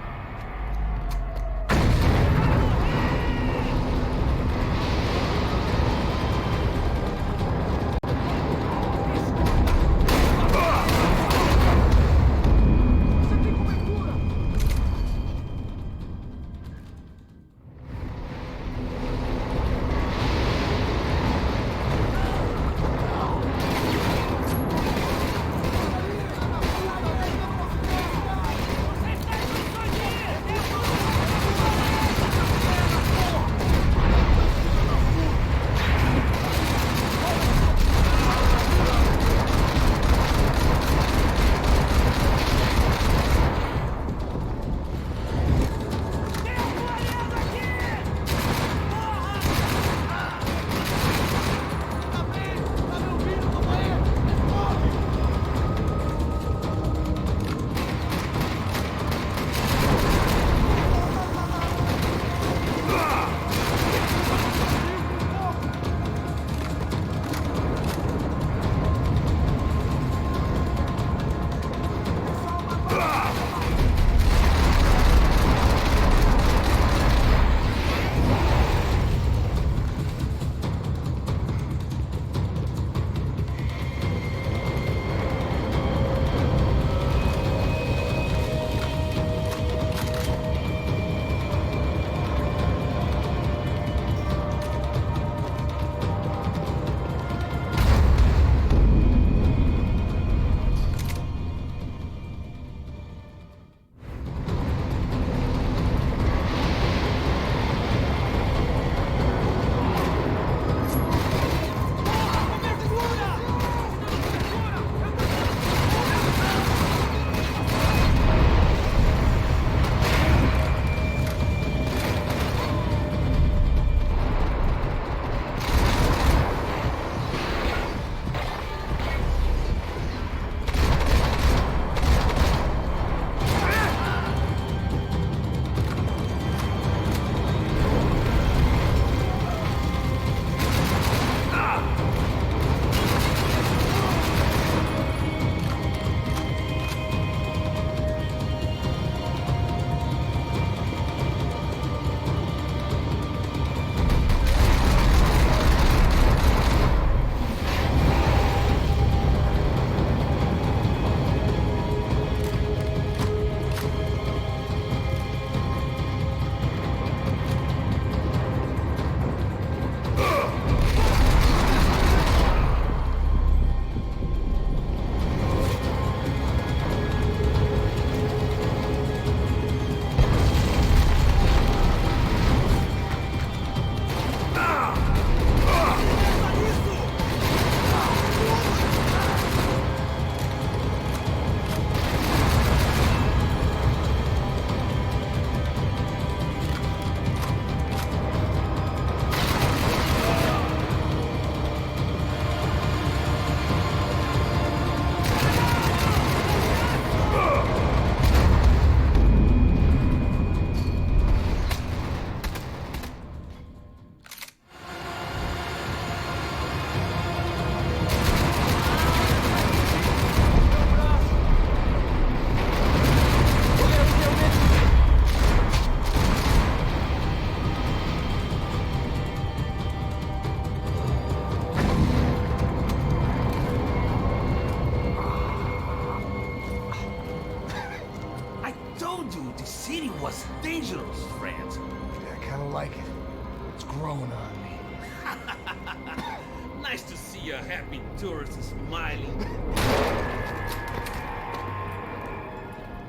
Nice to see a happy tourist smiling.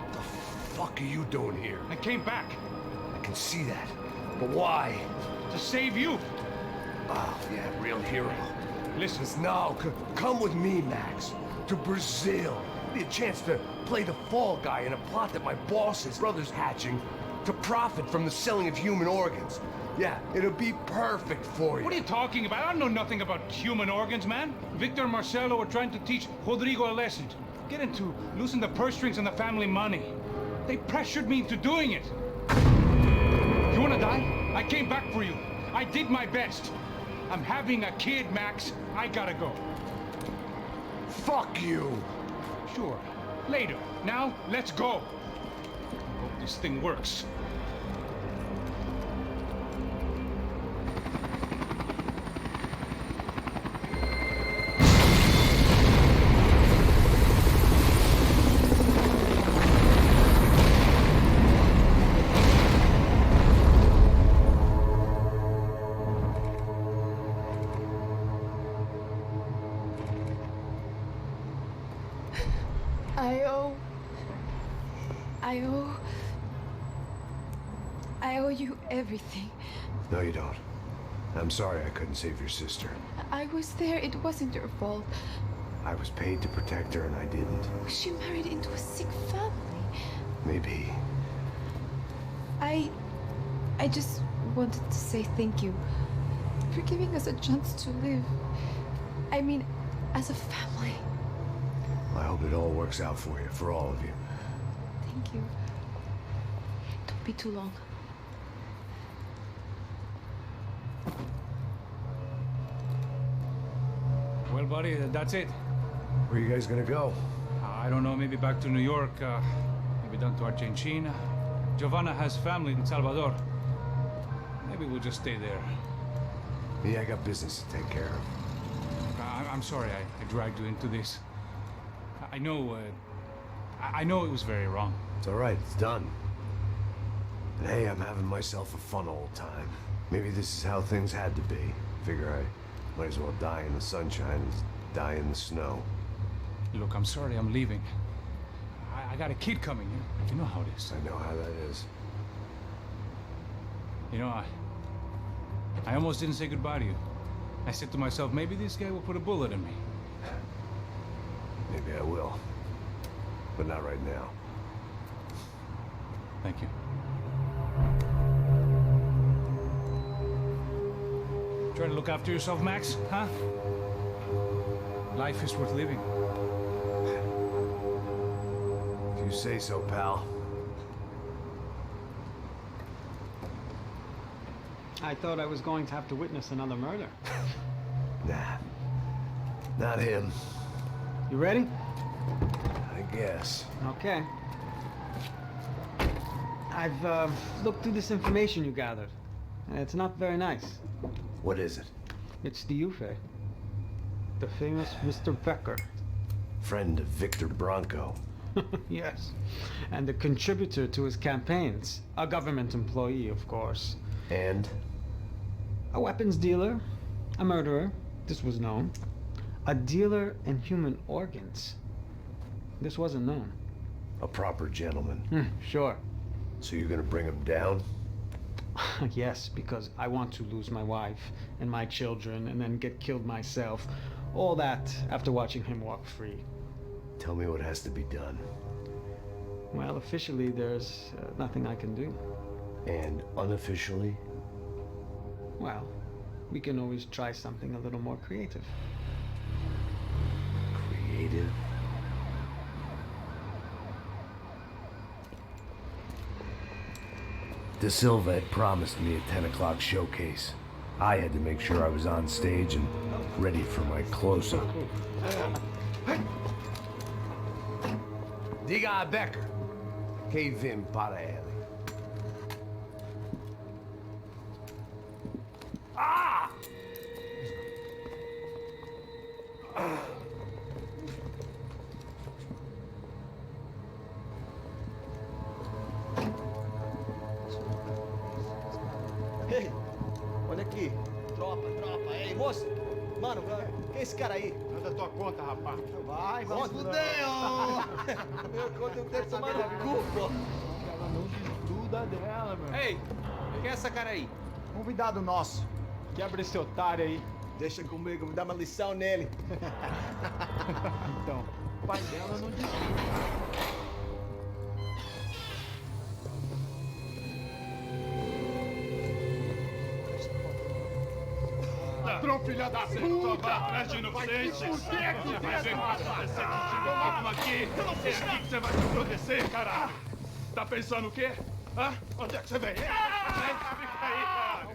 What the fuck are you doing here? I came back I can see that. But why? to save you. Oh, yeah, real hero. Listen, Now, come with me, Max. To Brazil. Be a chance to play the fall guy in a plot that my boss's brother's hatching to profit from the selling of human organs. Yeah, it'll be perfect for you. what are you talking about? I know nothing about human organs, man. Victor and Marcelo were trying to teach Rodrigo a lesson. Get into loosen the purse strings and the family money. They pressured me into doing it. You wanna die? I came back for you. I did my best. I'm having a kid, Max. I gotta go. Fuck you! Sure. Later. Now, let's go. Hope this thing works. I owe you everything. No, you don't. I'm sorry I couldn't save your sister. I was there. It wasn't your fault. I was paid to protect her and I didn't. She married into a sick family. Maybe. I just wanted to say thank you for giving us a chance to live. I mean, as a family. I hope it all works out for you, for all of you. Thank you. Don't be too long. Well, buddy, that's it. Where are you guys gonna go? I don't know, maybe back to New York, maybe down to Argentina. Giovanna has family in Salvador. Maybe we'll just stay there. Me, I got business to take care of. I'm sorry I dragged you into this. I know it was very wrong. It's all right, it's done. And hey, I'm having myself a fun old time. Maybe this is how things had to be. Figure I might as well die in the sunshine as die in the snow. Look, I'm sorry I'm leaving. I got a kid coming. You know how it is. I know how that is. You know, I almost didn't say goodbye to you. I said to myself, maybe this guy will put a bullet in me. Maybe I will. But not right now. Thank you. Trying to look after yourself, Max, huh? Life is worth living. If you say so, pal. I thought I was going to have to witness another murder. Nah. Not him. You ready? I guess. Okay. I've looked through this information you gathered. It's not very nice. What is it? It's the UFE. The famous Mr. Becker. Friend of Victor Bronco. Yes. And the contributor to his campaigns. A government employee, of course. And? A weapons dealer. A murderer. This was known. A dealer in human organs. This wasn't known. A proper gentleman. Sure. So you're gonna bring him down? Yes, because I want to lose my wife and my children and then get killed myself. All that after watching him walk free. Tell me what has to be done. Well, officially there's nothing I can do. And unofficially? Well, we can always try something a little more creative. Creative? De Silva had promised me a 10 o'clock showcase. I had to make sure I was on stage and ready for my close-up. Diga a Becker. Que vim para ele. Ah! Ei, olha aqui. Tropa. Ei, moço. Moço, mano, quem é esse cara aí? Manda tua conta, rapaz. Vai, vamos fudeu! Meu conta deve tomar no cu, pô. Ela não estuda dela, meu. Ei, quem é essa cara aí? Convidado nosso. Quebra esse otário aí. Deixa comigo, me dá uma lição nele. Então, o pai dela não diz. Ladrão, filha da puta! Vai atrás de inocentes! Vai ver mais acontecer contigo mesmo aqui! É aqui que você vai se acontecer, caralho! Tá pensando o quê? Hã? Onde é que você vem? Fica aí, cara!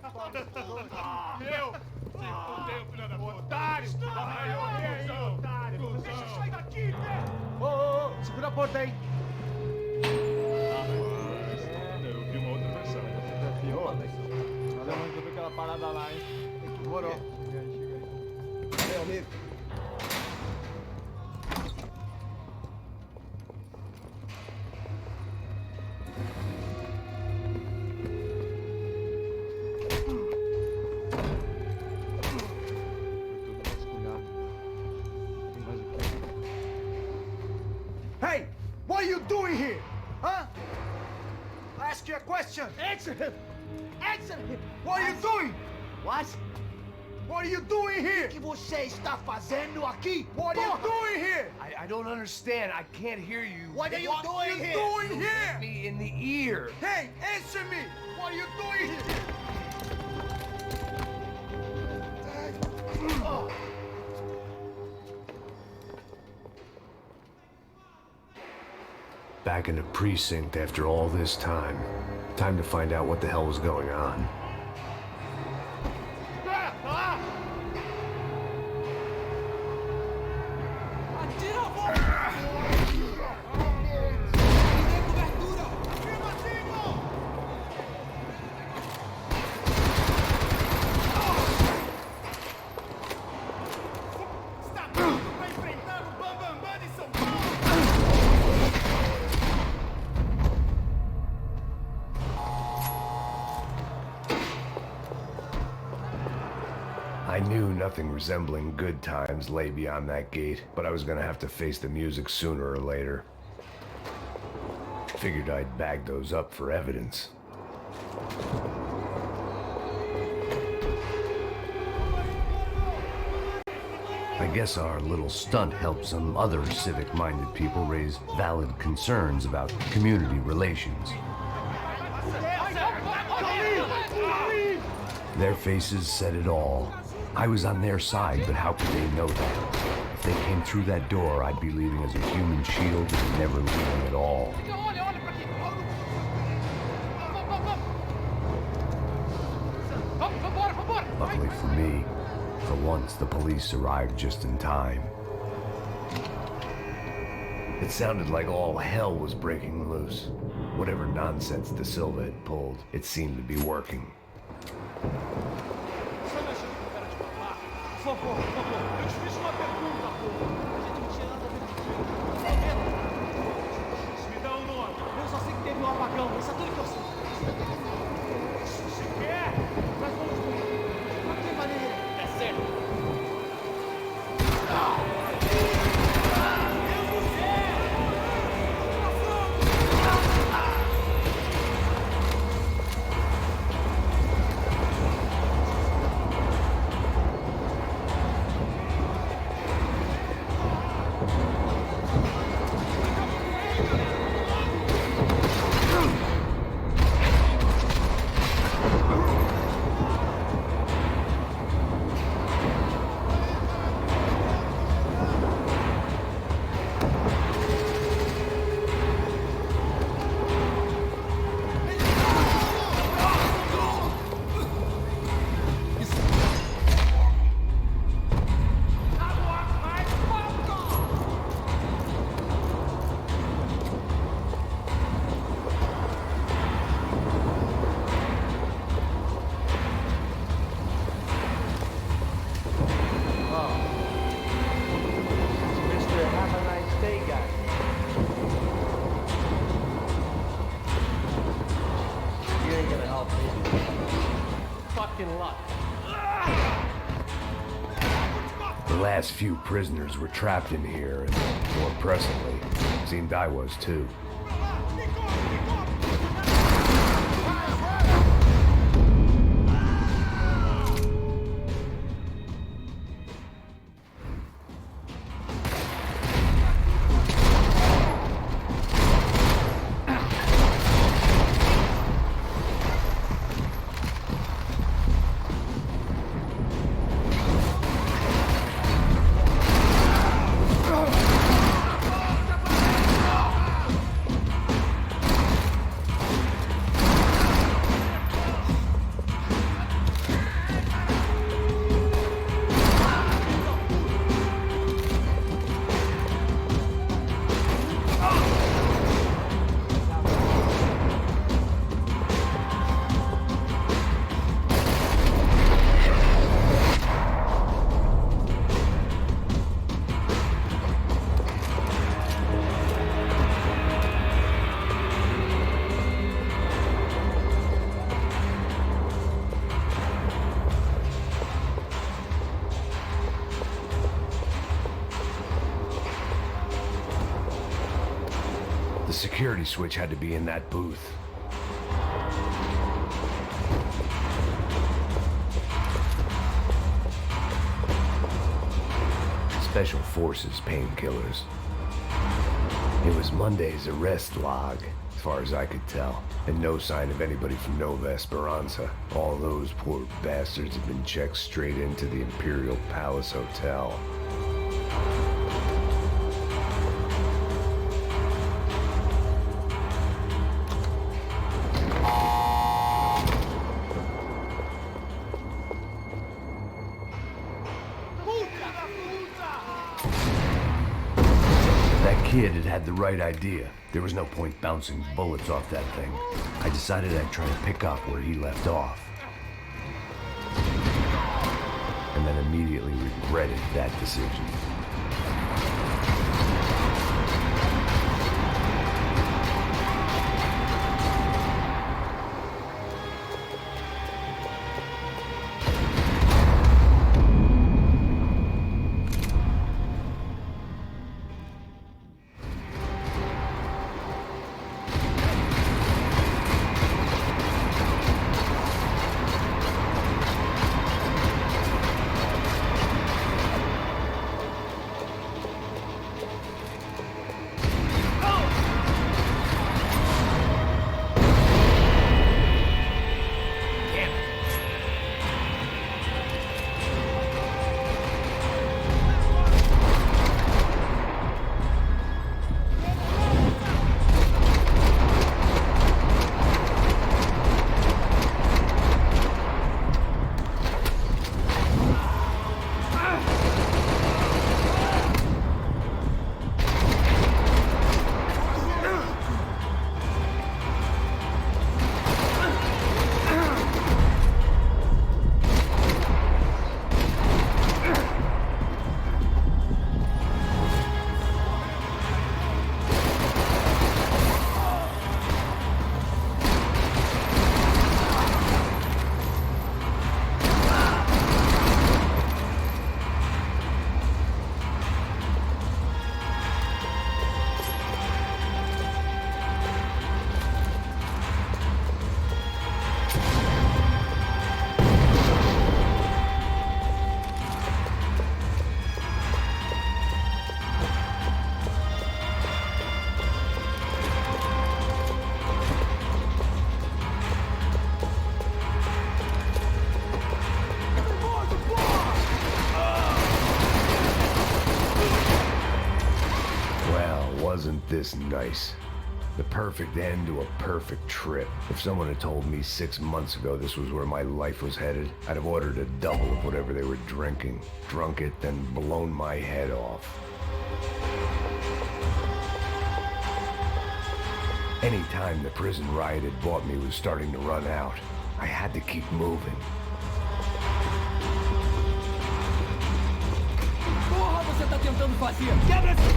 Eu! Se fudeu, filha da puta! Otário! Otário! Deixa eu sair daqui, né? Ô, segura a porta aí. Eu vi uma outra versão. Olha onde eu vi aquela parada lá, hein? Demorou. Chega aí. Meu amigo. Hey, what are you doing here? Huh? I ask you a question. Answer him. Answer him. What are you doing? What? What are you doing here? O que você está fazendo aqui? What are you doing here? I don't understand. I can't hear you. What are you doing here? Doing here? Me in the ear. Hey, answer me. What are you doing here? Back in the precinct after all this time. Time to find out what the hell was going on. I knew nothing resembling good times lay beyond that gate, but I was gonna have to face the music sooner or later. Figured I'd bag those up for evidence. I guess our little stunt helped some other civic-minded people raise valid concerns about community relations. Their faces said it all. I was on their side, but how could they know that? If they came through that door, I'd be leaving as a human shield and never leaving at all. Luckily for me, for once the police arrived just in time. It sounded like all hell was breaking loose. Whatever nonsense De Silva had pulled, it seemed to be working. Por favor, eu te fiz uma pergunta, pô. Me dá um nome. Eu só sei que teve um apagão, isso é tudo que eu sei. Se quer, nós vamos juntos. Mas que maneira? É sério. Fucking luck. The last few prisoners were trapped in here, and more pressingly, it seemed I was too. The security switch had to be in that booth. Special Forces painkillers. It was Monday's arrest log, as far as I could tell, and no sign of anybody from Nova Esperanza. All those poor bastards had been checked straight into the Imperial Palace Hotel. Kid had the right idea. There was no point bouncing bullets off that thing. I decided I'd try to pick up where he left off. And then immediately regretted that decision. Wasn't this nice? The perfect end to a perfect trip. If someone had told me 6 months ago this was where my life was headed, I'd have ordered a double of whatever they were drinking, drunk it, then blown my head off. Any time the prison riot had bought me was starting to run out. I had to keep moving. Porra, você tá tentando fazer? Quebra esse...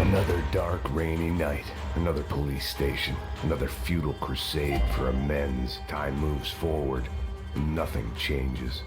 Another dark dark, rainy night. Another police station. Another futile crusade for amends. Time moves forward. And nothing changes.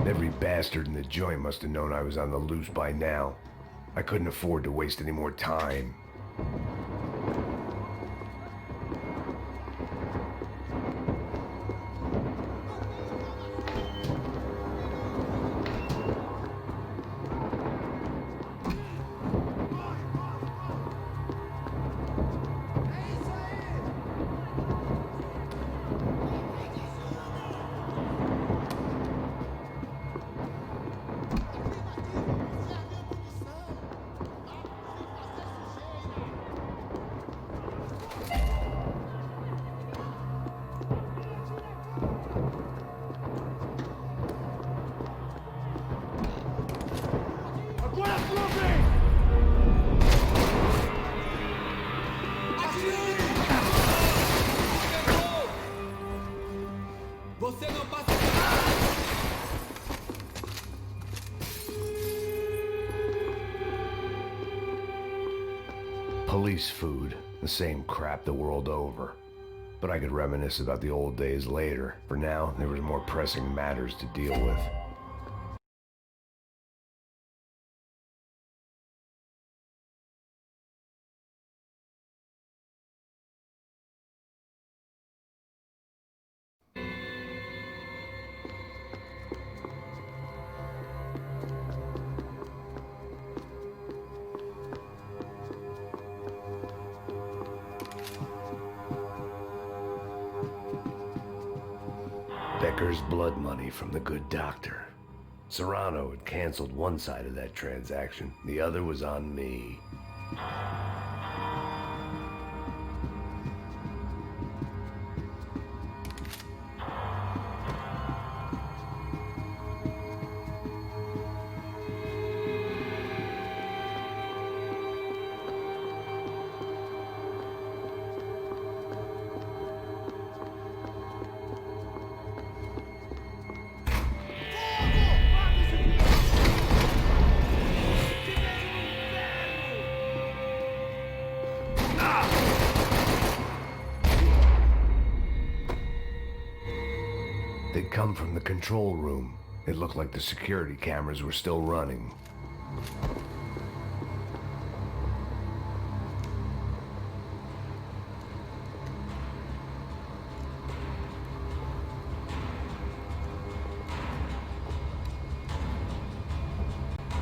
Every bastard in the joint must have known I was on the loose by now. I couldn't afford to waste any more time. Police food, the same crap the world over. But I could reminisce about the old days later. For now, there was more pressing matters to deal with. Becker's blood money from the good doctor. Serrano had canceled one side of that transaction. The other was on me. They'd come from the control room. It looked like the security cameras were still running.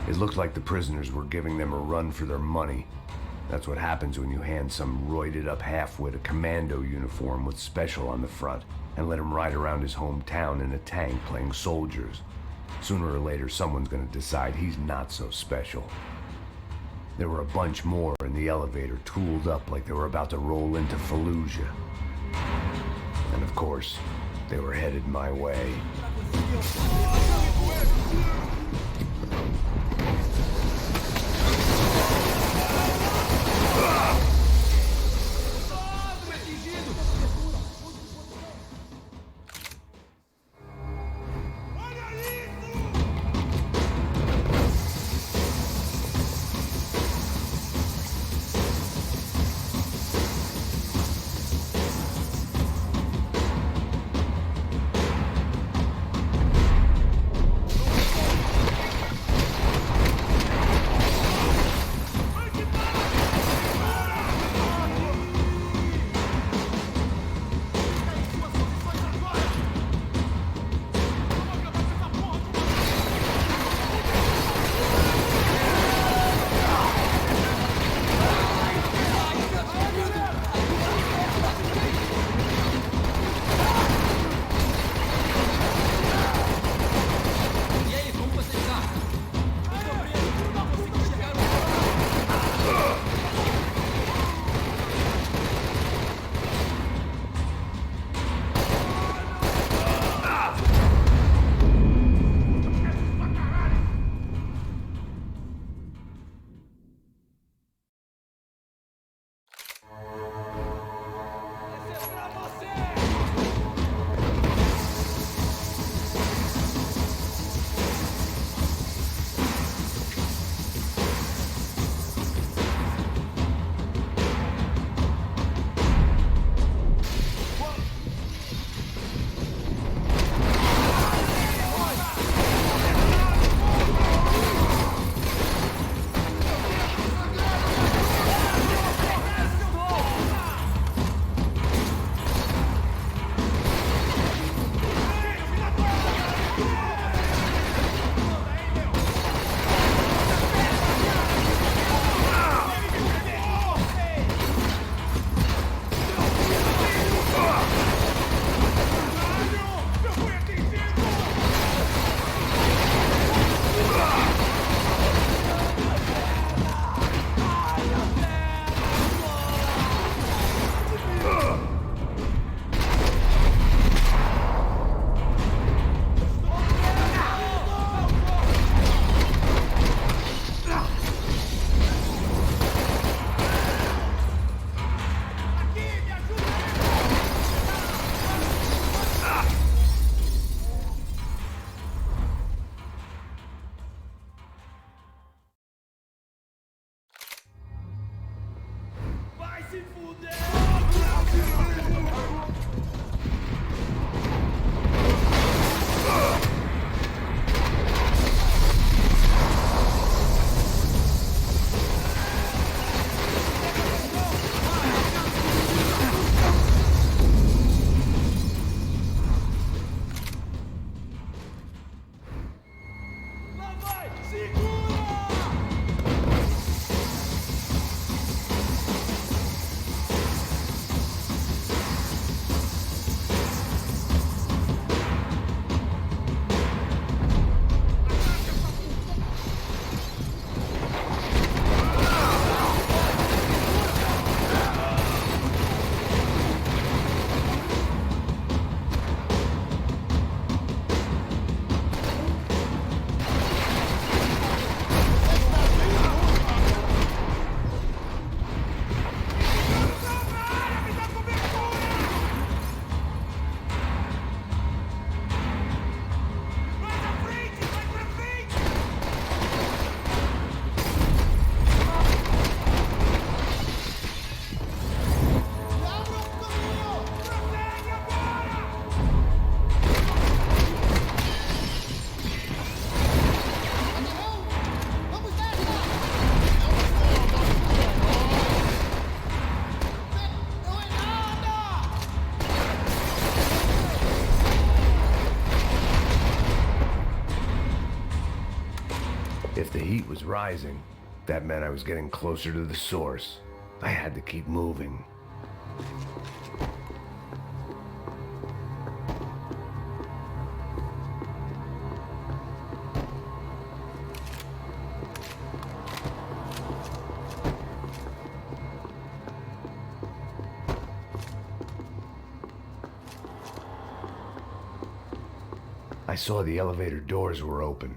It looked like the prisoners were giving them a run for their money. That's what happens when you hand some roided-up halfwit a commando uniform with special on the front and let him ride around his hometown in a tank playing soldiers. Sooner or later, someone's gonna decide he's not so special. There were a bunch more in the elevator, tooled up like they were about to roll into Fallujah. And of course, they were headed my way. If the heat was rising, that meant I was getting closer to the source. I had to keep moving. I saw the elevator doors were open.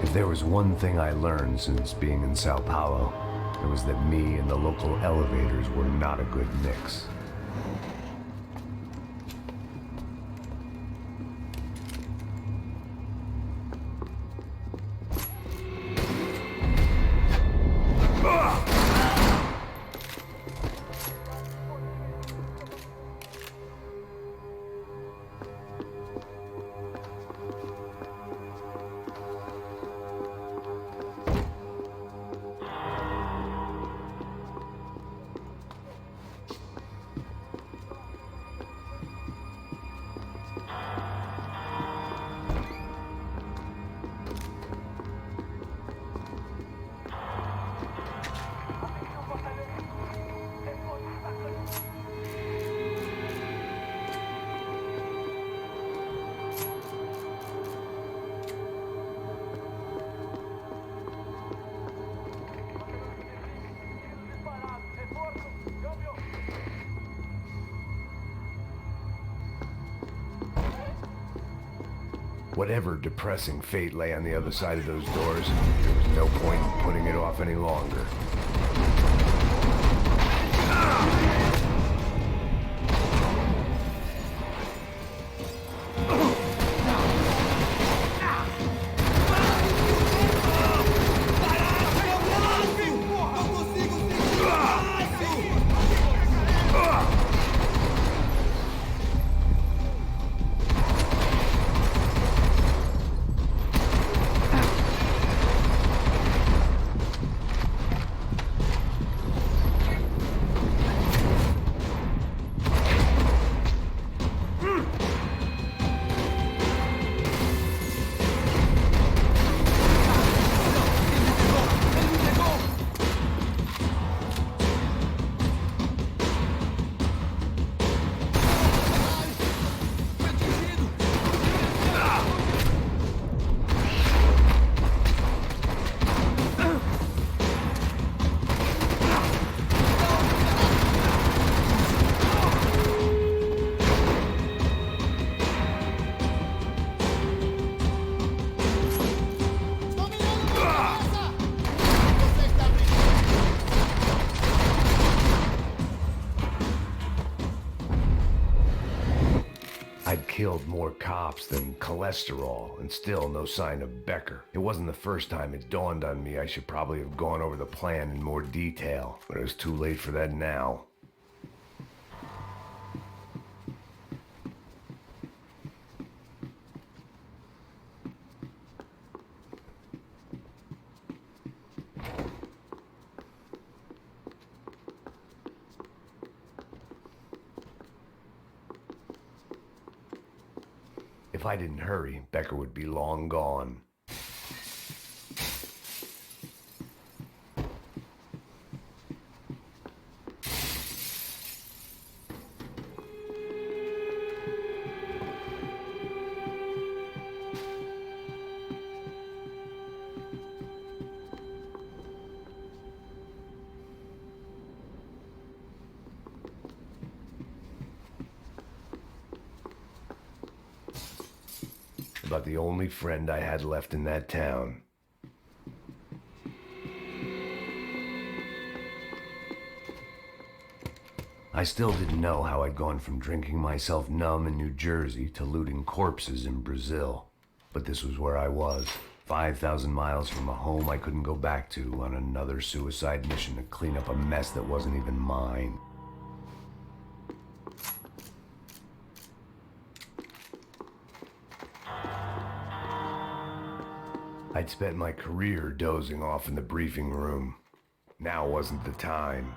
If there was one thing I learned since being in Sao Paulo, it was that me and the local elevators were not a good mix. Whatever depressing fate lay on the other side of those doors, there was no point in putting it off any longer. I'd killed more cops than cholesterol, and still no sign of Becker. It wasn't the first time it dawned on me I should probably have gone over the plan in more detail, but it was too late for that now. If I didn't hurry, Becker would be long gone. About the only friend I had left in that town. I still didn't know how I'd gone from drinking myself numb in New Jersey to looting corpses in Brazil. But this was where I was, 5,000 miles from a home I couldn't go back to, on another suicide mission to clean up a mess that wasn't even mine. I'd spent my career dozing off in the briefing room. Now wasn't the time.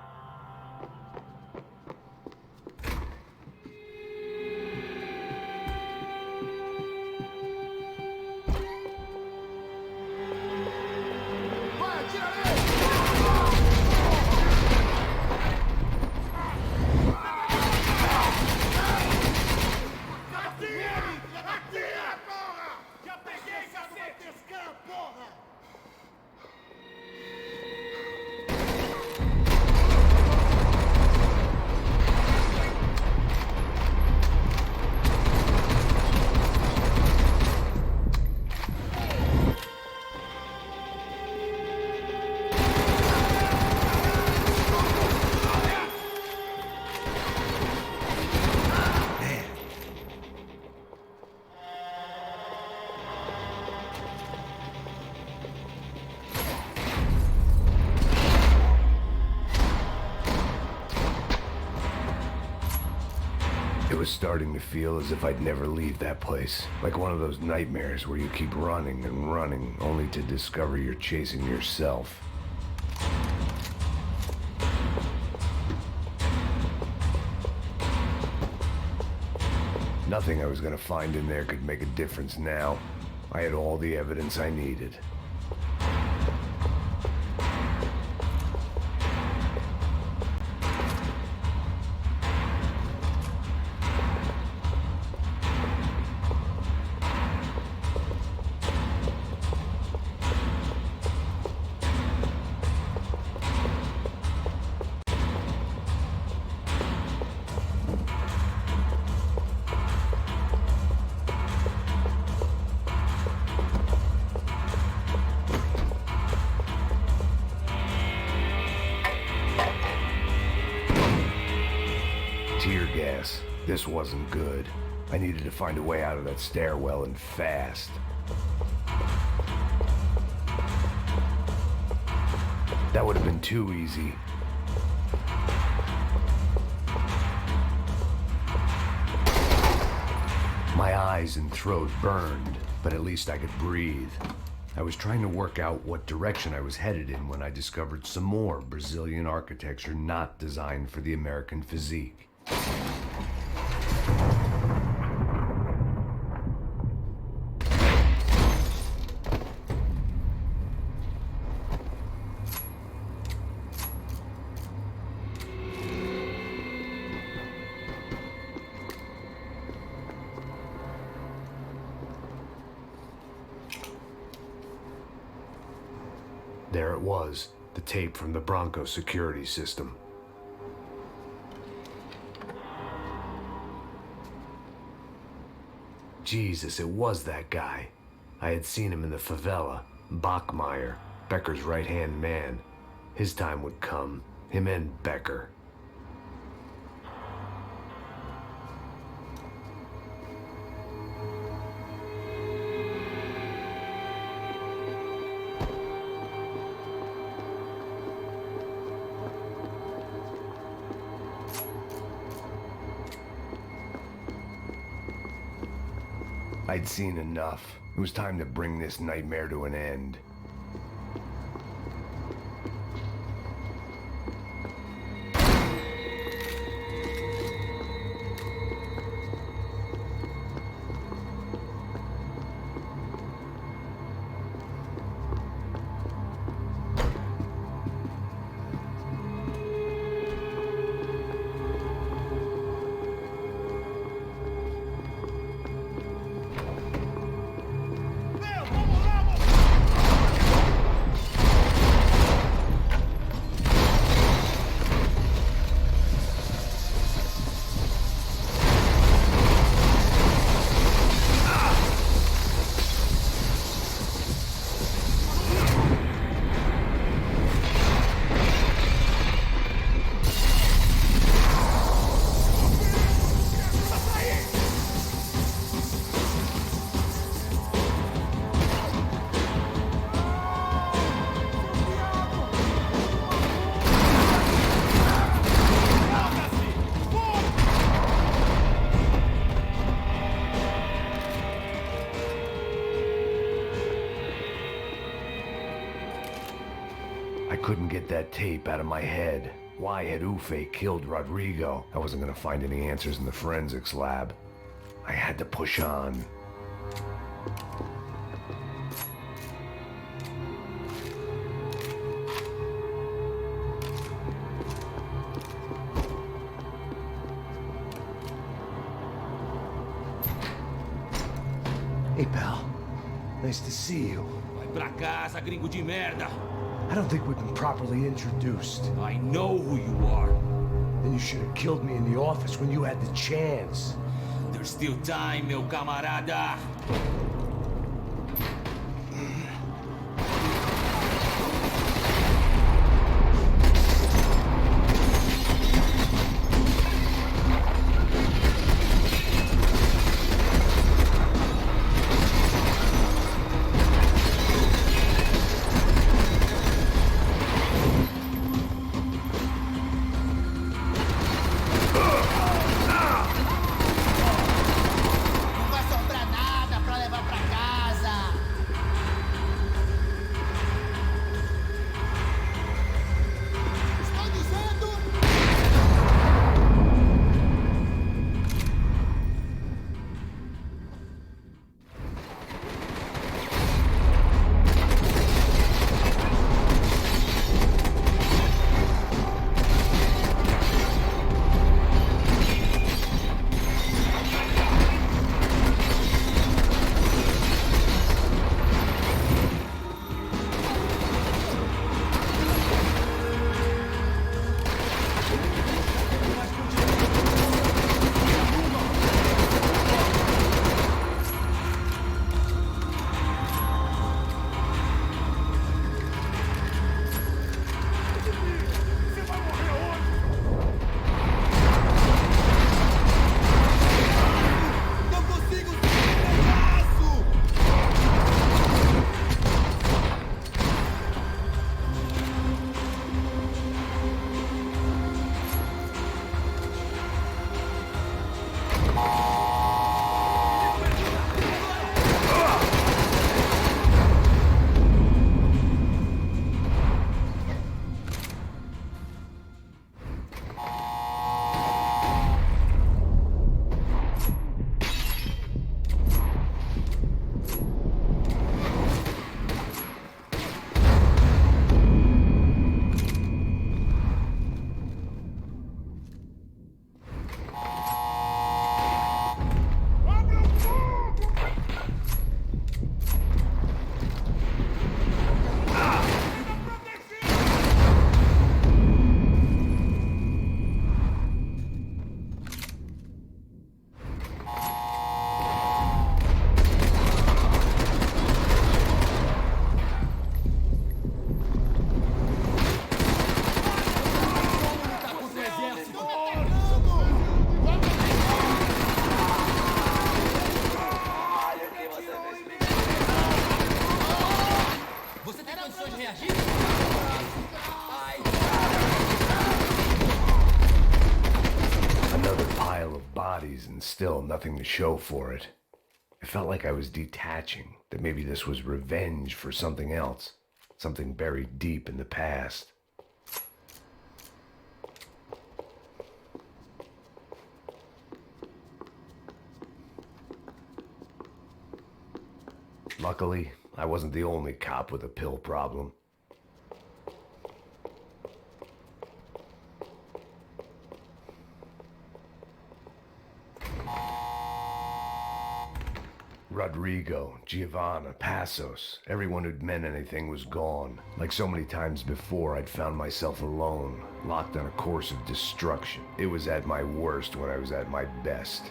It was starting to feel as if I'd never leave that place. Like one of those nightmares where you keep running and running, only to discover you're chasing yourself. Nothing I was gonna find in there could make a difference now. I had all the evidence I needed. Tear gas. This wasn't good. I needed to find a way out of that stairwell, and fast. That would have been too easy. My eyes and throat burned, but at least I could breathe. I was trying to work out what direction I was headed in when I discovered some more Brazilian architecture not designed for the American physique. There it was, the tape from the Bronco security system. Jesus, it was that guy. I had seen him in the favela. Bachmeyer, Becker's right-hand man. His time would come. Him and Becker. I'd seen enough. It was time to bring this nightmare to an end. I couldn't get that tape out of my head. Why had Ufe killed Rodrigo? I wasn't gonna find any answers in the forensics lab. I had to push on. Hey, pal. Nice to see you. Vai pra casa, gringo de merda. I don't think we've been properly introduced. I know who you are. Then you should have killed me in the office when you had the chance. There's still time, meu camarada. Another pile of bodies and still nothing to show for it. It felt like I was detaching, that maybe this was revenge for something else, something buried deep in the past. Luckily, I wasn't the only cop with a pill problem. Rodrigo, Giovanna, Passos, everyone who'd meant anything was gone. Like so many times before, I'd found myself alone, locked on a course of destruction. It was at my worst when I was at my best.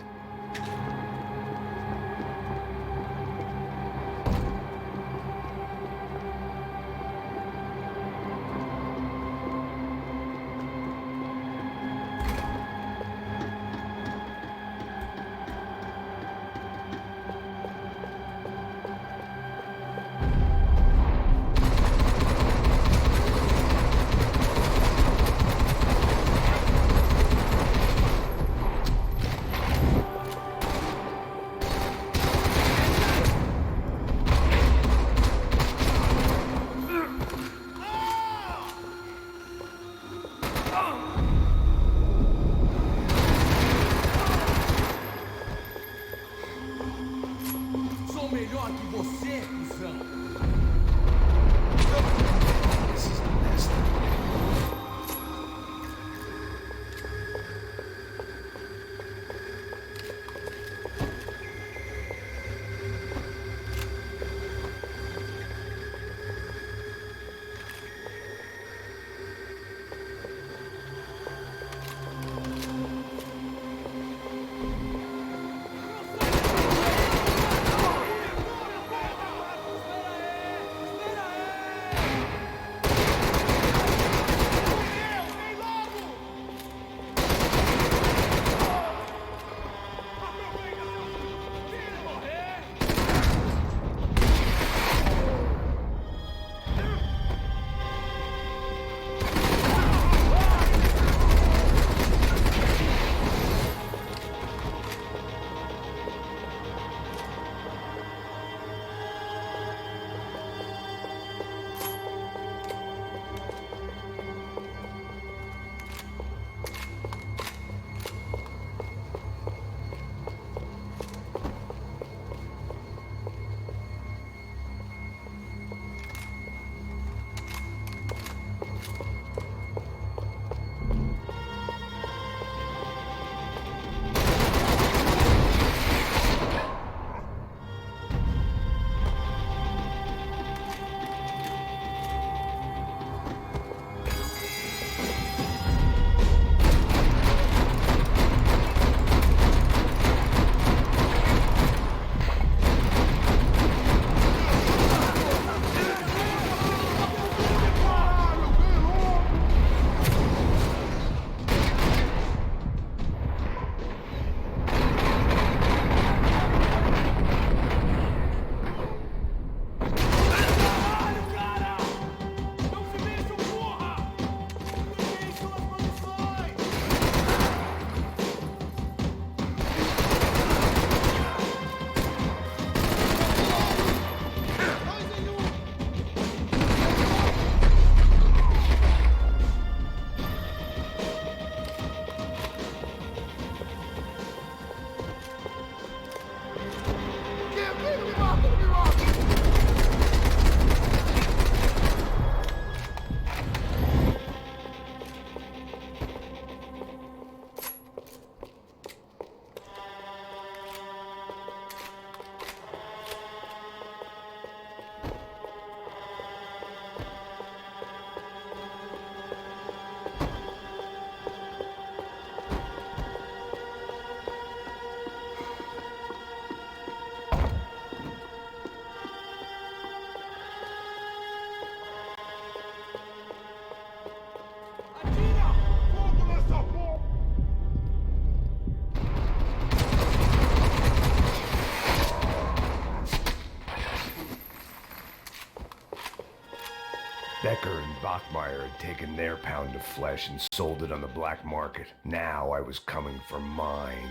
Becker and Bachmeyer had taken their pound of flesh and sold it on the black market. Now I was coming for mine.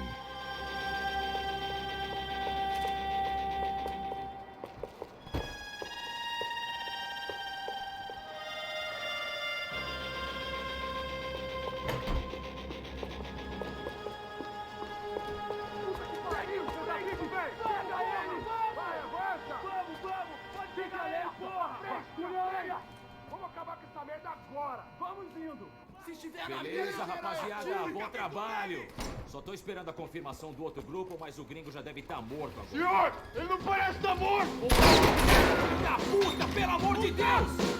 Beleza, rapaziada, bom trabalho. Só tô esperando a confirmação do outro grupo, mas o gringo já deve estar morto agora. Senhor, ele não parece estar morto! Filho da puta, pelo amor de Deus!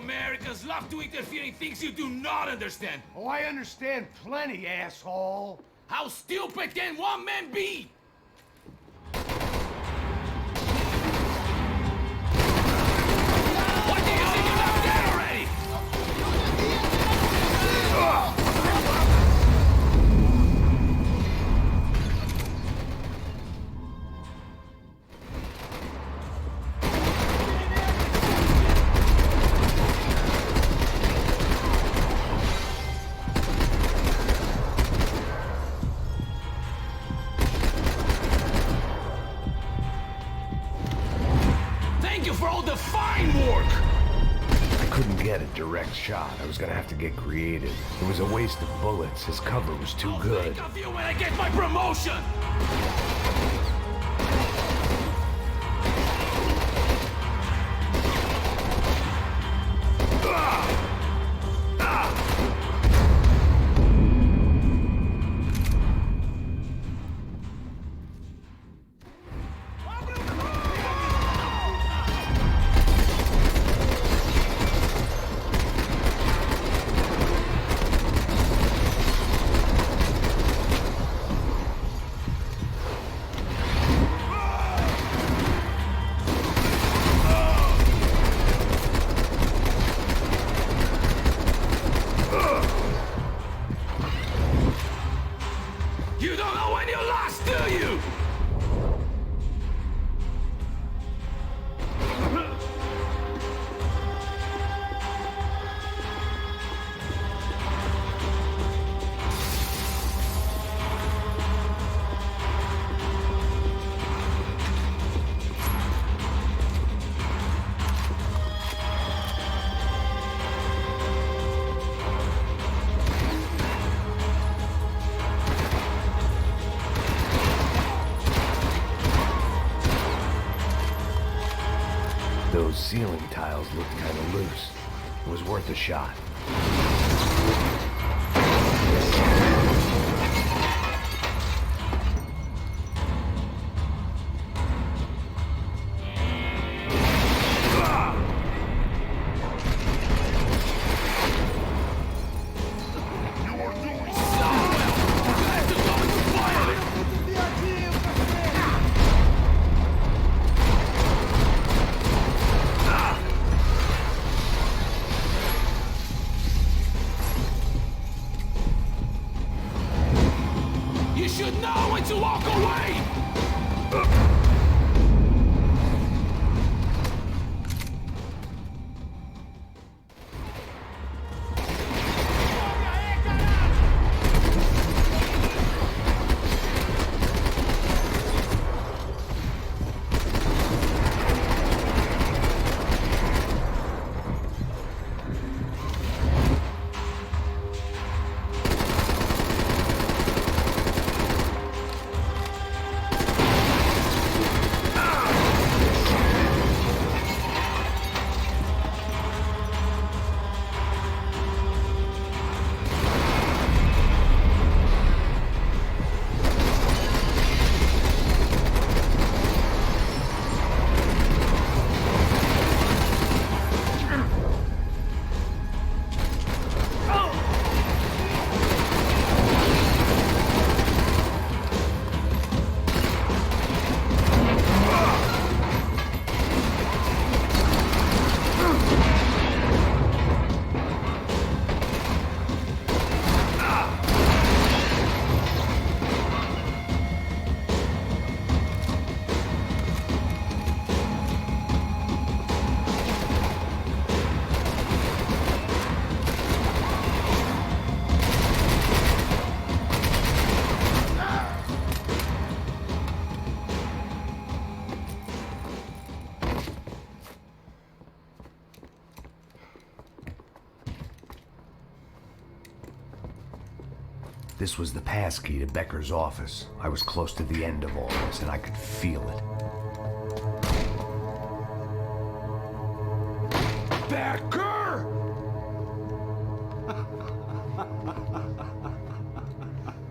Americans love to interfere in things you do not understand. Oh, I understand plenty, asshole. How stupid can one man be? What do you think you're not dead already? For all the fine work! I couldn't get a direct shot. I was gonna have to get creative. It was a waste of bullets. His cover was too good. Think of you when I get my promotion! You don't know when you lost, do you? Those ceiling tiles looked kind of loose. It was worth a shot. This was the passkey to Becker's office. I was close to the end of all this, and I could feel it. Becker!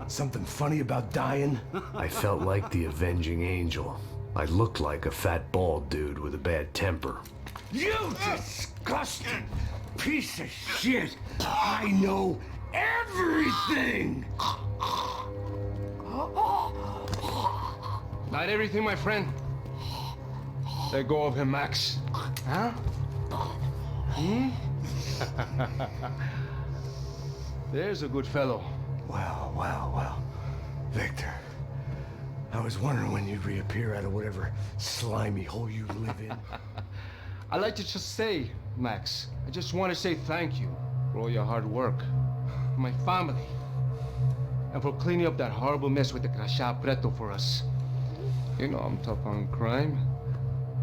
Something funny about dying? I felt like the avenging angel. I looked like a fat bald dude with a bad temper. You disgusting piece of shit! I know everything! Not everything, my friend. Let go of him, Max. Huh? Hmm? There's a good fellow. Well, well, well. Victor, I was wondering when you'd reappear out of whatever slimy hole you live in. I'd like to just say, Max, I just want to say thank you for all your hard work, for my family, and for cleaning up that horrible mess with the crachá preto for us. You know I'm tough on crime.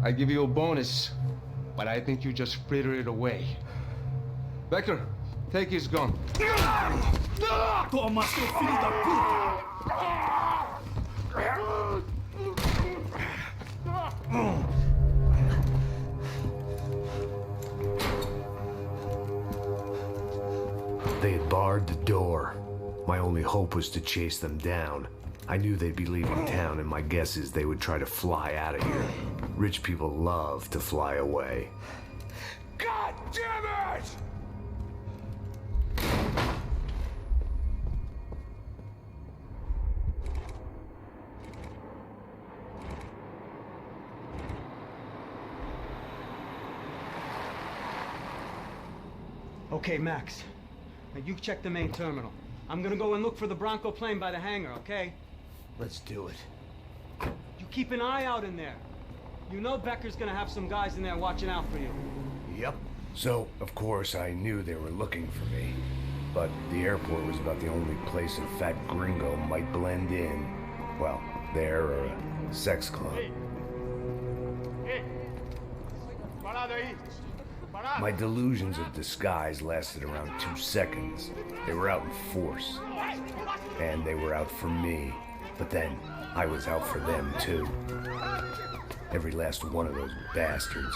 I give you a bonus, but I think you just frittered it away. Becker, take his gun. Toma, seu filho da puta! They had barred the door. My only hope was to chase them down. I knew they'd be leaving town, and my guess is they would try to fly out of here. Rich people love to fly away. God damn it! Okay, Max. Now you check the main terminal. I'm gonna go and look for the Bronco plane by the hangar, okay? Let's do it. You keep an eye out in there. You know Becker's gonna have some guys in there watching out for you. Yep. So, of course, I knew they were looking for me. But the airport was about the only place a fat gringo might blend in. Well, there or a sex club. My delusions of disguise lasted around 2 seconds. They were out in force. And they were out for me. But then, I was out for them too. Every last one of those bastards.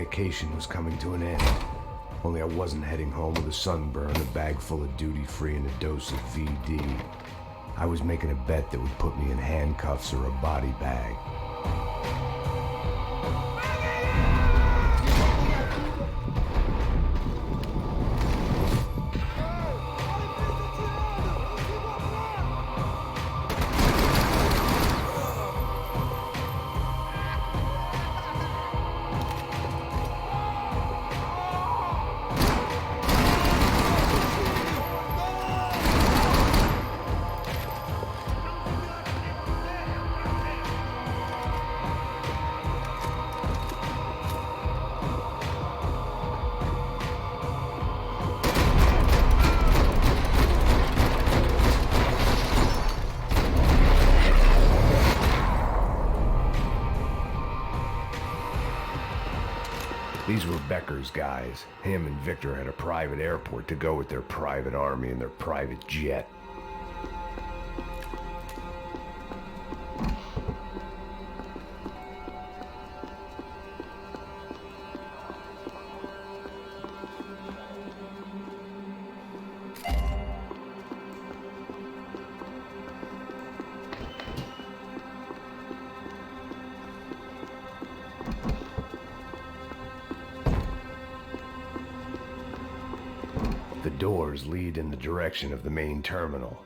vacation was coming to an end. Only I wasn't heading home with a sunburn, a bag full of duty-free, and a dose of VD. I was making a bet that would put me in handcuffs or a body bag. These were Becker's guys. Him and Victor had a private airport to go with their private army and their private jet. The doors lead in the direction of the main terminal.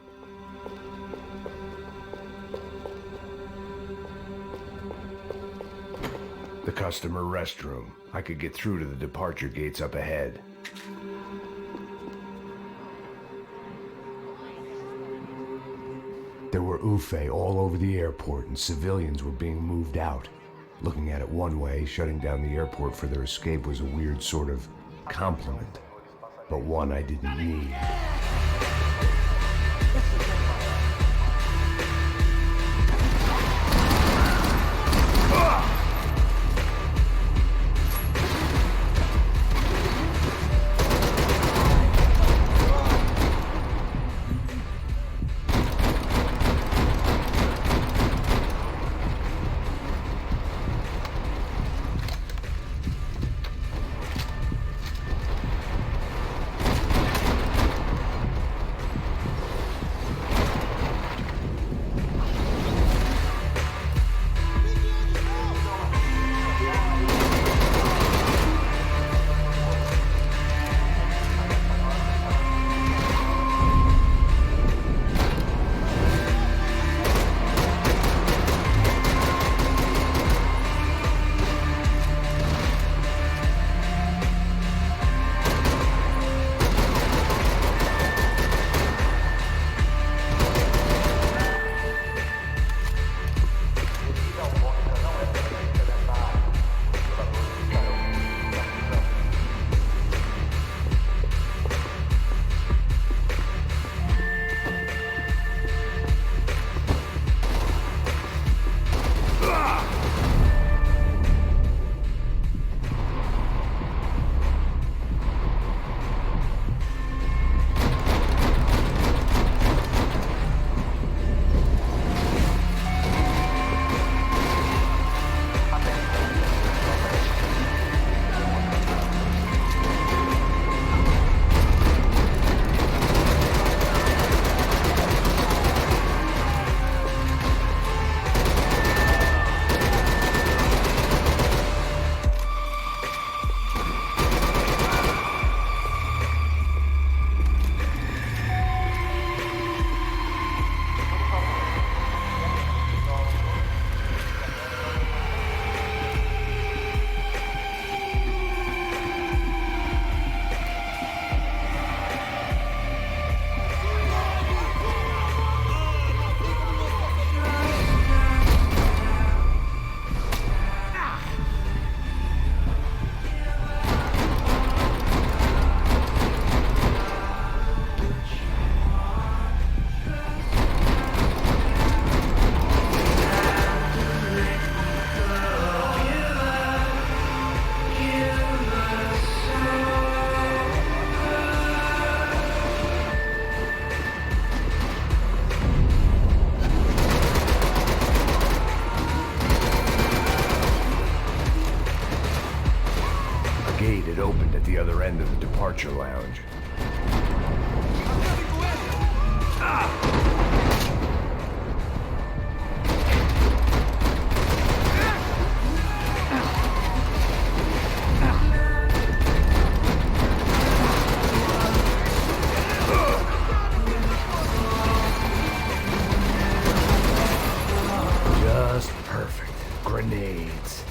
The customer restroom. I could get through to the departure gates up ahead. There were UFE all over the airport, and civilians were being moved out. Looking at it one way, shutting down the airport for their escape was a weird sort of compliment. But one I didn't need. departure lounge. Just perfect. Grenades.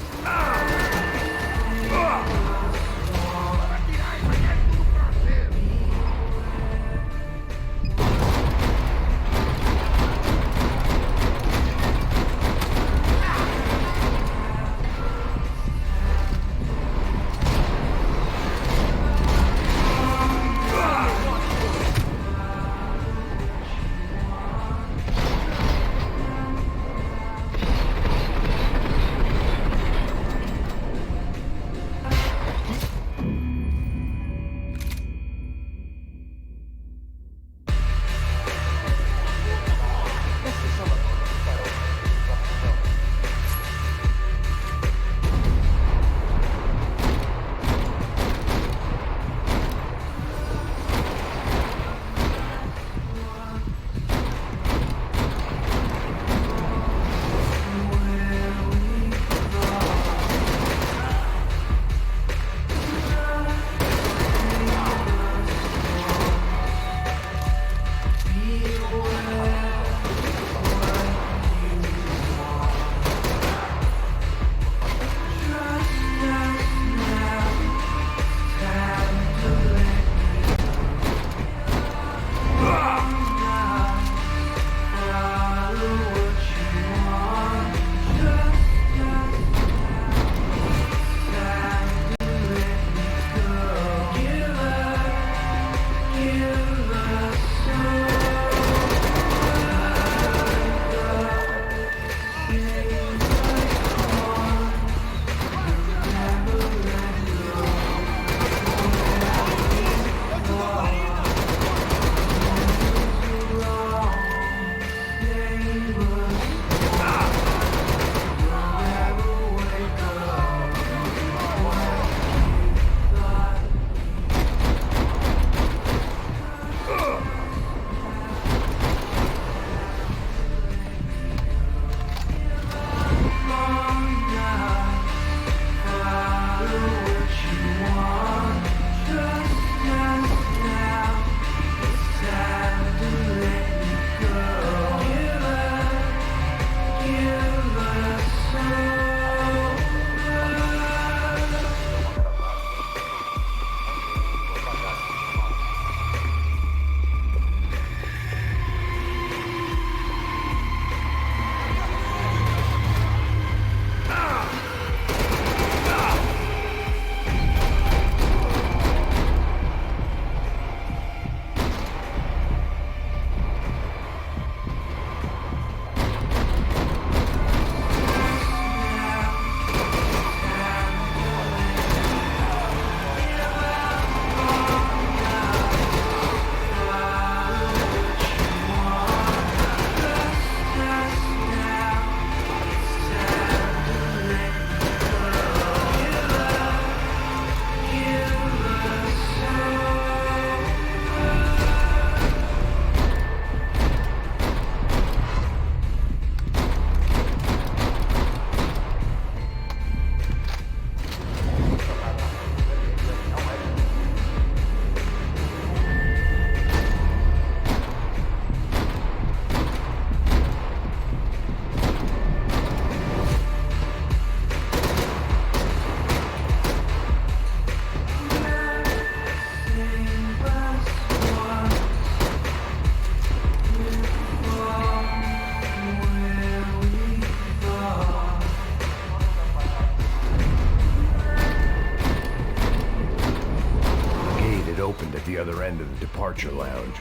The other end of the departure lounge.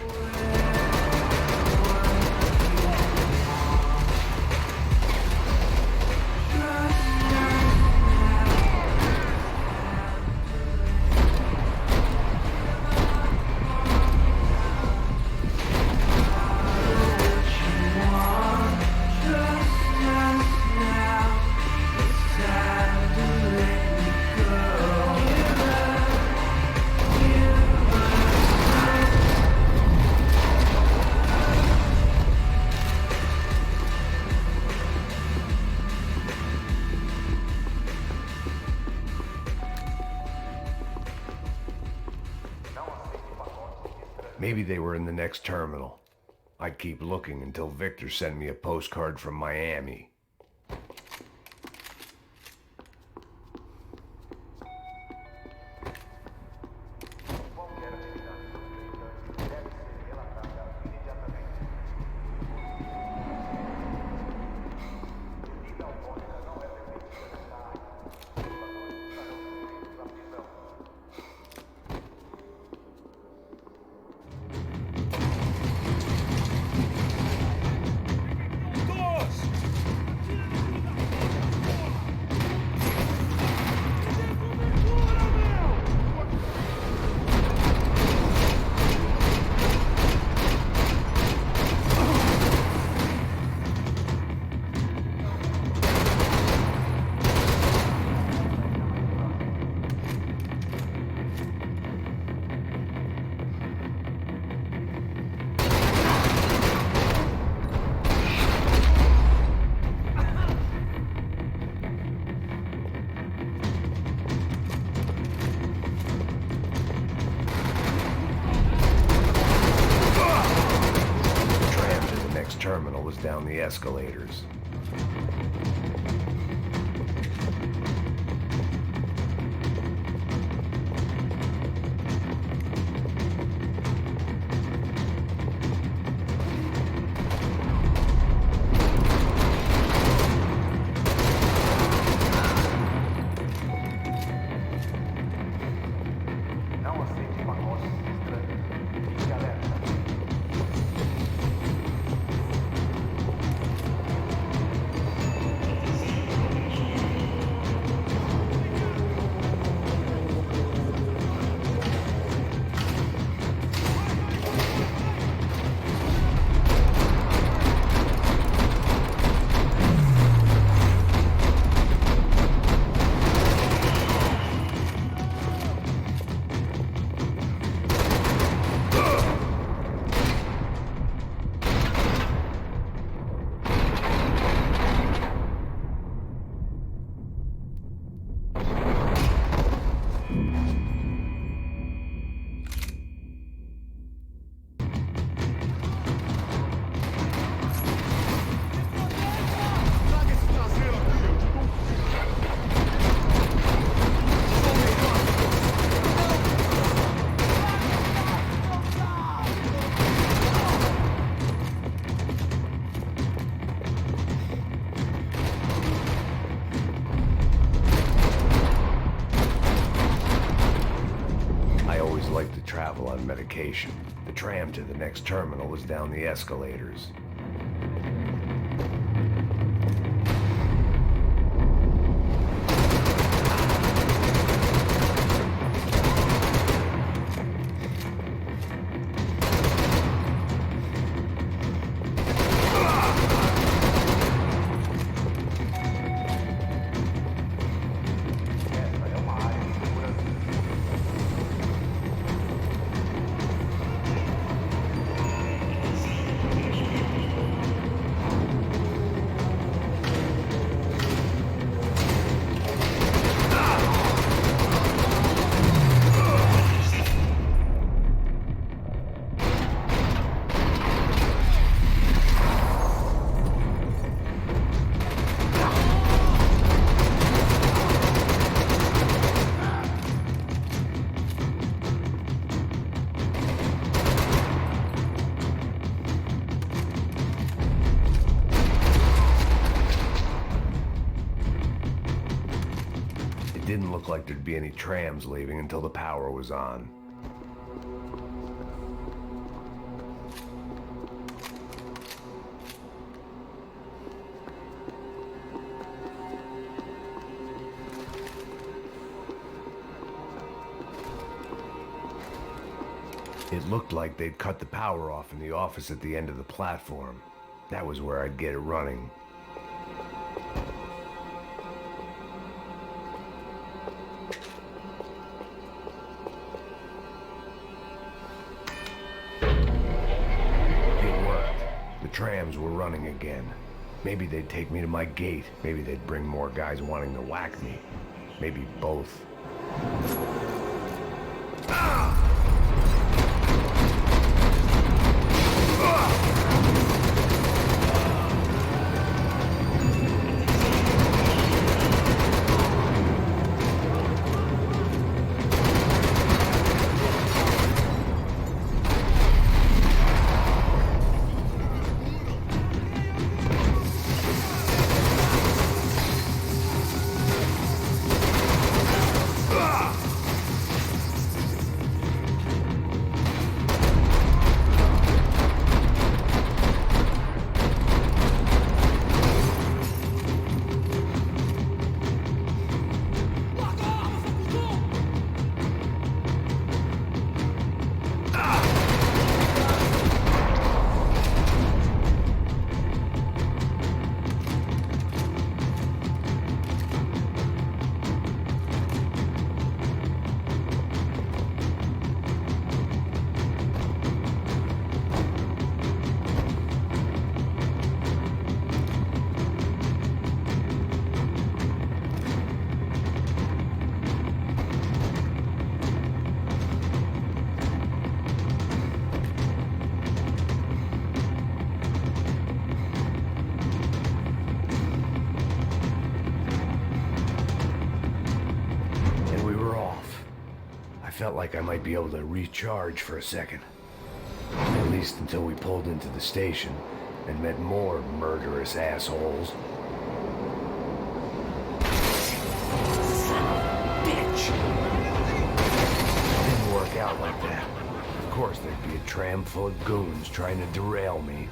Maybe they were in the next terminal. I'd keep looking until Victor sent me a postcard from Miami. Terminal was down the escalators. Travel on medication. The tram to the next terminal was down the escalators. It didn't look like there'd be any trams leaving until the power was on. It looked like they'd cut the power off in the office at the end of the platform. That was where I'd get it running. It worked. The trams were running again. Maybe they'd take me to my gate. Maybe they'd bring more guys wanting to whack me. Maybe both. Ah! felt like I might be able to recharge for a second. At least until we pulled into the station and met more murderous assholes. Bitch! Didn't work out like that. Of course there'd be a tram full of goons trying to derail me.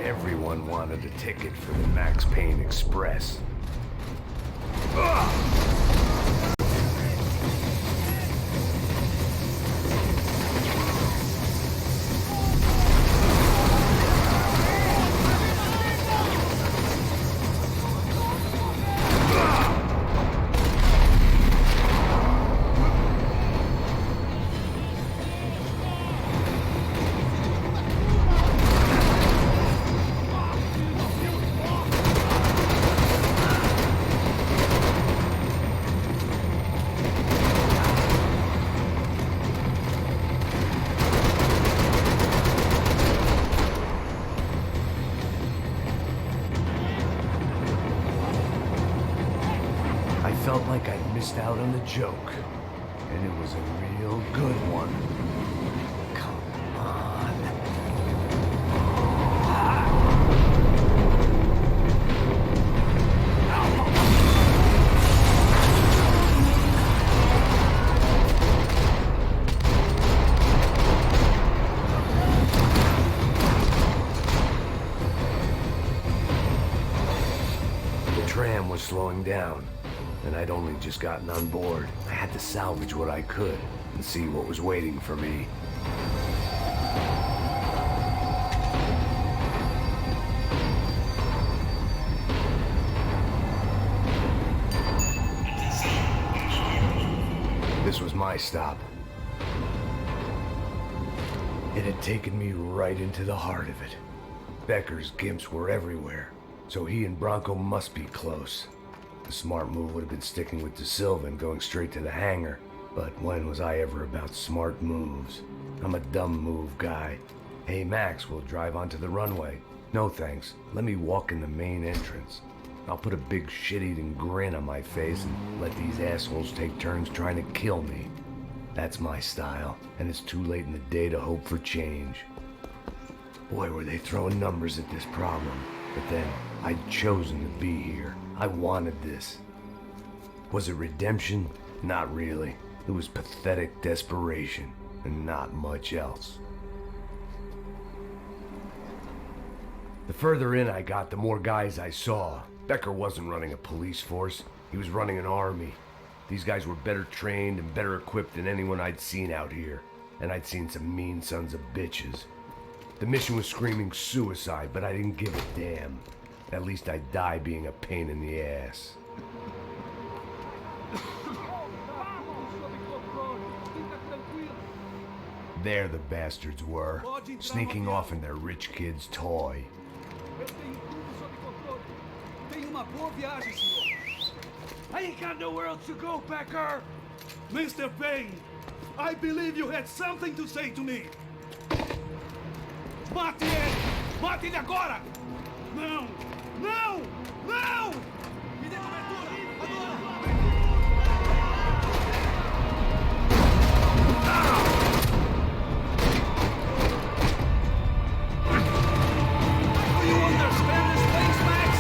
Everyone wanted a ticket for the Max Payne Express. I felt like I'd missed out on a joke, and it was a real good one. Come on. The tram was slowing down, and I'd only just gotten on board. I had to salvage what I could and see what was waiting for me. This was my stop. It had taken me right into the heart of it. Becker's gimps were everywhere, so he and Bronco must be close. The smart move would have been sticking with De Silva and going straight to the hangar. But when was I ever about smart moves? I'm a dumb move guy. Hey Max, we'll drive onto the runway. No thanks, let me walk in the main entrance. I'll put a big shit-eating grin on my face and let these assholes take turns trying to kill me. That's my style, and it's too late in the day to hope for change. Boy, were they throwing numbers at this problem. But then, I'd chosen to be here. I wanted this. Was it redemption? Not really. It was pathetic desperation, and not much else. The further in I got, the more guys I saw. Becker wasn't running a police force. He was running an army. These guys were better trained and better equipped than anyone I'd seen out here. And I'd seen some mean sons of bitches. The mission was screaming suicide, but I didn't give a damn. At least I'd die being a pain in the ass. There the bastards were, sneaking off in their rich kid's toy. I ain't got nowhere else to go, Becker! Mr. Payne, I believe you had something to say to me. Mate ele! Mate ele agora! Não! Não! Não! Me dê cobertura! Agora! Do you understand this place, Max?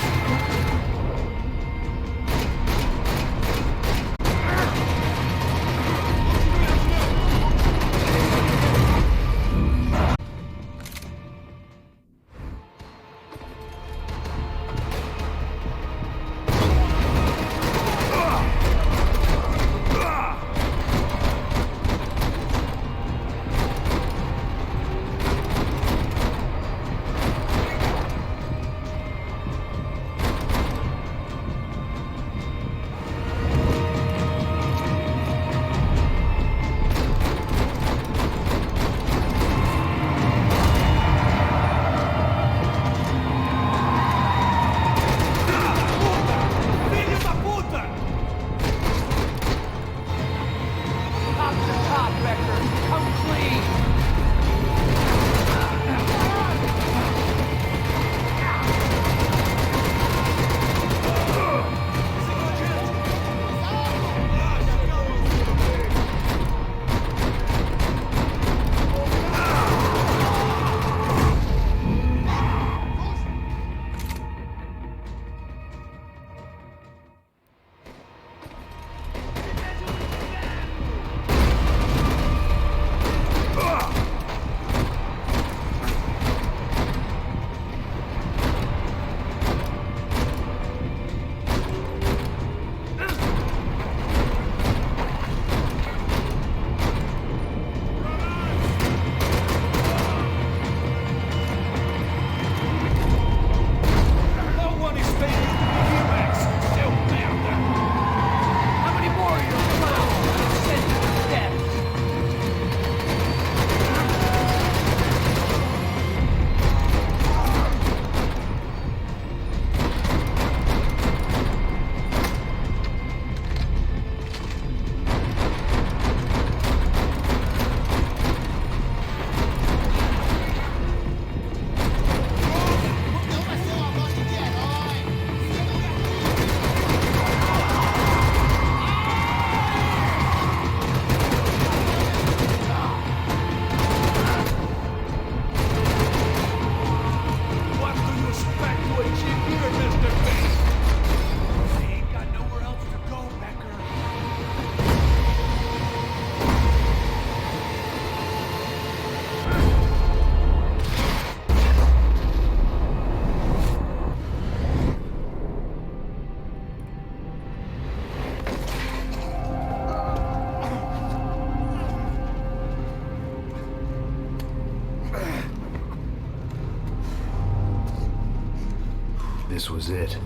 This was it.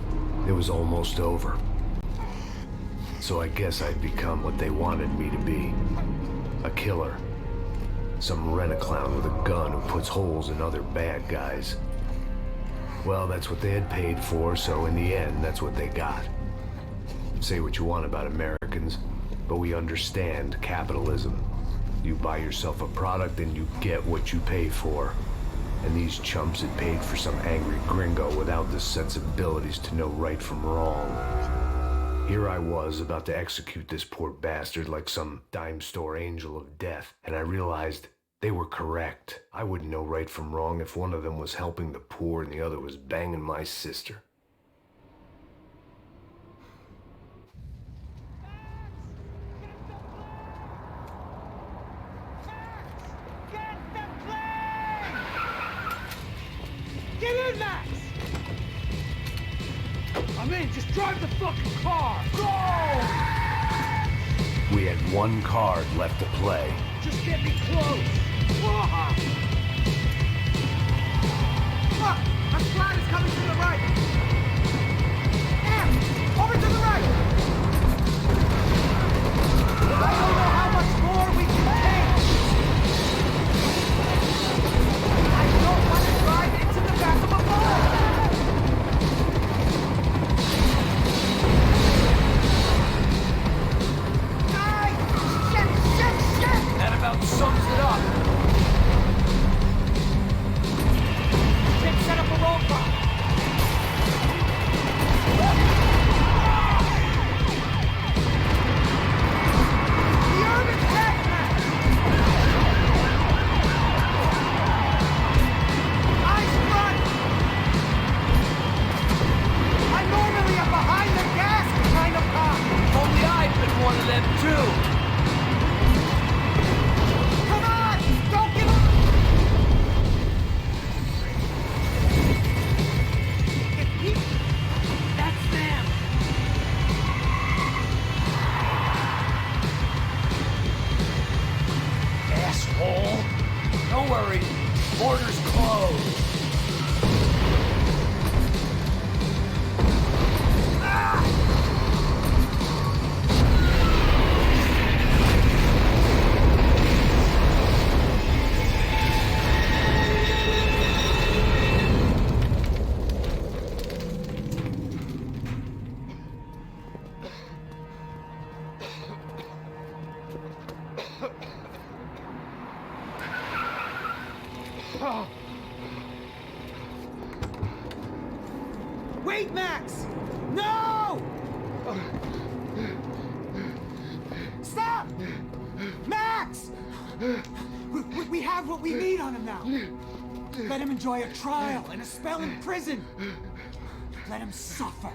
It was almost over. So I guess I'd become what they wanted me to be. A killer. Some rent-a-clown with a gun who puts holes in other bad guys. Well, that's what they had paid for, so in the end, that's what they got. Say what you want about Americans, but we understand capitalism. You buy yourself a product and you get what you pay for. And these chumps had paid for some angry gringo without the sensibilities to know right from wrong. Here I was about to execute this poor bastard like some dime store angel of death, and I realized they were correct. I wouldn't know right from wrong if one of them was helping the poor and the other was banging my sister. Get in, Max! I'm in, just drive the fucking car! Go! We had one card left to play. Just get me close! Look! A squad is coming to the right! Em! Over to the right! I don't know how much more we can take! I don't want to drive into the back of a car! Guys! asshole. Don't worry, border's closed. Wait, Max! No! Stop! Max! We have what we need on him now. Let him enjoy a trial and a spell in prison. Let him suffer.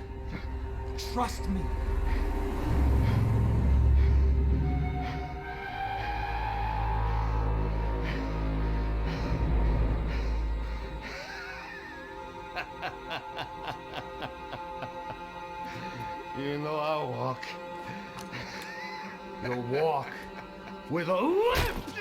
Trust me. You know I walk. You'll walk with a lift.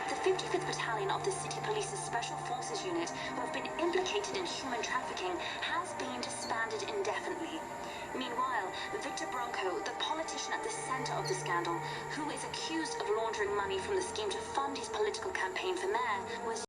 The 55th Battalion of the City Police's Special Forces Unit, who have been implicated in human trafficking, has been disbanded indefinitely. Meanwhile, Victor Bronco, the politician at the center of the scandal, who is accused of laundering money from the scheme to fund his political campaign for mayor, was